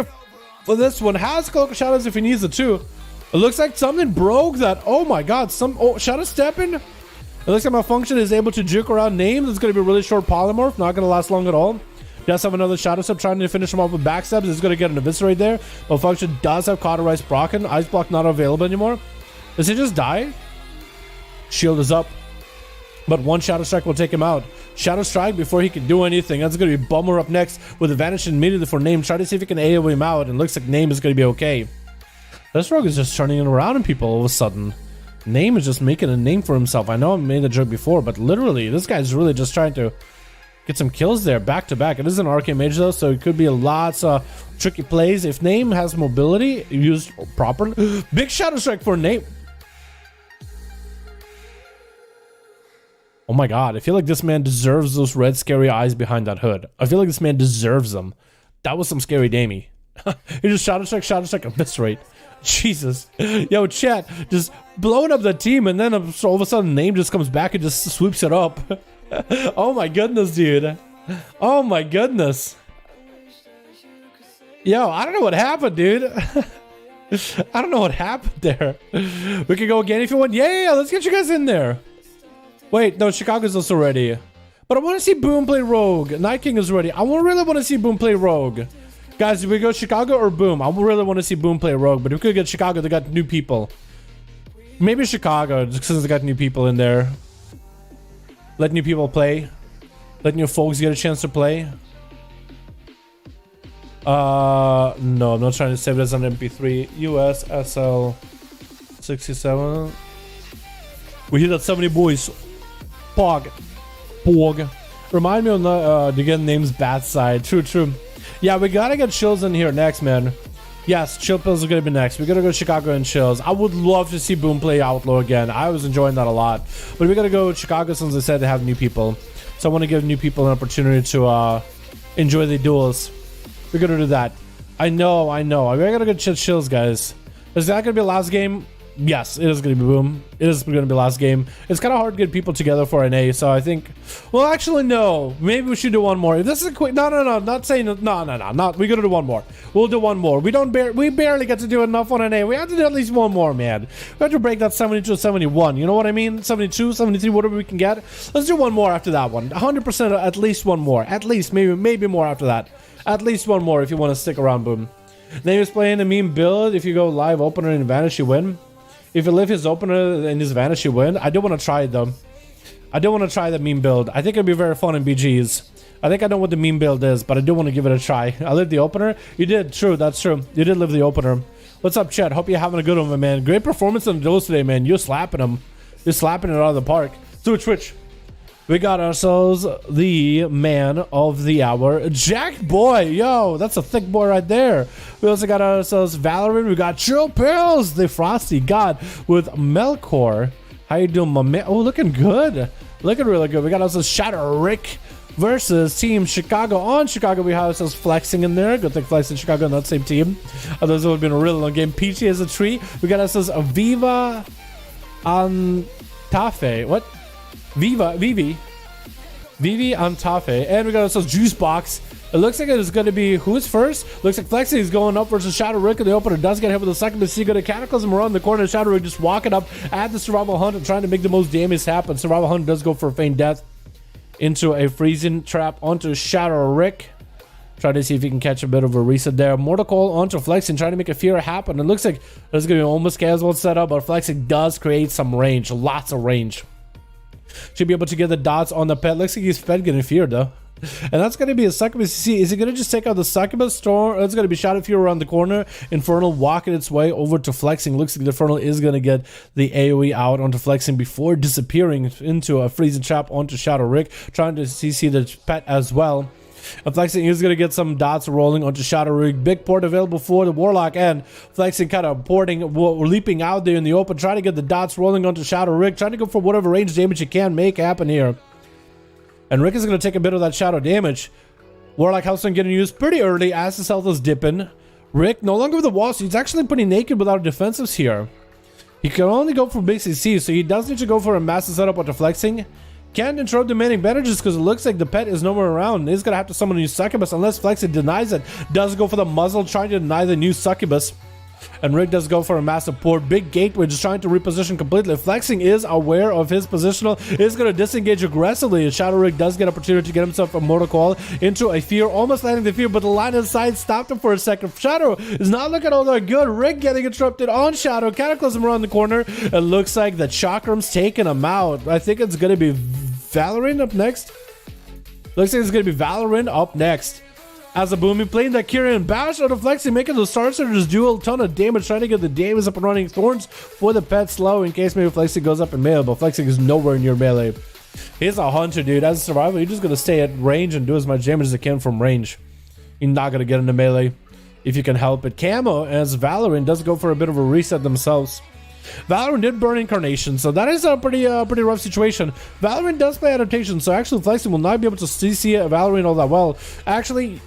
[SPEAKER 1] for this one. Has Cloak of Shadows if he needs it too. It looks like something broke that. Oh my god. Shadow stepping. It looks like Malfunction is able to juke around Name. It's going to be a really short polymorph. Not going to last long at all. Does have another Shadow Step trying to finish him off with backstabs. He's going to get an eviscerate there. Malfunction does have Cauterized Brocken. Ice Block not available anymore. Does he just die? Shield is up. But one Shadow Strike will take him out. Shadow Strike before he can do anything. That's going to be Bummer up next with advantage immediately for Name. Try to see if he can AoE him out. And looks like Name is going to be okay. This rogue is just turning around on people all of a sudden. Name is just making a name for himself. I know I made the joke before, but literally, this guy's really just trying to get some kills there back to back. It is an arcane mage though, so it could be lots of tricky plays. If Name has mobility used properly. Big Shadow Strike for Name. Oh my god, I feel like this man deserves those red scary eyes behind that hood. I feel like this man deserves them. That was some scary damey. He just Shadow Strike, eviscerate. Jesus. Yo, chat, just blowing up the team, and then all of a sudden Name just comes back and just sweeps it up. Oh my goodness, dude. Oh my goodness. Yo, I don't know what happened, dude. I don't know what happened there. We can go again if you want. Yeah, let's get you guys in there. Wait, no, Chicago's also ready. But I want to see Boom play Rogue. Night King is ready. I really want to see Boom play Rogue. Guys, do we go Chicago or Boom? I really want to see Boom play Rogue, but if we could get Chicago, they got new people. Maybe Chicago, just because they got new people in there. Let new people play. Let new folks get a chance to play. No, I'm not trying to save it as an MP3. US SL 67. We hit that 70 boys. Pog. Remind me on the get names bad side. True. Yeah, we gotta get Chills in here next, man. Yes, Chill Pills are gonna be next. We gotta go Chicago and Chills. I would love to see Boom play Outlaw again. I was enjoying that a lot. But we gotta go Chicago since they said they have new people. So I want to give new people an opportunity to enjoy the duels. We're gonna do that. I know. I gotta go Chills, guys. Is that gonna be the last game? Yes, it is gonna be Boom. It is gonna be the last game. It's kind of hard to get people together for an A, so I think. Well, actually, no. Maybe we should do one more. If this is a quick. No. Not saying. No. Not. We gotta do one more. We'll do one more. We barely get to do enough on an A. We have to do at least one more, man. We have to break that 72, 71. You know what I mean? 72, 73, whatever we can get. Let's do one more after that one. 100%. At least one more. At least maybe more after that. At least one more if you want to stick around, Boom. Then he was playing a meme build. If you go live opener in Vanish, you win. If you live his opener in his Vanish, you win. I do want to try it, though. I do want to try the meme build. I think it'd be very fun in BGs. I think I know what the meme build is, but I do want to give it a try. I lived the opener. You did. True. That's true. You did live the opener. What's up, Chet? Hope you're having a good one, man. Great performance on the duels today, man. You're slapping them. You're slapping it out of the park. Twitch. We got ourselves the man of the hour, Jack Boy. Yo, that's a thick boy right there. We also got ourselves Valorant. We got Chill Pills, the Frosty God with Melkor. How you doing, my man? Oh, looking good. Looking really good. We got ourselves Shadow Rick versus Team Chicago. On Chicago, we have ourselves Flexing in there. Good thing Flexing Chicago on that same team. Otherwise, it would have been a really long game. Peachy as a tree. We got ourselves Viva Antafe. What? Vivi Antafe, and we got ourselves Juice Box. It looks like it's going to be who's first. Looks like Flexi is going up versus Shadow Rick, and the opener does get hit with a second. But see, go to Cataclysm around the corner. Shadow Rick just walking up at the Survival Hunt and trying to make the most damage happen. Survival Hunt does go for a feign death into a freezing trap onto Shadow Rick. Try to see if he can catch a bit of a reset there. Mortal Coil onto Flexing, trying to make a fear happen. It looks like there's going to be almost casual setup, but Flexing does create some range, lots of range. Should be able to get the dots on the pet. Looks like he's fed getting feared though. And that's going to be a succubus. See, is he going to just take out the succubus storm? It's going to be Shadow Fury around the corner. Infernal walking its way over to Flexing. Looks like the Infernal is going to get the AoE out onto Flexing before disappearing into a freezing trap onto Shadow Rick. Trying to CC the pet as well. And Flexing is going to get some dots rolling onto Shadow Rick. Big port available for the Warlock, and Flexing kind of porting, leaping out there in the open, trying to get the dots rolling onto Shadow Rick, trying to go for whatever range damage you can make happen here. And Rick is going to take a bit of that shadow damage. Warlock Hellstone getting used pretty early as his health is dipping. Rick no longer with the wall, so he's actually pretty naked without defensives here. He can only go for big CC, so he does need to go for a massive setup onto Flexing. Can't interrupt demanding bandages because it looks like the pet is nowhere around. He's going to have to summon a new succubus unless Flexing denies it. Does go for the muzzle, trying to deny the new succubus. And Rick does go for a massive port. Big gateway, just trying to reposition completely. Flexing is aware of his positional. Is going to disengage aggressively. Shadow Rick does get opportunity to get himself a Mortal Coil into a fear. Almost landing the fear, but the line of sight stopped him for a second. Shadow is not looking all that good. Rick getting interrupted on Shadow. Cataclysm around the corner. It looks like the Chakram's taking him out. I think it's going to be Valorant up next. Looks like it's going to be Valorant up next. As a booming playing that Kieran bash out of Flexing, making the Star Searchers duel a ton of damage, trying to get the damage up and running. Thorns for the pet slow in case maybe Flexing goes up in melee, but Flexing is nowhere near melee. He's a hunter, dude. As a survivor, you're just going to stay at range and do as much damage as you can from range. You're not going to get into melee if you can help it. Camo as Valorant does go for a bit of a reset themselves. Valorant did burn Incarnation, so that is a pretty rough situation. Valorant does play adaptation, so actually Flexing will not be able to CC Valorant all that well. Actually,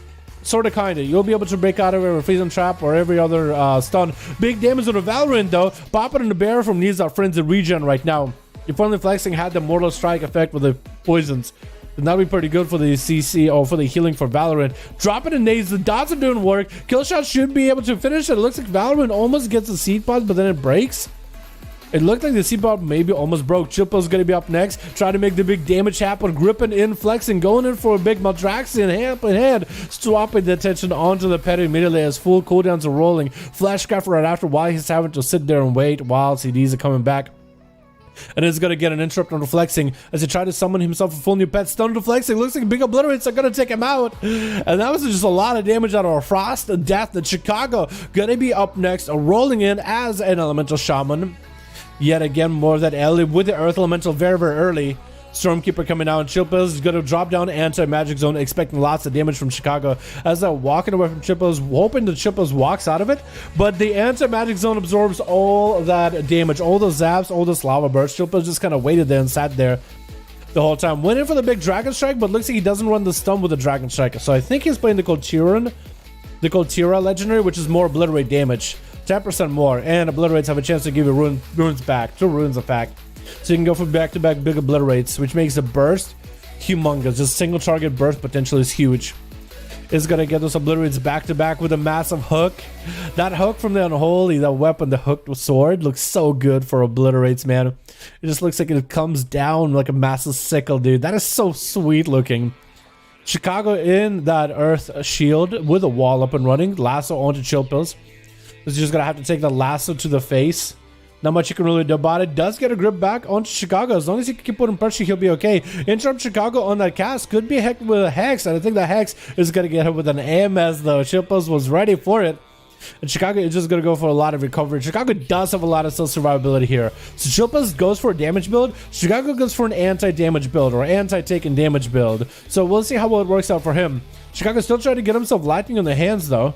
[SPEAKER 1] sort of, kind of. You'll be able to break out of a freezing trap or every other stun. Big damage on the Valorant, though. Popping in the bear from needs our friends in regen right now. If only Flexing had the Mortal Strike effect with the poisons, then that'd be pretty good for the CC or for the healing for Valorant. Dropping the nades, the dots are doing work. Killshot should be able to finish it. It looks like Valorant almost gets a seed pod, but then it breaks. It looked like the C-Bot maybe almost broke. Chillpill's gonna be up next, trying to make the big damage happen, gripping in, flexing, going in for a big Maldraxian hand in hand, swapping the attention onto the pet immediately as full cooldowns are rolling. Flashcraft right after while he's having to sit there and wait while CDs are coming back. And it's gonna get an interrupt on Reflexing as he tried to summon himself a full new pet. Stun Reflexing, looks like big obliterates are gonna take him out. And that was just a lot of damage out of a Frost Death. The Chicago gonna be up next, rolling in as an Elemental Shaman. Yet again, more of that Ellie with the Earth Elemental very, very early. Stormkeeper coming out, and Chillpills is going to drop down anti-magic zone, expecting lots of damage from Chicago as they're walking away from Chillpills, hoping the Chillpills walks out of it. But the anti-magic zone absorbs all of that damage, all the zaps, all this lava burst. Chillpills just kind of waited there and sat there the whole time. Went in for the big Dragon Strike, but looks like he doesn't run the stun with the Dragon Strike. So I think he's playing the Coltira Legendary, which is more Obliterate damage. 10% more, and Obliterates have a chance to give you runes back. 2 runes effect. So you can go for back-to-back big Obliterates, which makes the burst humongous. Just single target burst potential is huge. Is gonna get those Obliterates back-to-back with a massive hook. That hook from the Unholy, that weapon, the hooked sword, looks so good for Obliterates, man. It just looks like it comes down like a massive sickle, dude. That is so sweet looking. Chicago in that Earth shield with a wall up and running. Lasso onto Chillpills. He's just gonna have to take the lasso to the face. Not much you can really do about it. Does get a grip back onto Chicago. As long as he can keep putting pressure, he'll be okay. Interrupt Chicago on that cast. Could be hit with a Hex, and I think the Hex is gonna get hit with an AMS though. Chillpills was ready for it. And Chicago is just gonna go for a lot of recovery. Chicago does have a lot of self-survivability here. So Chillpills goes for a damage build. Chicago goes for an anti-damage build or anti-taken damage build. So we'll see how it works out for him. Chicago's still trying to get himself lightning on the hands though.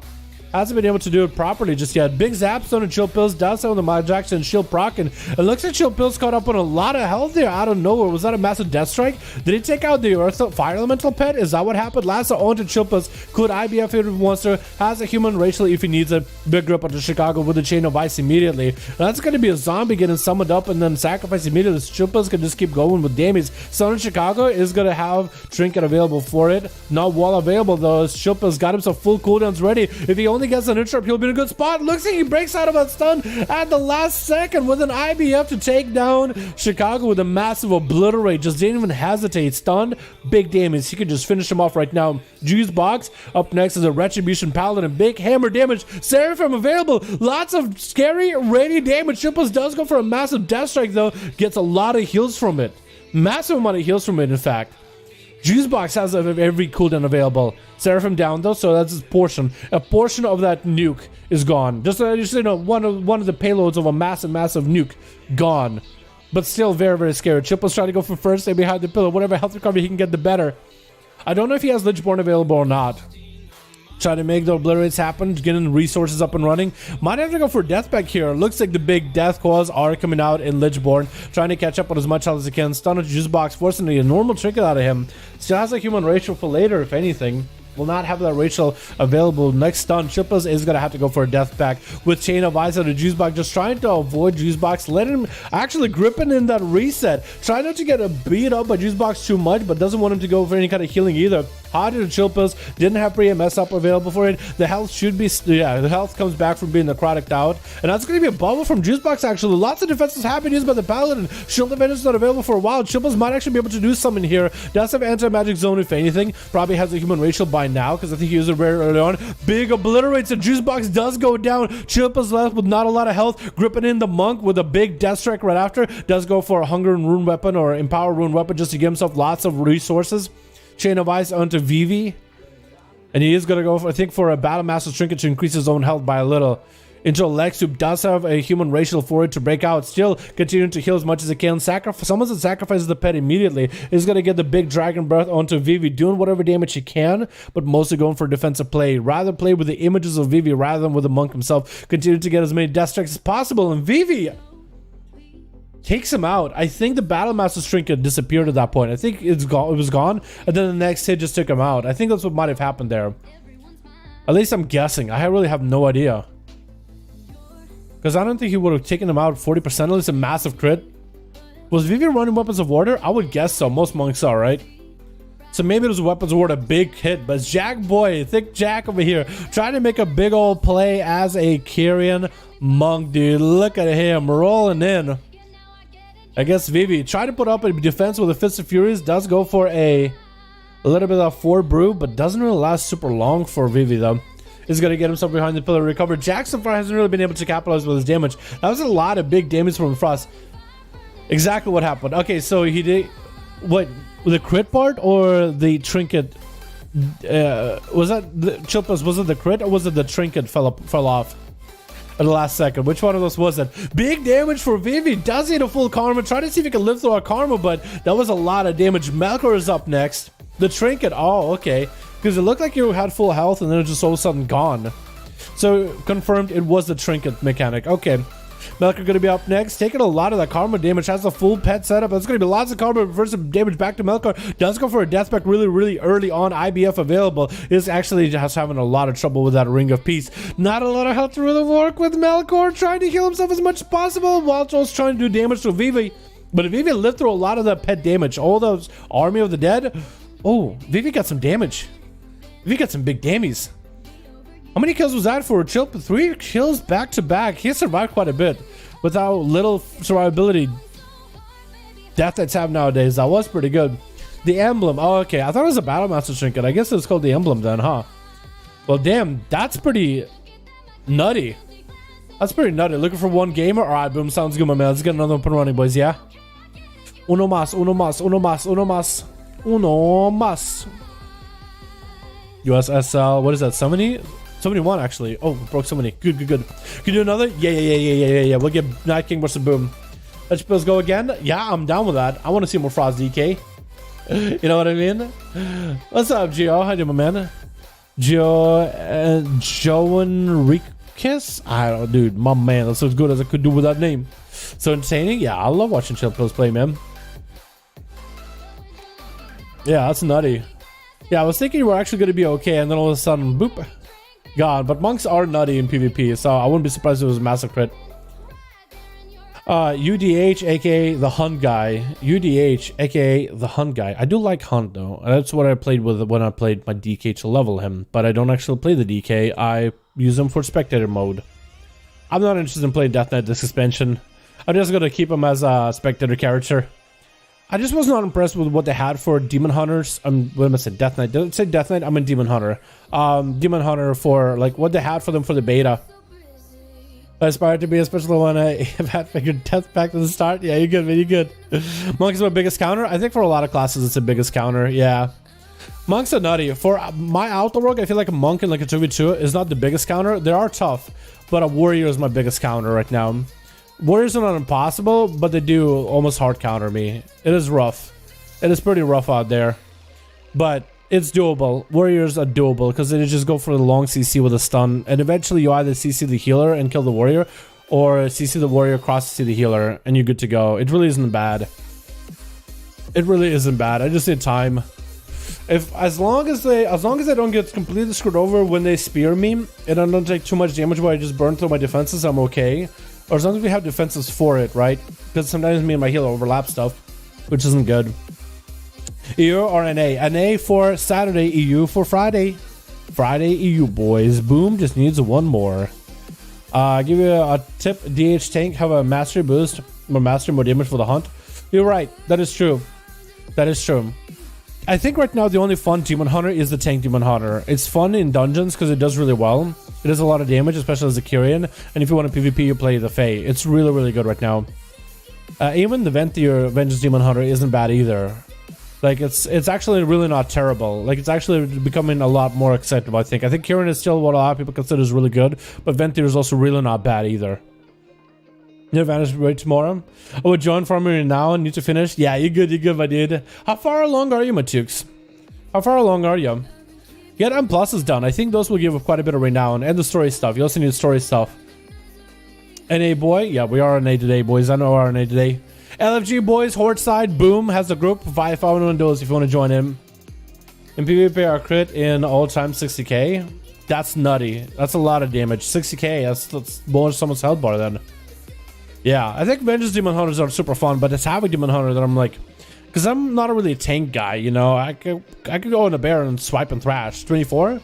[SPEAKER 1] Hasn't been able to do it properly just yet. Big Zapstone and Chillpills does have the Maldraxian and Shield proc, and it looks like Chillpills caught up on a lot of health there out of nowhere. Was that a massive death strike? Did he take out the Earth Fire Elemental pet? Is that what happened? Last on to Chillpills. Could IBF if he wants to. Has a human racial if he needs a big grip onto Chicago with a Chain of Ice immediately. That's going to be a zombie getting summoned up and then sacrificed immediately. Chillpills can just keep going with damage. Southern Chicago is going to have Trinket available for it. Not wall available though. Chillpills got himself full cooldowns ready. If he only gets an interrupt, he'll be in a good spot. Looks like he breaks out of that stun at the last second with an IBF to take down Chicago with a massive obliterate. Just didn't even hesitate. Stunned, big damage. He could just finish him off right now. Juice Box up next is a Retribution Paladin. Big hammer damage. Seraphim available. Lots of scary, ready damage. Chillpills does go for a massive death strike though. Gets a lot of heals from it. Massive amount of heals from it, in fact. Juicebox has every cooldown available. Seraphim down though, so that's his portion. A portion of that nuke is gone. Just you know, one of the payloads of a massive nuke gone. But still very, very scary. Chillpills trying to go for first, stay behind the pillar. Whatever health recovery he can get, the better. I don't know if he has Lichborn available or not. Trying to make the obliterates happen, getting resources up and running. Might have to go for death back here. Looks like the big death claws are coming out in Lichborn, trying to catch up on as much health as he can. Stun a juice box, forcing a normal trinket out of him. Still has a human Rachel for later, if anything. Will not have that Rachel available. Next stun, Chillpills is gonna have to go for a death pack with Chain of Ice out of Juice Box, just trying to avoid Juice Box. Let him actually gripping in that reset. Trying not to get a beat up by Juice Box too much, but doesn't want him to go for any kind of healing either. Harder to Chillpills, didn't have pre-MS up available for it. The health should be, yeah, the health comes back from being necrotic out. And that's going to be a bubble from Juice Box actually. Lots of defenses have been used by the Paladin. Shield Advantage is not available for a while. Chillpills might actually be able to do something here. Does have anti-magic zone if anything. Probably has a human racial by now because I think he used it very early on. Big obliterates. The Juice Box does go down. Chillpills left with not a lot of health. Gripping in the Monk with a big death strike right after. Does go for a Hunger and Rune weapon or Empower Rune weapon just to give himself lots of resources. Chain of Ice onto Vivi. And he is going to go, for, I think, for a Battle Master's Trinket to increase his own health by a little. Into Lex, who does have a human racial for it to break out. Still continuing to heal as much as he can. Someone that sacrifices the pet immediately is going to get the big Dragon Breath onto Vivi, doing whatever damage he can, but mostly going for defensive play. Rather play with the images of Vivi rather than with the Monk himself. Continue to get as many death strikes as possible. And Vivi takes him out. I think the Battle Master's Trinket disappeared at that point. I think it's gone. It was gone, and then the next hit just took him out. I think that's what might have happened there. At least I'm guessing. I really have no idea. Because I don't think he would have taken him out 40%. At least a massive crit. Was Vivi running Weapons of Order? I would guess so. Most monks are, right? So maybe those weapons were a big hit. But Jack boy, thick Jack over here, trying to make a big old play as a Kyrian monk, dude. Look at him rolling in. I guess Vivi tried to put up a defense with a Fist of Furies. Does go for a little bit of 4 brew, but doesn't really last super long for Vivi though. Is going to get himself behind the pillar, recover. Jack so far hasn't really been able to capitalize with his damage. That was a lot of big damage from Frost. Exactly what happened. Okay, so he did what, the crit part or the trinket? Was that the Chilpas? Was it the crit or was it the trinket fell off at the last second? Which one of those was it? Big damage for Vivi. Does need a full karma. Try to see if he can live through a karma, but that was a lot of damage. Melkor is up next. The trinket. Oh, okay. Because it looked like you had full health and then it just all of a sudden gone. So confirmed it was the trinket mechanic. Okay. Melkor gonna be up next, taking a lot of that karma damage, has a full pet setup. There's gonna be lots of karma versus damage back to Melkor. Does go for a death spec really early on. IBF available. Is actually just having a lot of trouble with that Ring of Peace. Not a lot of health to really work with Melkor, trying to heal himself as much as possible while just trying to do damage to Vivi. But if Vivi lived through a lot of the pet damage, all those Army of the Dead. Oh, Vivi got some damage. Vivi got some big dammies. How many kills was that for Chilp? 3 kills back to back. He survived quite a bit without little survivability death Knights have nowadays. That was pretty good. The emblem. Oh, okay. I thought it was a Battlemaster trinket. I guess it's called the emblem then, huh? Well, damn. That's pretty nutty. That's pretty nutty. Looking for one gamer? Alright, boom. Sounds good, my man. Let's get another one running, boys, yeah? Uno mas, uno mas, uno mas, uno mas. Uno mas. USSL. What is that? 70? 71 actually. Oh, broke so many. Good. Can you do another? Yeah. We'll get Night King versus Boom. Let's go again. Yeah, I'm down with that. I want to see more Frost DK. You know what I mean? What's up, Gio? How you doing, my man? Joenriquez? I don't know, dude. My man, that's as good as I could do with that name. So entertaining? Yeah, I love watching Chill Pills play, man. Yeah, that's nutty. Yeah, I was thinking we're actually going to be okay, and then all of a sudden, boop. God, but monks are nutty in PvP, so I wouldn't be surprised if it was a massive crit. UDH, aka the Hunt guy. UDH, aka the Hunt guy. I do like Hunt though. That's what I played with when I played my DK to level him. But I don't actually play the DK. I use him for spectator mode. I'm not interested in playing Death Knight this expansion. I'm just gonna keep him as a spectator character. I just was not impressed with what they had for Demon Hunters. What am I saying? Death Knight. Don't say Death Knight. I'm in Demon Hunter. Demon Hunter for like what they had for them for the beta. I aspire to be, especially when I have had figured death back to the start. Yeah, you're good, man. You're good. Monk is my biggest counter. I think for a lot of classes, it's the biggest counter. Yeah. Monks are nutty. For my auto rogue, I feel like a monk in like a 2v2 is not the biggest counter. They are tough, but a warrior is my biggest counter right now. Warriors are not impossible, but they do almost hard counter me. It is rough. It is pretty rough out there, but it's doable. Warriors are doable because they just go for the long CC with a stun, and eventually you either CC the healer and kill the warrior, or CC the warrior, cross CC the healer, and you're good to go. It really isn't bad. It really isn't bad. I just need time. As long as they don't get completely screwed over when they spear me, and I don't take too much damage where I just burn through my defenses, I'm okay. Or as long as we have defenses for it, right? Because sometimes me and my healer overlap stuff, which isn't good. EU or NA? NA for Saturday, EU for Friday. Friday, EU, boys. Boom just needs one more. Give you a tip. DH tank have a mastery boost. More mastery, more damage for the hunt. You're right. That is true. That is true. I think right now the only fun Demon Hunter is the tank Demon Hunter. It's fun in dungeons because it does really well. It does a lot of damage, especially as a Kyrian. And if you want a PvP, you play the Fae. It's really good right now. Even the Venthyr Vengeance Demon Hunter isn't bad either. Like, it's actually really not terrible. Like, it's actually becoming a lot more acceptable, I think. I think Kyrian is still what a lot of people consider is really good, but Venthyr is also really not bad either. Your advantage right tomorrow? Oh, join farmer now and need to finish? Yeah, you're good, my dude. How far along are you, Matukes? How far along are you? Get M plus is done. I think those will give quite a bit of renown. And the story stuff. You also need story stuff. NA boy? Yeah, we are NA today, boys. I know we're NA today. LFG boys, Horde side, boom, has the group. 5V5 1v1 DUELS if you want to join in. In PvP, our crit in all time 60k. That's nutty. That's a lot of damage. 60k, that's more someone's health bar then. Yeah, I think Vengeance Demon Hunters are super fun, but it's having Demon Hunter that I'm like, Because I'm not really a tank guy, you know. I could go in a bear and swipe and thrash. 24?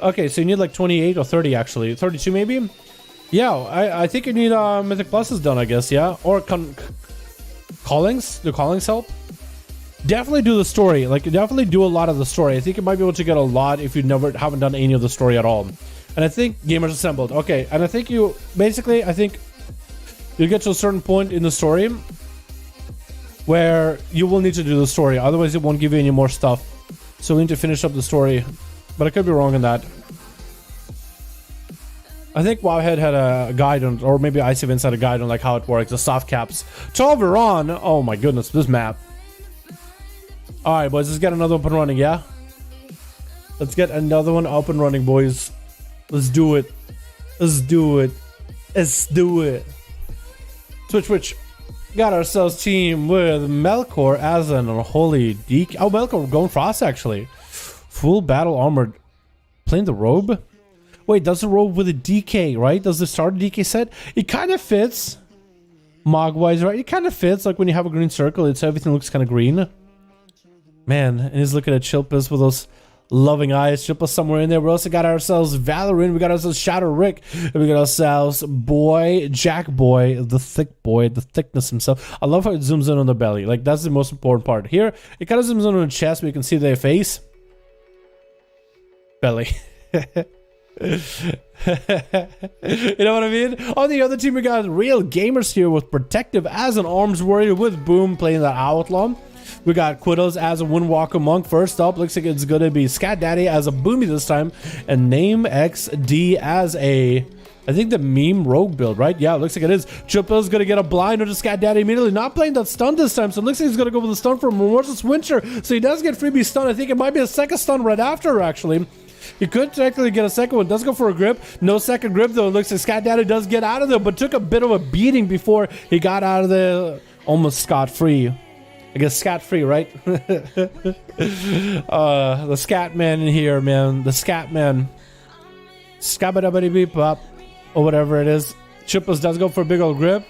[SPEAKER 1] Okay, so you need like 28 or 30 actually. 32 maybe? Yeah, I think you need Mythic Pluses done, I guess, yeah. Or callings? Do callings help? Definitely do the story. Like, definitely do a lot of the story. I think you might be able to get a lot if you haven't done any of the story at all. And I think Gamers Assembled. Okay, and I think you... Basically, I think you get to a certain point in the story where you will need to do the story. Otherwise, it won't give you any more stuff. So we need to finish up the story. But I could be wrong on that. I think Wowhead had a guide on, or maybe Ice Events had a guide on like how it works, the soft caps. Tolveron! Oh my goodness, this map. Alright, boys, let's get another up and running, yeah? Let's get another one up and running, boys. Let's do it. Let's do it. Let's do it. Switch. Got ourselves team with Melkor as an unholy DK. Oh, Melkor going Frost actually. Full battle armored. Playing the robe? Wait, does the robe with a DK, right? Does the starter DK set? It kind of fits. Mogwise, right? It kind of fits. Like when you have a green circle, everything looks kind of green. Man, and he's looking at Chilpus with those loving eyes. Chilpus somewhere in there. We also got ourselves Valorant. We got ourselves Shadow Rick. And we got ourselves Jack Boy, the thick boy, the thickness himself. I love how it zooms in on the belly. Like, that's the most important part. Here, it kind of zooms in on the chest, but you can see their face. Belly. You know what I mean? On the other team, we got Real Gamers here with Protective as an arms warrior with Boom playing the Outlaw. We got Quiddles as a Windwalker Monk. First up, looks like it's going to be Scat Daddy as a Boomy this time. And NameXD as a... I think the meme rogue build, right? Yeah, it looks like it is. Chipill's going to get a blind onto Scat Daddy immediately. Not playing that stun this time, so it looks like he's going to go with the stun from Remorseless Winter. So he does get freebie stun. I think it might be a second stun right after, actually. He could technically get a second one. Does go for a grip. No second grip, though. It looks like Scat Daddy does get out of there, but took a bit of a beating before he got out of there almost scot-free. I guess scat-free, right? The Scat Man in here, man. The Scat Man. Scabba-dabba-dee-beep-bop. Or whatever it is. Chipless does go for a big old grip.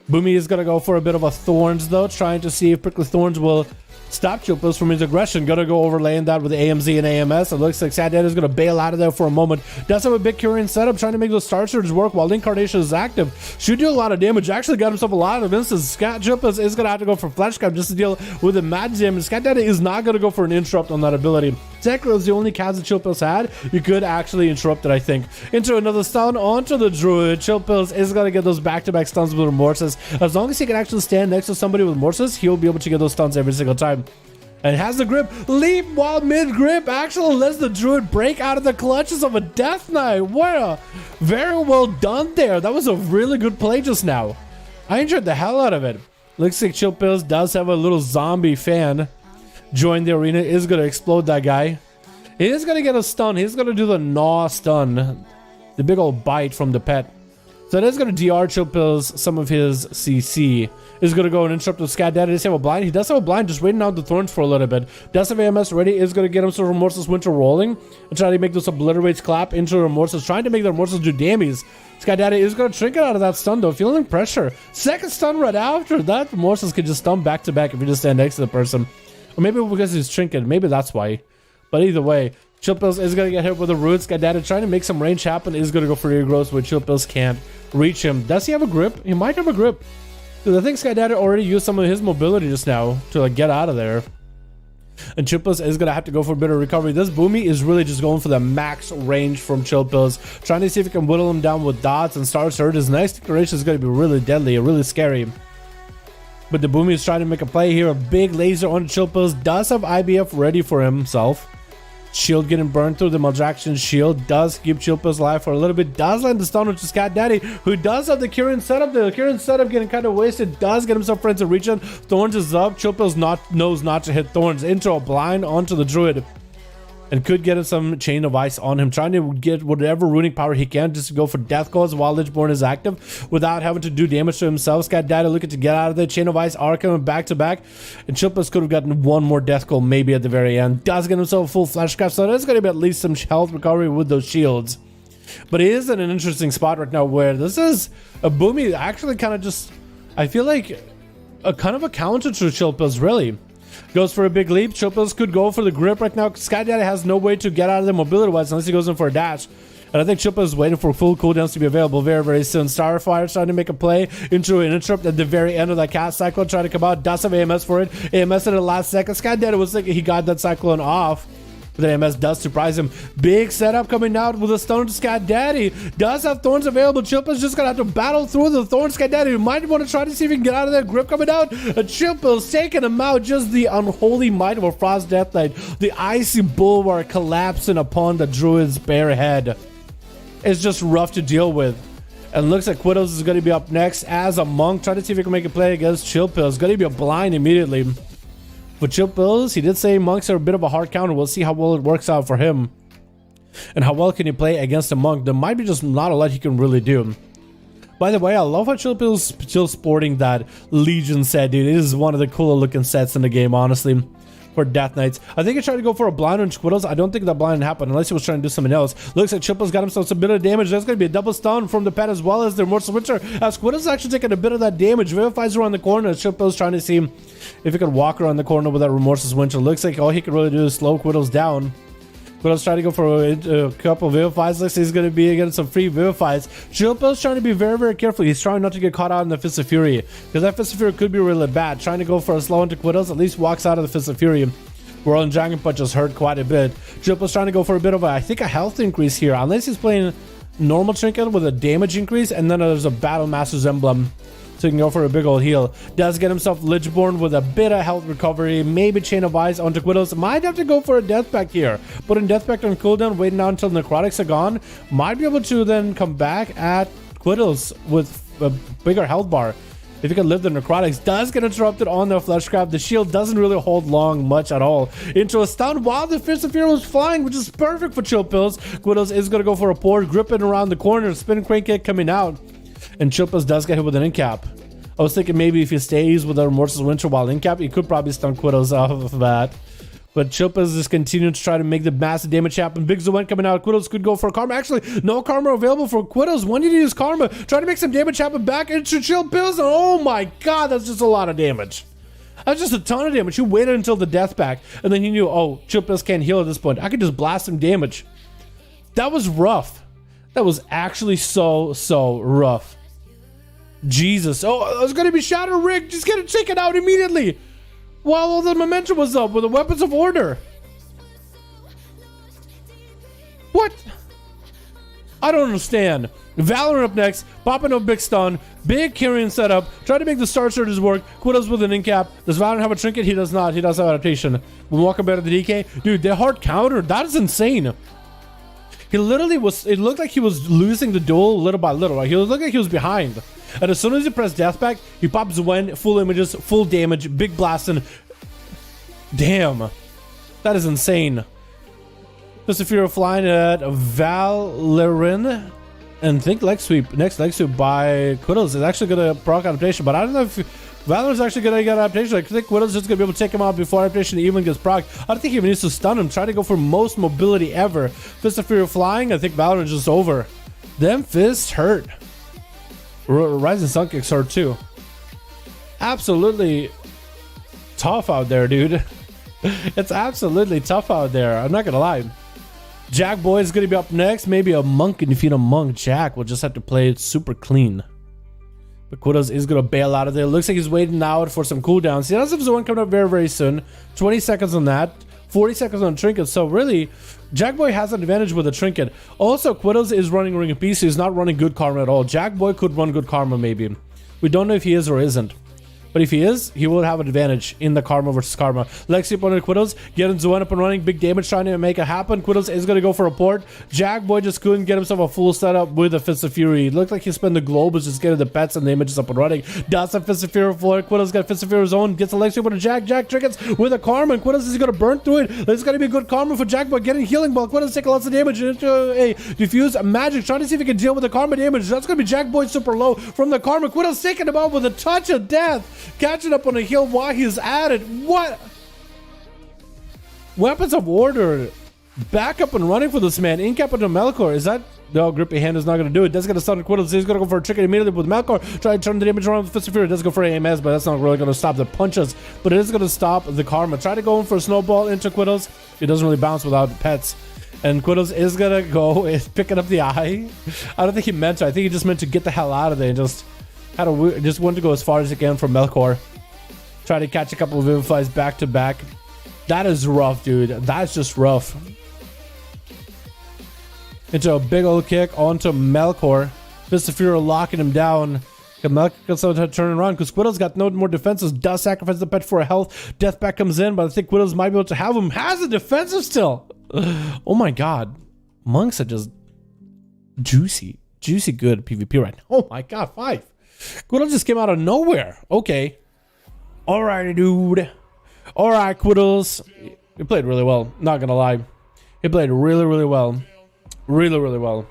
[SPEAKER 1] Boomy is going to go for a bit of a Thorns, though. Trying to see if Prickly Thorns will stop Chipless from his aggression. Gonna go overlaying that with AMZ and AMS. It looks like Sad Dad is gonna bail out of there for a moment. Does have a big Curian setup, trying to make those Star Surges work while Incarnation is active. Should do a lot of damage. Actually got himself a lot of instances. Scat Chipless is gonna have to go for Flash Cap just to deal with the mad damage. Scat Daddy is not gonna go for an interrupt on that ability. Technically, it's the only cast that Chillpills had. You could actually interrupt it, I think. Into another stun onto the Druid. Chillpills is going to get those back-to-back stuns with Remorses. As long as he can actually stand next to somebody with Remorses, he'll be able to get those stuns every single time. And has the grip. Leap while mid-grip. Actually lets the Druid break out of the clutches of a Death Knight. What very well done there. That was a really good play just now. I enjoyed the hell out of it. Looks like Chillpills does have a little zombie fan. Join the arena, is going to explode that guy. He is going to get a stun. He's going to do the gnaw stun. The big old bite from the pet. So it is going to DR Chillpills some of his CC. Is going to go and interrupt the Scat Daddy. Does he have a blind? He does have a blind, just waiting out the Thorns for a little bit. Does have AMS ready. Is going to get himself Remorseless Winter rolling. And try to make those Obliterates clap into Remorseless. Trying to make the Remorseless do damage. Scat Daddy is going to trinket out of that stun though. Feeling pressure. Second stun right after that. Remorseless can just stun back to back if you just stand next to the person. Or maybe because he's trinket. Maybe that's why. But either way, Chillpills is going to get hit with the roots. Scat Daddy trying to make some range happen. Is going to go for ear growth, where Chillpills can't reach him. Does he have a grip? He might have a grip. Because I think Scat Daddy already used some of his mobility just now to like get out of there. And Chillpills is going to have to go for a bit of recovery. This Boomy is really just going for the max range from Chillpills. Trying to see if he can whittle him down with dots and Star Surges. Nice decoration is going to be really deadly, really scary. But the Boomy is trying to make a play here. A big laser on Chillpills. Does have IBF ready for himself. Shield getting burned through the Maldraxian shield. Does keep Chillpills alive for a little bit. Does land the stun with Scat Daddy, who does have the Curian setup. The Curian setup getting kind of wasted. Does get himself friends to reach in. Thorns is up. Chillpills knows not to hit Thorns. Into a blind onto the Druid. And could get some Chain of Ice on him. Trying to get whatever runic power he can just to go for Death Calls while Lichborn is active without having to do damage to himself. Scat Daddy looking to get out of there. Chain of Ice are coming back to back. And Chillpills could have gotten one more Death Call maybe at the very end. Does get himself a full Flash Cap. So there's going to be at least some health recovery with those shields. But he is in an interesting spot right now where this is a Boomy actually kind of just... I feel like a kind of a counter to Chill Pills, really. Goes for a big leap. Chill Pills could go for the grip right now. Sky Daddy has no way to get out of there mobility-wise unless he goes in for a dash. And I think Chill Pills is waiting for full cooldowns to be available very, very soon. Starfire trying to make a play into an interrupt at the very end of that cast cyclone. Trying to come out. Does have AMS for it. AMS at the last second. Sky Daddy was like, he got that cyclone off. But then AMS does surprise him. Big setup coming out with a stone to Sky Daddy. Does have thorns available. Chill Pills just gonna have to battle through the thorns. Sky Daddy might want to try to see if he can get out of that grip coming out. Chill Pills taking him out. Just the unholy might of a Frost Death Knight. The icy bulwark collapsing upon the druid's bare head. It's just rough to deal with. And looks like Quiddles is going to be up next as a monk. Trying to see if he can make a play against Chill Pills. Going to be a blind immediately. For Chill Pills, he did say monks are a bit of a hard counter. We'll see how well it works out for him. And how well can he play against a monk. There might be just not a lot he can really do. By the way, I love how Chill Pills still sporting that Legion set, dude. It is one of the cooler looking sets in the game, honestly. For Death Knights. I think he tried to go for a blind on Quiddles. I don't think that blind happened unless he was trying to do something else. Looks like Chill Pills got himself a bit of damage. There's going to be a double stun from the pet as well as their Mortal Switcher. As Quiddles is actually taking a bit of that damage. Vivifies around the corner. Chill Pills trying to see if he could walk around the corner with that Remorseless Winter. Looks like all he could really do is slow Quiddles down. Quiddles trying to go for a couple of Vivifies. Looks like he's going to be getting some free Vivifies. Chill Pills trying to be very, very careful. He's trying not to get caught out in the Fist of Fury. Because that Fist of Fury could be really bad. Trying to go for a slow into Quiddles. At least walks out of the Fist of Fury. Whirling Dragon Punch just hurt quite a bit. Chill Pills trying to go for a bit of a, I think, a health increase here. Unless he's playing normal Trinket with a damage increase. And then there's a Battle Master's Emblem. So he can go for a big old heal. Does get himself Lichborn with a bit of health recovery. Maybe Chain of Ice onto Quiddles. Might have to go for a Death Pact here. Putting Death Pact on cooldown. Waiting out until Necrotics are gone. Might be able to then come back at Quiddles with a bigger health bar. If he can live the Necrotics, does get interrupted on the Fleshcraft. The shield doesn't really hold long much at all. Into a stun while the Fist of Fury was flying, which is perfect for Chill Pills. Quiddles is going to go for a port, gripping around the corner, spin crane kick coming out. And Chill Pills does get hit with an incap. I was thinking maybe if he stays with a Remorseless Winter while incap, he could probably stun Quiddles off of that. But Chill Pills is continuing to try to make the massive damage happen. Big Zoen coming out. Quiddles could go for Karma. Actually, no Karma available for Quiddles. When did he use Karma? Trying to make some damage happen back into Chill Pills. Oh my god, that's just a lot of damage. That's just a ton of damage. He waited until the Death Pact, and then he knew, oh, Chill Pills can't heal at this point. I could just blast some damage. That was rough. That was actually so rough. Jesus. Oh, it's going to be Shadow Rig. Just get it taken out immediately. While all the momentum was up with the Weapons of Order. What? I don't understand. Valor up next, popping up big stun, big carrying setup, try to make the Star Surges work. Quiddles with an incap. Does Valor have a trinket? He does not. He does have adaptation. Welcome back to the DK. Dude, they hard counter. That is insane. He literally was, it looked like he was losing the duel little by little, right? He looked like he was behind. And as soon as he pressed Death Pact, he pops Zwen, full images, full damage, big blasting. Damn. That is insane. Fist of Fury flying at Dalaran. And think leg sweep, next leg sweep by Quiddles is actually going to proc adaptation. But I don't know if Valor's actually going to get adaptation. I think Quiddles is just going to be able to take him out before adaptation even gets proc. I don't think he even needs to stun him. Try to go for most mobility ever. Fist of Fury flying. I think Valor is just over. Them fists hurt. Rising Sun Kicks hurt too. Absolutely tough out there, dude. It's absolutely tough out there. I'm not going to lie. Jack Boy is going to be up next. Maybe a monk can defeat a monk. Jack will just have to play it super clean. But Quiddles is going to bail out of there. Looks like he's waiting out for some cooldowns. He does have Zoan coming up very, very soon. 20 seconds on that. 40 seconds on Trinket. So really, Jack Boy has an advantage with a Trinket. Also, Quiddles is running Ring of Peace. He's not running good Karma at all. Jack Boy could run good Karma maybe. We don't know if he is or isn't. But if he is, he will have an advantage in the Karma versus Karma. Lexi opponent Quiddles, getting Zoan up and running. Big damage trying to make it happen. Quiddles is going to go for a port. Jack Boy just couldn't get himself a full setup with a Fist of Fury. It looked like he spent the globe, was just getting the pets and the images up and running. Does have Fist of Fury for it. Quiddles got Fist of Fury's own. Gets a Lexi opponent Jack. Jack triggers with a Karma. And Quiddles is going to burn through it. There's going to be good Karma for Jack Boy. Getting healing ball. Quiddles taking lots of damage into a diffuse magic. Trying to see if he can deal with the Karma damage. That's going to be Jack Boy super low from the Karma. Quiddles taking him out with a touch of death. Catching up on a heal while he's at it. What? Weapons of Order back up and running for this man. Incap into Melkor. Is that No, grippy hand is not going to do it. That's going to stun Quiddles. He's going to go for a trick immediately with Melkor. Try to turn the damage around with Fist of Fury. It does go for AMS, but that's not really going to stop the punches. But it is going to stop the Karma. Try to go in for a snowball into Quiddles. It doesn't really bounce without pets. And Quiddles is going to go is picking up the eye. I don't think he meant to. I think he just meant to get the hell out of there and just wanted to go as far as he can from Melkor. Try to catch a couple of Vivifys back to back. That is rough, dude. That's just rough. Into a big old kick onto Melkor. Fist of Fury locking him down. Melkor can start to turn around because Quiddles got no more defenses. Does sacrifice the pet for a health. Death back comes in, but I think Quiddles might be able to have him. Has a defensive still. Oh my god. Monks are just juicy. Juicy good PvP right now. Oh my god, 5. Quiddles just came out of nowhere. Okay. Alrighty, dude. Alright, Quiddles. He played really well. Not gonna lie. He played really, really well. Really, really well.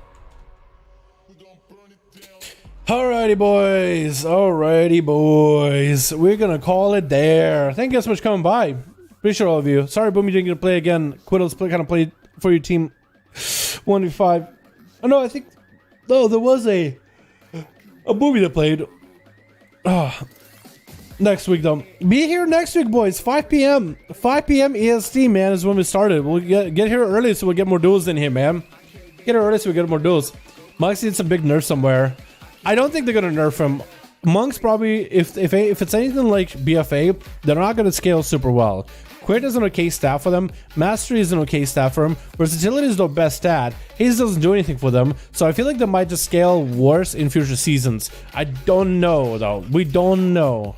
[SPEAKER 1] Alrighty, boys. Alrighty, boys. We're gonna call it there. Thank you so much for coming by. Appreciate all of you. Sorry, Boom, you didn't get to play again. Quiddles kind of played for your team 1v5. Oh no, I think there was a movie that played. Next week though. Be here next week, boys. 5 p.m. 5 p.m. EST, man, is when we started. We'll get here early so we'll get more duels in here, man. Get here early so we get more duels. Monks need some big nerf somewhere. I don't think they're gonna nerf him. Monks probably, if it's anything like BFA, they're not gonna scale super well. Quit is an okay stat for them. Mastery is an okay stat for him. Versatility is the best stat. Haze doesn't do anything for them. So I feel like they might just scale worse in future seasons. I don't know though. We don't know.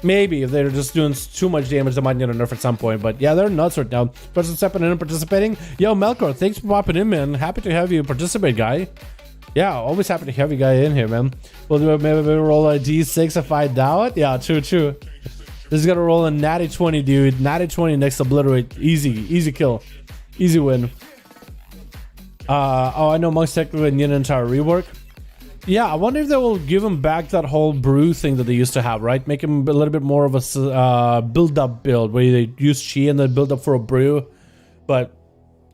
[SPEAKER 1] Maybe if they're just doing too much damage, they might need a nerf at some point. But yeah, they're nuts right now. Person stepping in and participating. Yo, Melkor, thanks for popping in, man. Happy to have you participate, guy. Yeah, always happy to have you guy in here, man. We'll do maybe roll a D6 if I doubt it. Yeah, true. This is gonna roll a natty 20, dude. Natty 20 next obliterate. Easy kill. Easy win. Oh, I know Monks technically need an entire rework. Yeah, I wonder if they will give him back that whole brew thing that they used to have, right? Make him a little bit more of a build-up build where they use chi and then build up for a brew. But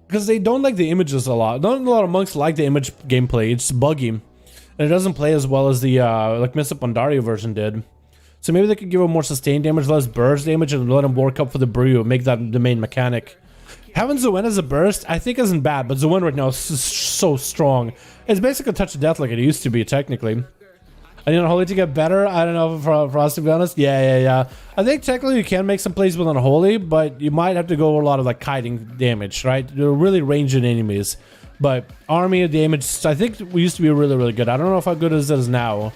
[SPEAKER 1] because they don't like the images a lot. Not a lot of monks like the image gameplay. It's buggy. And it doesn't play as well as the like Mr. Pandaria version did. So maybe they could give him more sustained damage, less burst damage, and let him work up for the brew, make that the main mechanic. Having Zuen as a burst, I think isn't bad, but Zuen right now is so strong. It's basically a touch of death like it used to be, technically. I need Unholy to get better. I don't know, for us to be honest. Yeah. I think technically you can make some plays with Unholy, but you might have to go a lot of like kiting damage, right? You're really ranging enemies. But army damage, I think we used to be really, really good. I don't know if how good it is now.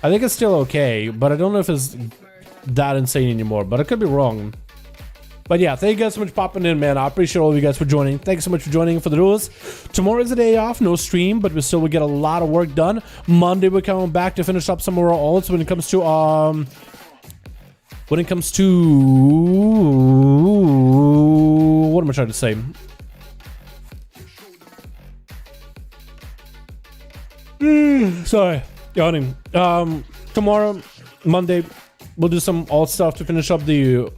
[SPEAKER 1] I think it's still okay, but I don't know if it's that insane anymore, but I could be wrong. But yeah, thank you guys so much for popping in, man. I appreciate all of you guys for joining. Thank you so much for joining for the duels. Tomorrow is a day off, no stream, but we still will get a lot of work done. Monday we're coming back to finish up some of our ults when it comes to what am I trying to say? Sorry, yawning. Tomorrow, Monday, we'll do some alt stuff to finish up the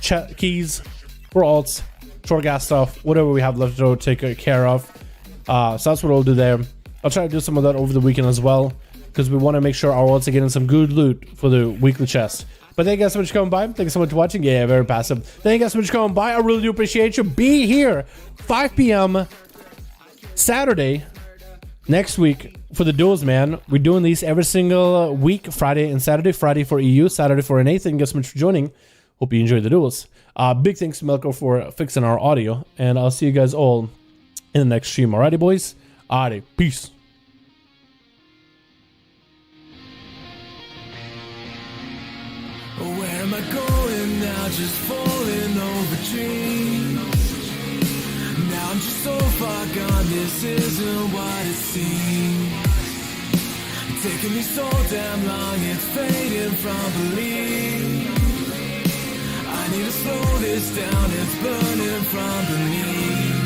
[SPEAKER 1] chat keys for alts, short gas stuff, whatever we have left to take care of. So that's what I'll do there. I'll try to do some of that over the weekend as well, because we want to make sure our alts are getting some good loot for the weekly chest. But thank you guys so much for coming by. Thank you so much for watching. Yeah, very passive. Thank you guys so much for coming by. I really do appreciate you. Be here 5 p.m. Saturday next week for the duels, man. We're doing these every single week, Friday and Saturday. Friday for EU, Saturday for NA. Thank you guys so much for joining. Hope you enjoyed the duels. Big thanks to Melkor for fixing our audio. And I'll see you guys all in the next stream. Alrighty, boys? Alrighty, peace.
[SPEAKER 4] Where am I going now? Just falling over dreams. Now I'm just so far gone, this isn't what it seems. Taking me so damn long, it's fading from belief. I need to slow this down, it's burning from beneath.